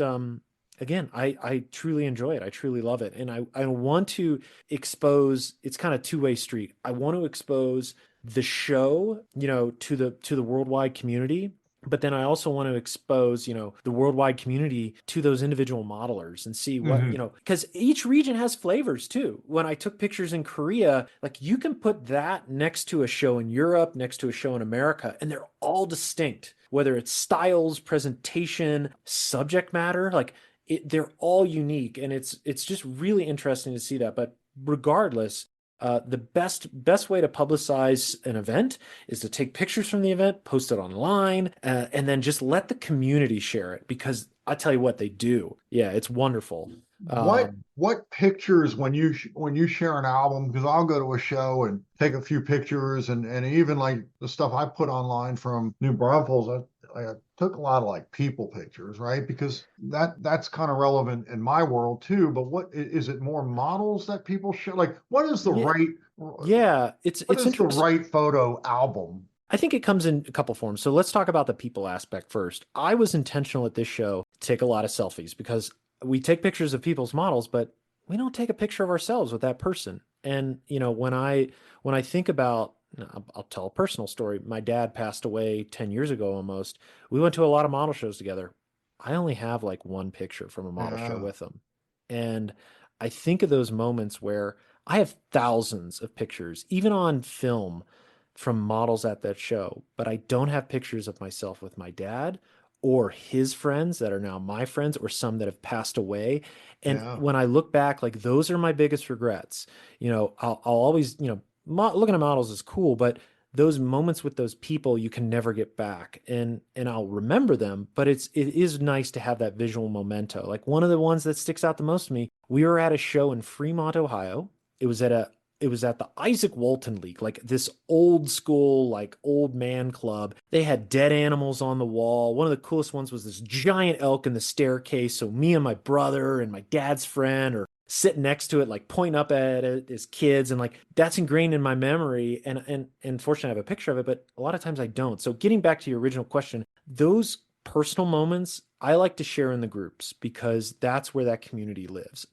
again, I truly enjoy it. I truly love it. And I want to expose, it's kind of two-way street. I want to expose the show, to the worldwide community. But then I also want to expose, the worldwide community to those individual modelers and see what, because each region has flavors too. When I took pictures in Korea, like you can put that next to a show in Europe, next to a show in America, and they're all distinct, whether it's styles, presentation, subject matter, like they're all unique. And it's just really interesting to see that. But regardless, the best way to publicize an event is to take pictures from the event, post it online, and then just let the community share it, because I tell you what, they do. Yeah, it's wonderful. What pictures when you share an album? Because I'll go to a show and take a few pictures, and even like the stuff I put online from New Braunfels, I took a lot of like people pictures, right? Because that's kind of relevant in my world too. But what is it, more models that people share? Like, what is the right? Yeah, it's the right photo album? I think it comes in a couple forms. So let's talk about the people aspect first. I was intentional at this show to take a lot of selfies, because we take pictures of people's models, but we don't take a picture of ourselves with that person. And when I think about, I'll tell a personal story. My dad passed away 10 years ago almost. We went to a lot of model shows together. I only have like one picture from a model show with him. And I think of those moments where I have thousands of pictures, even on film, from models at that show, but I don't have pictures of myself with my dad or his friends that are now my friends, or some that have passed away. And when I look back, like those are my biggest regrets. I'll always, looking at models is cool, but those moments with those people you can never get back, and I'll remember them, but it is nice to have that visual memento. Like one of the ones that sticks out the most to me, we were at a show in Fremont, Ohio. It was at the Isaac Walton League, like this old school, like old man club. They had dead animals on the wall. One of the coolest ones was this giant elk in the staircase. So me and my brother and my dad's friend are sitting next to it, like pointing up at it as kids. And like, that's ingrained in my memory. And fortunately I have a picture of it, but a lot of times I don't. So getting back to your original question, those personal moments I like to share in the groups, because that's where that community lives.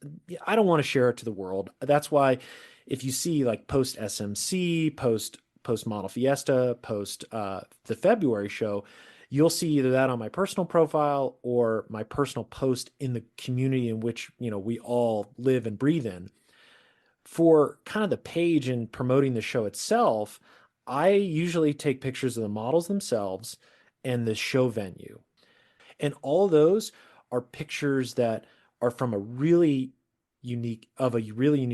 I don't want to share it to the world. That's why if you see like post SMC, post ModelFiesta, post the February show, you'll see either that on my personal profile or my personal post in the community in which we all live and breathe in. For kind of the page and promoting the show itself, I usually take pictures of the models themselves and the show venue. And all of those are pictures that are from a really unique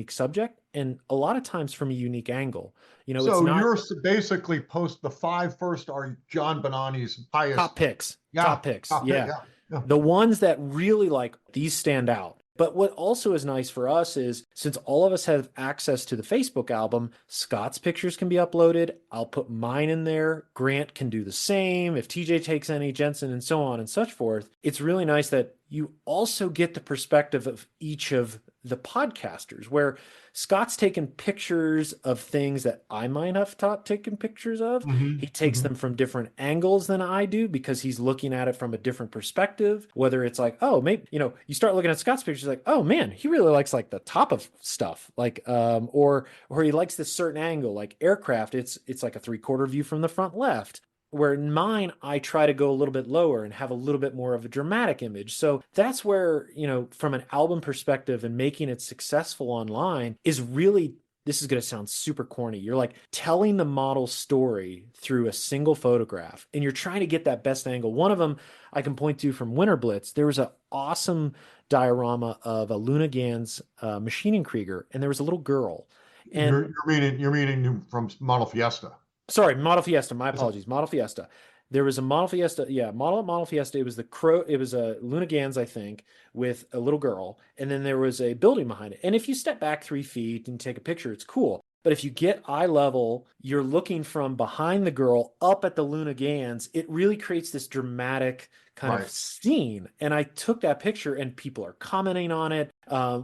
subject, and a lot of times from a unique angle. So you're basically post the 5 first are John Bonanni's highest top picks. Yeah. The ones that really like these stand out. But what also is nice for us is since all of us have access to the Facebook album, Scott's pictures can be uploaded. I'll put mine in there. Grant can do the same. If TJ takes any, Jensen, and so on and such forth. It's really nice that you also get the perspective of each of the podcasters, where Scott's taken pictures of things that I might have taken pictures of. He takes them from different angles than I do because he's looking at it from a different perspective. Whether it's like, oh, maybe, you start looking at Scott's pictures like, oh man, he really likes like the top of stuff, like, or he likes this certain angle, like aircraft. It's like a 3/4 view from the front left. Where in mine, I try to go a little bit lower and have a little bit more of a dramatic image. So that's where, from an album perspective and making it successful online is really, this is going to sound super corny. You're like telling the model story through a single photograph and you're trying to get that best angle. One of them I can point to from Winterblitz, there was an awesome diorama of a Luna Gans machining Krieger, and there was a little girl. And you're meaning from Model Fiesta. Sorry, Model Fiesta. My apologies. Model Fiesta. There was a Model Fiesta. Yeah, Model Fiesta. It was it was a Luna Gans, I think, with a little girl. And then there was a building behind it. And if you step back 3 feet and take a picture, it's cool. But if you get eye level, you're looking from behind the girl up at the Luna Gans. It really creates this dramatic kind of scene. And I took that picture and people are commenting on it.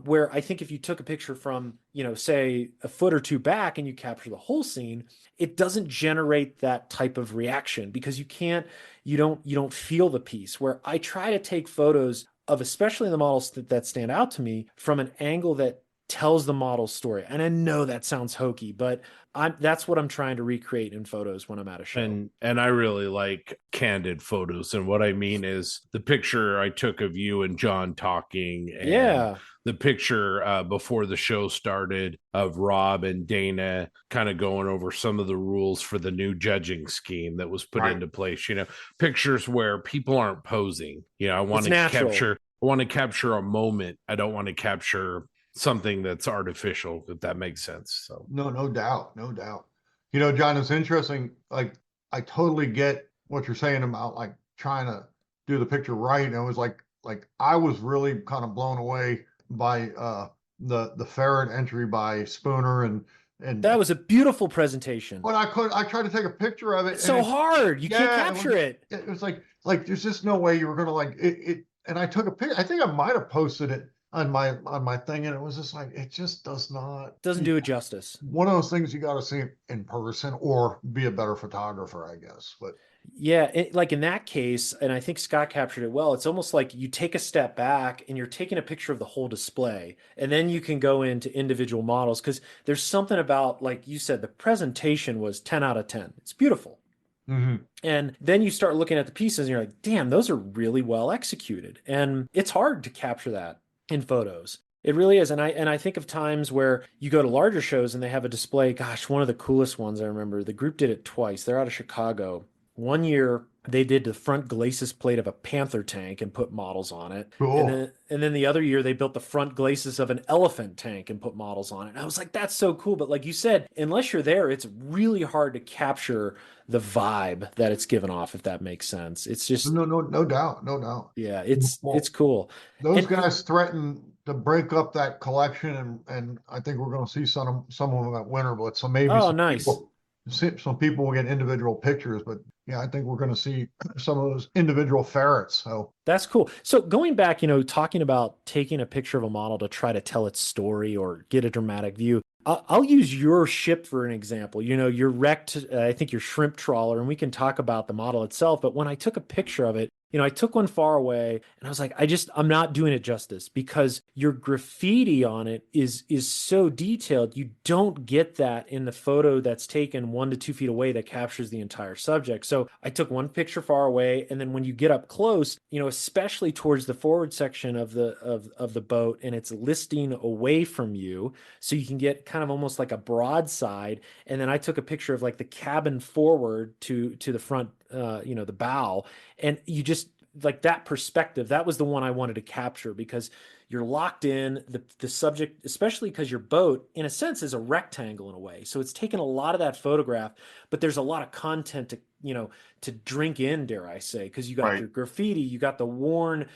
Where I think if you took a picture from, say a foot or two back and you capture the whole scene, it doesn't generate that type of reaction because you don't feel the piece. Where I try to take photos of, especially the models that stand out to me, from an angle that tells the model's story. And I know that sounds hokey, but that's what I'm trying to recreate in photos when I'm at a show. And I really like candid photos. And what I mean is the picture I took of you and John talking, and the picture before the show started of Rob and Dana kind of going over some of the rules for the new judging scheme that was put into place. Pictures where people aren't posing. I want to capture a moment. I don't want to capture something that's artificial, if that makes sense. So no doubt. John, it's interesting. Like, I totally get what you're saying about like trying to do the picture right. And it was like I was really kind of blown away by the ferret entry by Spooner, and that was a beautiful presentation. But I tried to take a picture of it. It's so hard. You can't capture it. It was like there's just no way you were gonna like it. And I took a picture. I think I might have posted it on my thing, and it was just like, it just doesn't do it justice. One of those things you got to see in person or be a better photographer, I guess. But yeah, like in that case, and I think Scott captured it well, it's almost like you take a step back and you're taking a picture of the whole display, and then you can go into individual models, because there's something about, like you said, the presentation was 10 out of 10. It's beautiful. And then you start looking at the pieces and you're like, damn, those are really well executed. And it's hard to capture that in photos. It really is. And I think of times where you go to larger shows and they have a display. Gosh, one of the coolest ones I remember, the group did it twice. They're out of Chicago. One year they did the front glacis plate of a Panther tank and put models on it. Cool. And then the other year they built the front glacis of an elephant tank and put models on it. And I was like, that's so cool. But like you said, unless you're there, it's really hard to capture the vibe that it's given off, if that makes sense. It's just no doubt. Yeah, it's cool. Those guys threaten to break up that collection, and I think we're going to see some of them at Winterblitz. So maybe some people will get individual pictures, but yeah, I think we're going to see some of those individual ferrets. So that's cool. So going back, talking about taking a picture of a model to try to tell its story or get a dramatic view. I'll use your ship for an example. Your wrecked, I think your shrimp trawler, and we can talk about the model itself. But when I took a picture of it, I took one far away and I was like, I'm not doing it justice, because your graffiti on it is so detailed. You don't get that in the photo that's taken 1 to 2 feet away that captures the entire subject. So I took one picture far away. And then when you get up close, especially towards the forward section of the boat, and it's listing away from you, so you can get kind of almost like a broadside. And then I took a picture of like the cabin forward to the front, the bow, and you just like that perspective. That was the one I wanted to capture, because you're locked in the subject, especially because your boat in a sense is a rectangle in a way. So it's taken a lot of that photograph, but there's a lot of content to drink in, dare I say, because you got your graffiti, you got the worn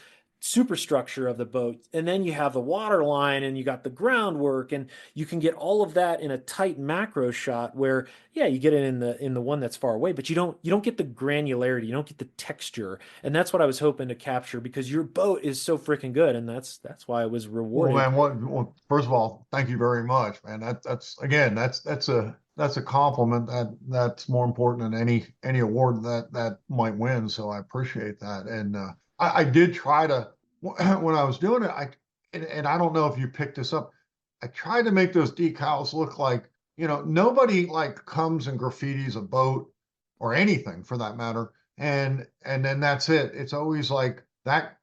superstructure of the boat, and then you have the water line and you got the groundwork, and you can get all of that in a tight macro shot where, yeah, you get it in the one that's far away, but you don't get the granularity, you don't get the texture. And that's what I was hoping to capture, because your boat is so freaking good, and that's why I was Well, rewarded. man, well, first of all, thank you very much, man. That's again, that's a compliment that's more important than any award that might win. So I appreciate that. And I did try to when I was doing it, and I don't know if you picked this up. I tried to make those decals look like, nobody like comes and graffitis a boat or anything for that matter, and then that's it. It's always like that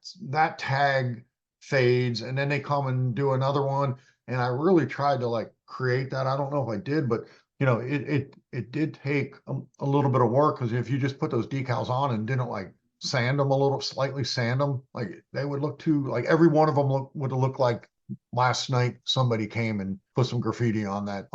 tag fades, and then they come and do another one. And I really tried to like create that. I don't know if I did, but it did take a little bit of work, because if you just put those decals on and didn't like slightly sand them, like they would look too, like every one of them would have looked like last night somebody came and put some graffiti on that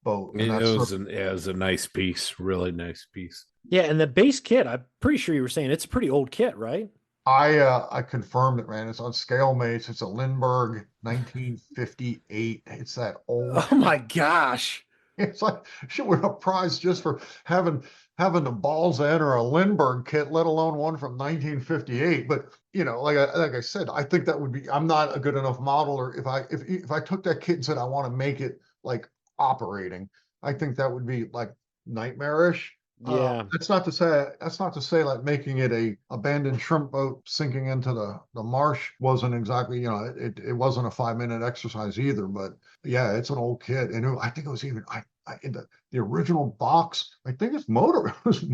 boat. And It was a nice piece, really nice piece. Yeah, and the base kit, I'm pretty sure you were saying it's a pretty old kit, right? I confirmed it, man. It's on scale mates. It's a Lindbergh 1958. It's that old. Oh my gosh. It's like should win a prize just for having the balls in, or a Lindbergh kit, let alone one from 1958. But like I said, I think that would be. I'm not a good enough modeler. If I took that kit and said I want to make it like operating, I think that would be like nightmarish. Yeah. That's not to say like making it a abandoned shrimp boat sinking into the marsh wasn't exactly, it wasn't a 5-minute exercise either. But yeah, it's an old kit, and I think it was even in the original box. I think it was motorized.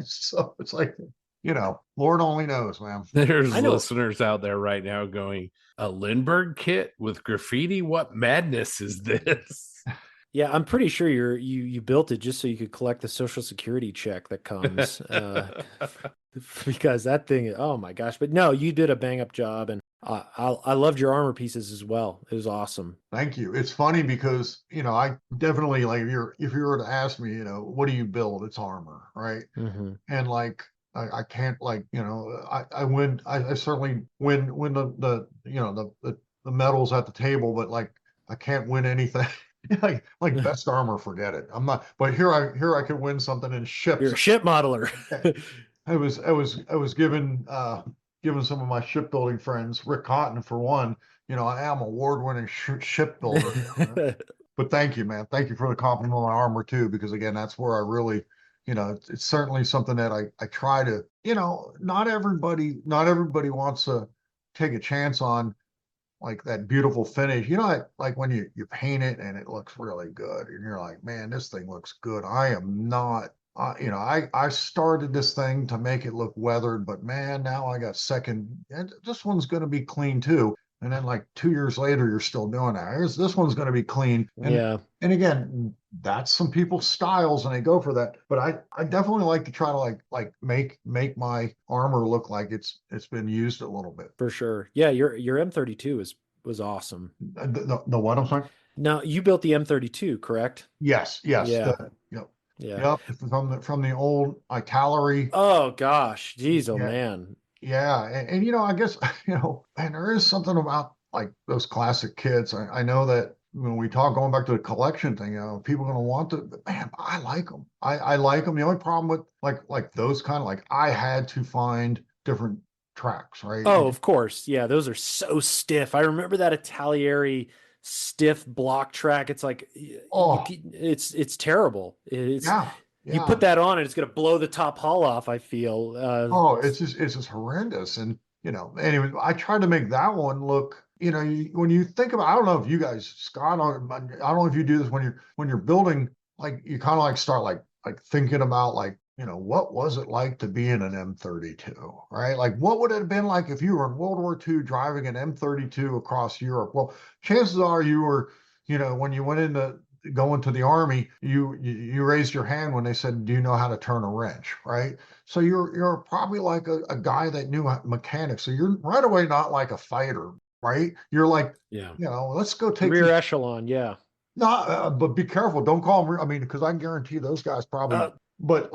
So it's like, Lord only knows, man. There's listeners out there right now going, a Lindbergh kit with graffiti? What madness is this? Yeah, I'm pretty sure you built it just so you could collect the Social Security check that comes, because that thing, oh my gosh! But no, you did a bang up job, and I loved your armor pieces as well. It was awesome. Thank you. It's funny because I definitely, like, if you were to ask me, what do you build? It's armor, right? Mm-hmm. And like I can't, like, I certainly win the medals at the table, but like I can't win anything. like best armor, forget it. I'm not. But here I could win something in ships. You're a ship modeler. I was given some of my shipbuilding friends, Rick Cotton for one. I am award-winning shipbuilder. But thank you, man. Thank you for the compliment on my armor too, because again, that's where I really, it's certainly something that I try to. Not everybody wants to take a chance on, like that beautiful finish, like when you paint it and it looks really good, and you're like, man, this thing looks good. I am not, I started this thing to make it look weathered, but man, now I got second, and this one's going to be clean too. And then like 2 years later, you're still doing that. This one's going to be clean. And, yeah. And again, that's some people's styles, and they go for that. But I definitely like to try to like make my armor look like it's been used a little bit. For sure. Yeah, your M32 was awesome. The what, I'm sorry? Now, you built the M32, correct? Yes. Yeah. Yep. From the old Italeri. Oh gosh, geez, man. Yeah, and I guess and there is something about like those classic kits. I know that when we talk going back to the collection thing, people are going to want to. But man, I like them. I like them. The only problem with like those kind of, like, I had to find different tracks, right? Oh, of course, yeah. Those are so stiff. I remember that Italeri stiff block track. It's like, it's terrible. You put that on and it's going to blow the top hull off, I feel. It's just horrendous. And, anyway, I tried to make that one look, when you think about, I don't know if you guys, Scott, I don't know if you do this when you're building, like, you kind of like start like thinking about, like, what was it like to be in an M32, right? Like, what would it have been like if you were in World War II driving an M32 across Europe? Well, chances are you were, when you went into going to the Army, you raised your hand when they said, do you know how to turn a wrench, right? So you're probably like a guy that knew mechanics. So you're right away not like a fighter, right? You're like, let's go take rear echelon, yeah. No, but be careful. Don't call them. I mean, because I guarantee those guys probably but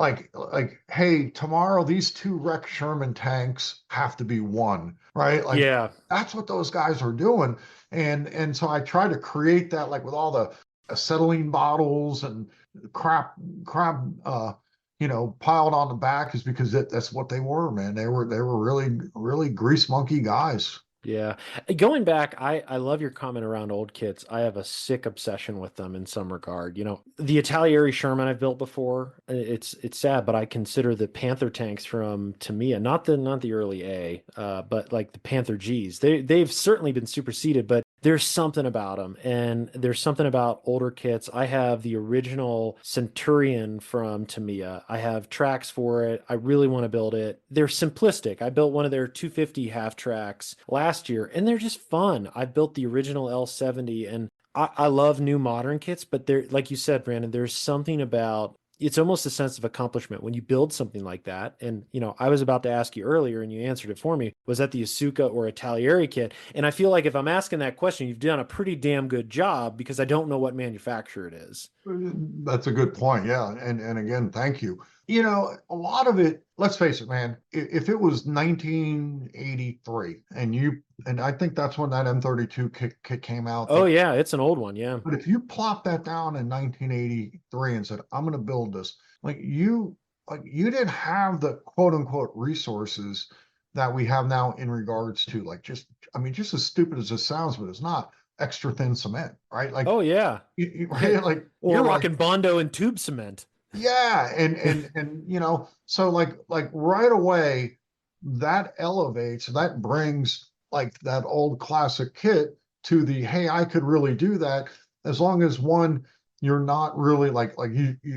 hey, tomorrow these two wrecked Sherman tanks have to be one, right? Like Yeah. that's what those guys are doing. And so I try to create that, like with all the acetylene bottles and crap piled on the back, is because that's what they were, man. They were really, really grease monkey guys. Yeah. Going back, I love your comment around old kits. I have a sick obsession with them in some regard. You know, the Italieri Sherman I've built before, it's sad, but I consider the Panther tanks from Tamiya, not the early A, but like the Panther Gs. They've certainly been superseded, but there's something about them, and there's something about older kits. I have the original Centurion from Tamiya. I have tracks for it. I really want to build it. They're simplistic. I built one of their 250 half tracks last year, and they're just fun. I built the original L70, and I love new modern kits, but there, like you said, Brandon, there's something about it's almost a sense of accomplishment when you build something like that. And, you know, I was about to ask you earlier and you answered it for me. Was that the Asuka or Italieri kit? And I feel like if I'm asking that question, you've done a pretty damn good job, because I don't know what manufacturer it is. That's a good point. Yeah. And again, thank you. You know, a lot of it, let's face it, man, if it was 1983 and I think that's when that M32 kit came out. Oh, yeah. It's an old one. Yeah. But if you plop that down in 1983 and said, I'm going to build this, you didn't have the quote unquote resources that we have now in regards to just as stupid as it sounds, but it's not, extra thin cement, right? Like, oh, yeah. Right? Like, or you're rocking Bondo and tube cement. Yeah. And so like right away, that elevates, that brings like that old classic kit to the, hey, I could really do that, as long as one, you're not really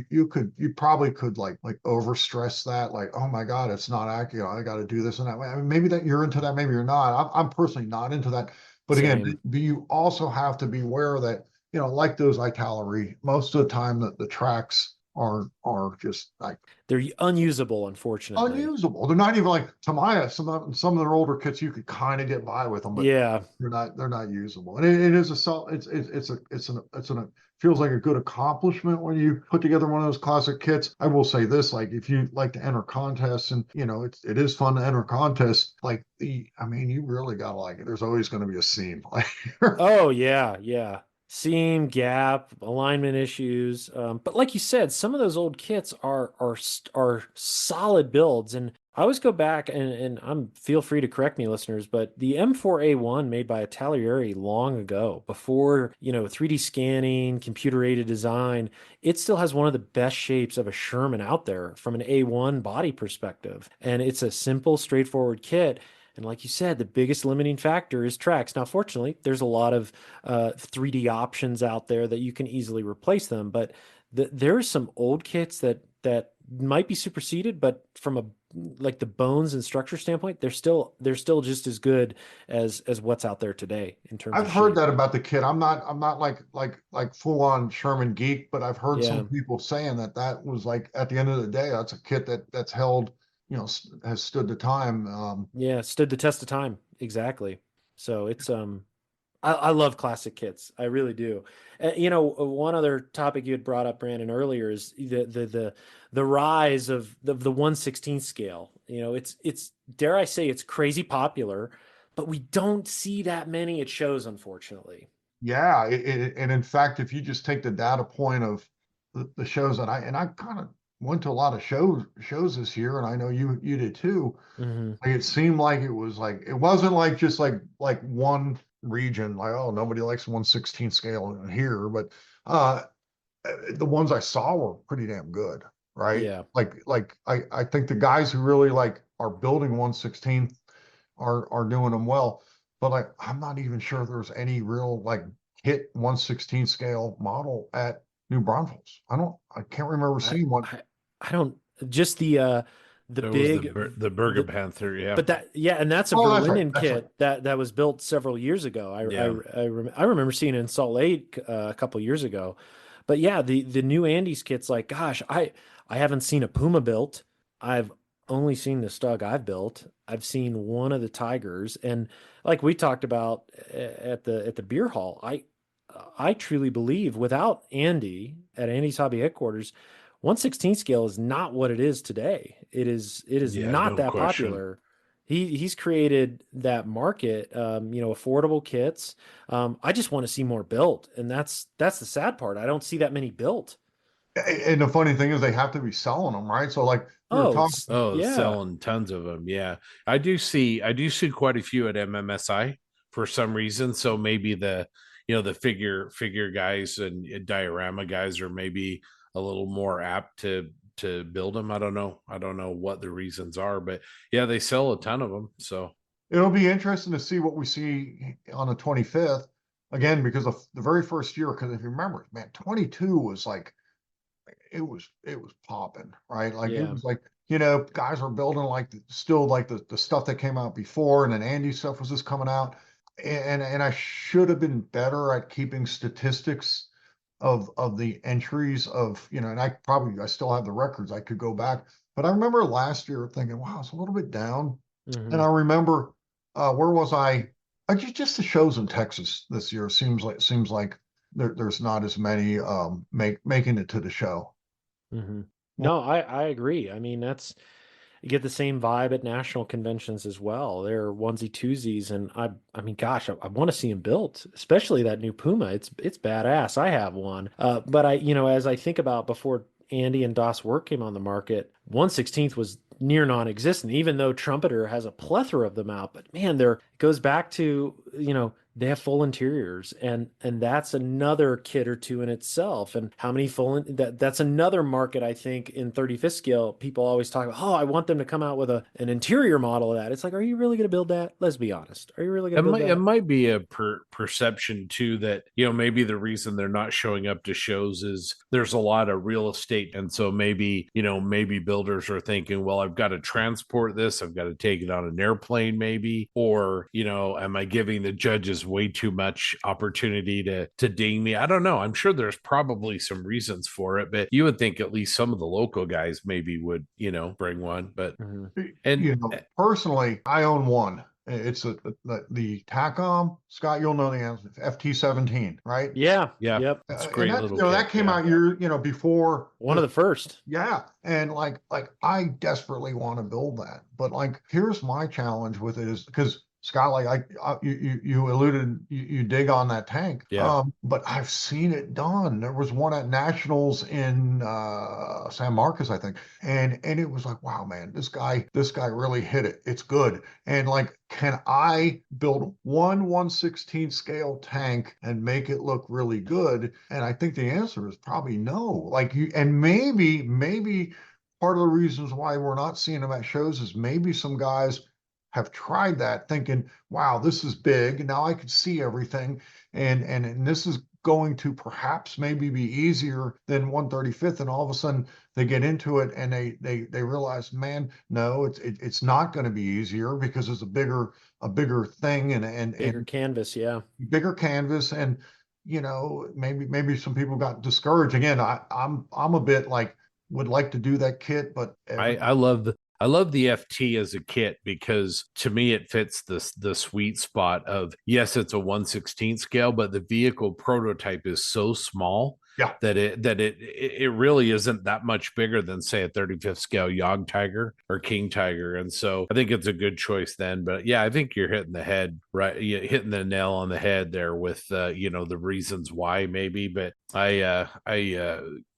you probably could over stress that, like, oh my God, it's not accurate, I got to do this and that way. I mean, maybe that you're into that, maybe you're not. I'm personally not into that. But again, Same. you also have to be aware that, like those Italeri, most of the time that the tracks are just like they're unusable, unfortunately. unusable. They're not even like Tamiya. Some of their older kits you could kind of get by with them, but Yeah. they're not usable. And it is feels like a good accomplishment when you put together one of those classic kits. I will say this, like if you like to enter contests, and it is fun to enter contests, you really gotta like it. There's always going to be a seam. Oh, yeah. Yeah. Seam, gap, alignment issues. But like you said, some of those old kits are solid builds. And I always go back and feel free to correct me, listeners, but the M4A1 made by Italieri long ago, before 3D scanning, computer aided design, it still has one of the best shapes of a Sherman out there from an A1 body perspective. And it's a simple, straightforward kit. And like you said, the biggest limiting factor is tracks. Now, fortunately, there's a lot of 3D options out there that you can easily replace them. But there are some old kits that might be superseded, but from the bones and structure standpoint, they're still just as good as what's out there today in terms I've of heard shape. that about the kit. I'm not like full on Sherman geek, but I've heard Yeah. some people saying that was like, at the end of the day, that's a kit that's held, has stood the time. Yeah, stood the test of time. Exactly. So it's I love classic kits. I really do. One other topic you had brought up, Brandon, earlier is the rise of the 1/16 scale. It's dare I say, it's crazy popular, but we don't see that many at shows, unfortunately. Yeah, and in fact, if you just take the data point of the shows that I kind of went to a lot of shows this year, and I know you did too. Mm-hmm. Like, it seemed like it wasn't like just like one region, like, oh, nobody likes 1/16 scale here, but the ones I saw were pretty damn good, right? Yeah. I think the guys who really are building 1/16 are doing them well, but I'm not even sure there's any real hit 1/16 scale model at New Braunfels. I can't remember seeing one. I don't just the There big was the Burger Panther, yeah. But and that's a Oh, that's right, Berlinen that's kit that was built several years ago. I remember seeing it in Salt Lake a couple years ago. But yeah, the new Andes kit's like, gosh, I haven't seen a Puma built. I've only seen the Stug I've built. I've seen one of the Tigers, and like we talked about at the beer hall, I truly believe without Andy at Andy's Hobby headquarters, 1/16 scale is not what it is today. It is Yeah, not no that question. popular. He's created that market, affordable kits. I just want to see more built, and that's the sad part. I don't see that many built. And the funny thing is they have to be selling them, right? So like we were Oh, talking, Oh, yeah. selling tons of them. Yeah. I do see quite a few at MMSI for some reason. So maybe the figure guys and diorama guys are maybe a little more apt to build them. I don't know. I don't know what the reasons are, but yeah, they sell a ton of them. So it'll be interesting to see what we see on the 25th again, because of the very first year, because if you remember, man, 22 was like it was popping, right? Like it Yeah. was like, guys were building like still like the stuff that came out before, and then Andy stuff was just coming out. And I should have been better at keeping statistics of the entries of, and I still have the records. I could go back, but I remember last year thinking, wow, it's a little bit down. And Hmm. I remember where was I? Just the shows in Texas this year seems like there's not as many making it to the show. Hmm. No, I agree. I mean, you get the same vibe at national conventions as well. They're onesie twosies, and I mean, gosh, I want to see them built, especially that new Puma. It's badass. I have one, but as I think about before Andy and Das Work came on the market, 1/16 was near non-existent, even though Trumpeter has a plethora of them out. But man, it goes back to they have full interiors, and that's another kit or two in itself. And how many that's another market, I think, in 35th scale. People always talk about, oh, I want them to come out with an interior model of that. It's like, are you really going to build that? Let's be honest. Are you really going to build it that? might be a perception too that maybe the reason they're not showing up to shows is there's a lot of real estate, and so maybe builders are thinking, well, I've got to transport this, I've got to take it on an airplane, maybe, or am I giving the judges way too much opportunity to ding me? I don't know. I'm sure there's probably some reasons for it, but you would think at least some of the local guys maybe would bring one, but Mhm. and Personally, I own one. It's the TACOM. Scott, you'll know the answer. FT17, right? Yeah. yeah, Yep. it's a And great that little kit. that came Yeah. out before One of the first. yeah. And like I desperately want to build that, but like here's my challenge with it is because Scott, like you alluded, you dig on that tank. Yeah. But I've seen it done. There was one at Nationals in San Marcos, I think, and it was like, wow, man, this guy really hit it. It's good. And like, can I build 1/116 scale tank and make it look really good? And I think the answer is probably no. Like and maybe part of the reasons why we're not seeing them at shows is maybe some guys have tried that thinking, wow, this is big. Now I can see everything. And this is going to perhaps maybe be easier than 135th. And all of a sudden they get into it and they realize, man, no, it's not going to be easier because it's a bigger thing Bigger and canvas. Yeah. bigger canvas. And maybe some people got discouraged. Again, I'm a bit like would like to do that kit, but I love the FT as a kit because to me it fits the sweet spot of, yes, it's a 1/16 scale, but the vehicle prototype is so small yeah. that it really isn't that much bigger than, say, a 35th scale Yog Tiger or King Tiger. And so I think it's a good choice then. But yeah, I think you're hitting the head right, you're hitting the nail on the head there with the reasons why maybe. But I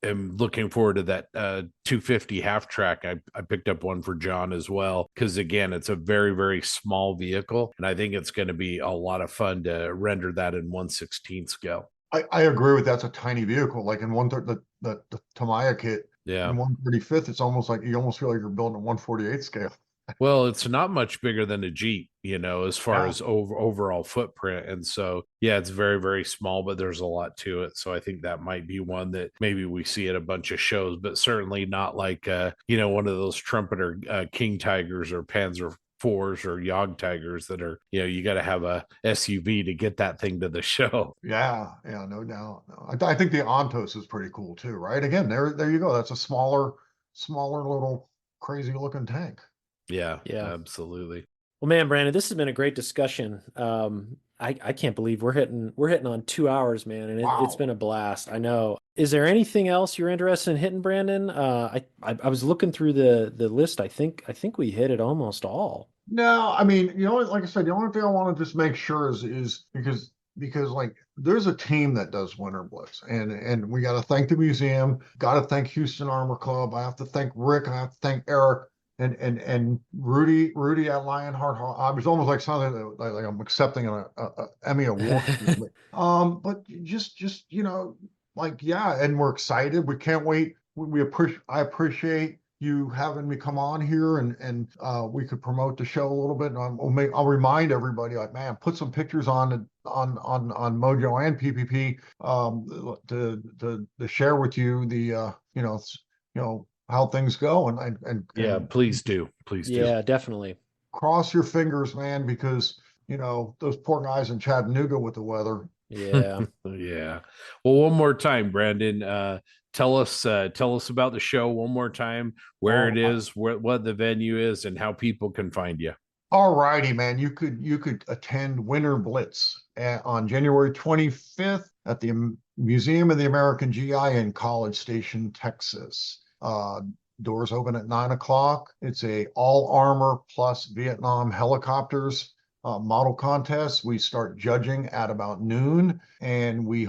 am looking forward to that 250 half track. I picked up one for John as well because, again, it's a very, very small vehicle, and I think it's going to be a lot of fun to render that in 1/16 scale. I agree with that's a tiny vehicle. Like in the Tamiya kit Yeah. in 135th, it's almost like you almost feel like you're building a 148 scale. Well, it's not much bigger than a Jeep, as far Yeah. as overall footprint. And so, yeah, it's very, very small, but there's a lot to it. So I think that might be one that maybe we see at a bunch of shows, but certainly not like, one of those trumpeter King Tigers or Panzer fours or Yog Tigers that are, you got to have a SUV to get that thing to the show. Yeah, no doubt. No. I think the Ontos is pretty cool too, right? Again, there you go. That's a smaller little crazy looking tank. Yeah, Yeah. absolutely. Well, man, Brandon, this has been a great discussion. I can't believe we're hitting on 2 hours, man, and it's Wow. been a blast. I know. Is there anything else you're interested in hitting, Brandon? I was looking through the list. I think we hit it almost all. No, I mean, like I said, the only thing I want to just make sure is because like there's a team that does Winterblitz, and we got to thank the museum, got to thank Houston Armor Club. I have to thank Rick, I have to thank Eric, and Rudy at Lionheart. I was almost like something that, like I'm accepting a Emmy award. But just like yeah, and we're excited. We can't wait. We appreciate. I appreciate you having me come on here, and we could promote the show a little bit. And I'll remind everybody, like, man, put some pictures on Mojo and PPP to share with you the how things go, Yeah, and please do. Please do. Yeah, definitely. cross your fingers, man, because those poor guys in Chattanooga with the weather. Yeah. Yeah. Well, one more time, Brandon. Tell us about the show one more time, where it is, what the venue is, and how people can find you. All righty, man. You could attend Winterblitz on January 25th at the Museum of the American GI in College Station, Texas. Doors open at 9 o'clock. It's a all armor plus Vietnam helicopters model contest. We start judging at about noon, and we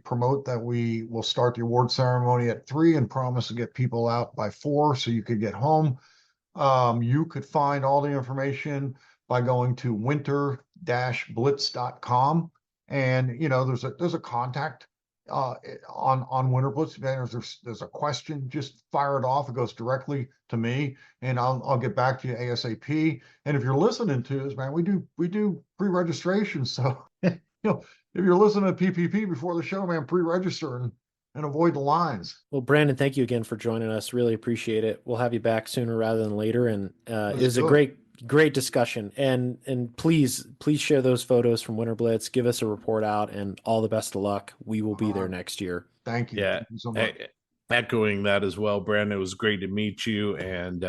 promote that we will start the award ceremony at 3 and promise to get people out by 4 so you could get home. You could find all the information by going to winter-blitz.com, and there's a contact on Winterblitz. There's a question, just fire it off. It goes directly to me, and I'll get back to you ASAP. And if you're listening to us, man, we do pre-registration. So if you're listening to PPP before the show, man, pre-register and avoid the lines. Well, Brandon, thank you again for joining us. Really appreciate it. We'll have you back sooner rather than later. And it was a great discussion. And please share those photos from Winterblitz. Give us a report out, and all the best of luck. We will be there next year. Thank you. Yeah. Thank you so much. Echoing that as well, Brandon. It was great to meet you, and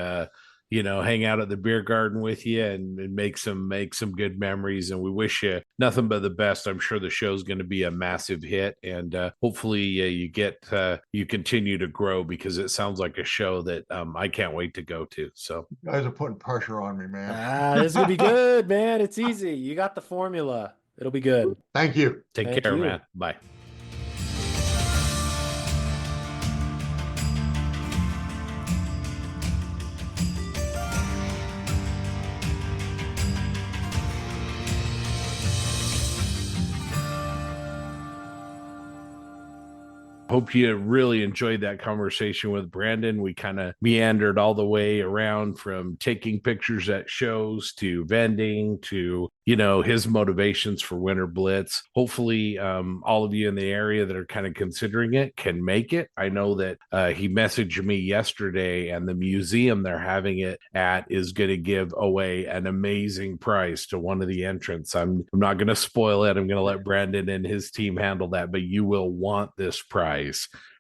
hang out at the beer garden with you and make some good memories. And we wish you nothing but the best. I'm sure the show's going to be a massive hit, and hopefully you continue to grow, because it sounds like a show that I can't wait to go to. So you guys are putting pressure on me, man. This is gonna be good, man. It's easy. You got the formula. It'll be good. Thank you. Take care, man. Bye. Hope you really enjoyed that conversation with Brandon. We kind of meandered all the way around from taking pictures at shows to vending to, his motivations for Winterblitz. Hopefully, all of you in the area that are kind of considering it can make it. I know that he messaged me yesterday, and the museum they're having it at is going to give away an amazing prize to one of the entrants. I'm not going to spoil it. I'm going to let Brandon and his team handle that, but you will want this prize.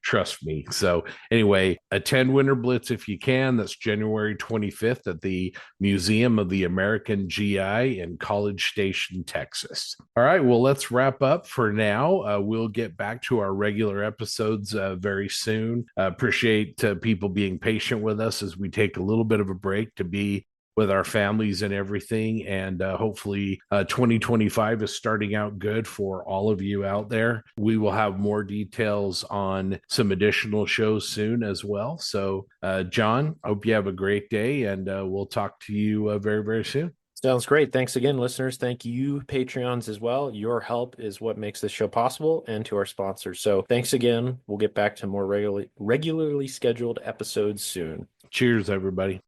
Trust me. So anyway, attend Winterblitz if you can. That's January 25th at the Museum of the American GI in College Station, Texas. All right, well, let's wrap up for now. We'll get back to our regular episodes very soon. Appreciate people being patient with us as we take a little bit of a break to be with our families and everything. And hopefully 2025 is starting out good for all of you out there. We will have more details on some additional shows soon as well. So John, I hope you have a great day, and we'll talk to you very, very soon. Sounds great. Thanks again, listeners. Thank you, Patreons, as well. Your help is what makes this show possible, and to our sponsors. So thanks again. We'll get back to more regularly scheduled episodes soon. Cheers, everybody.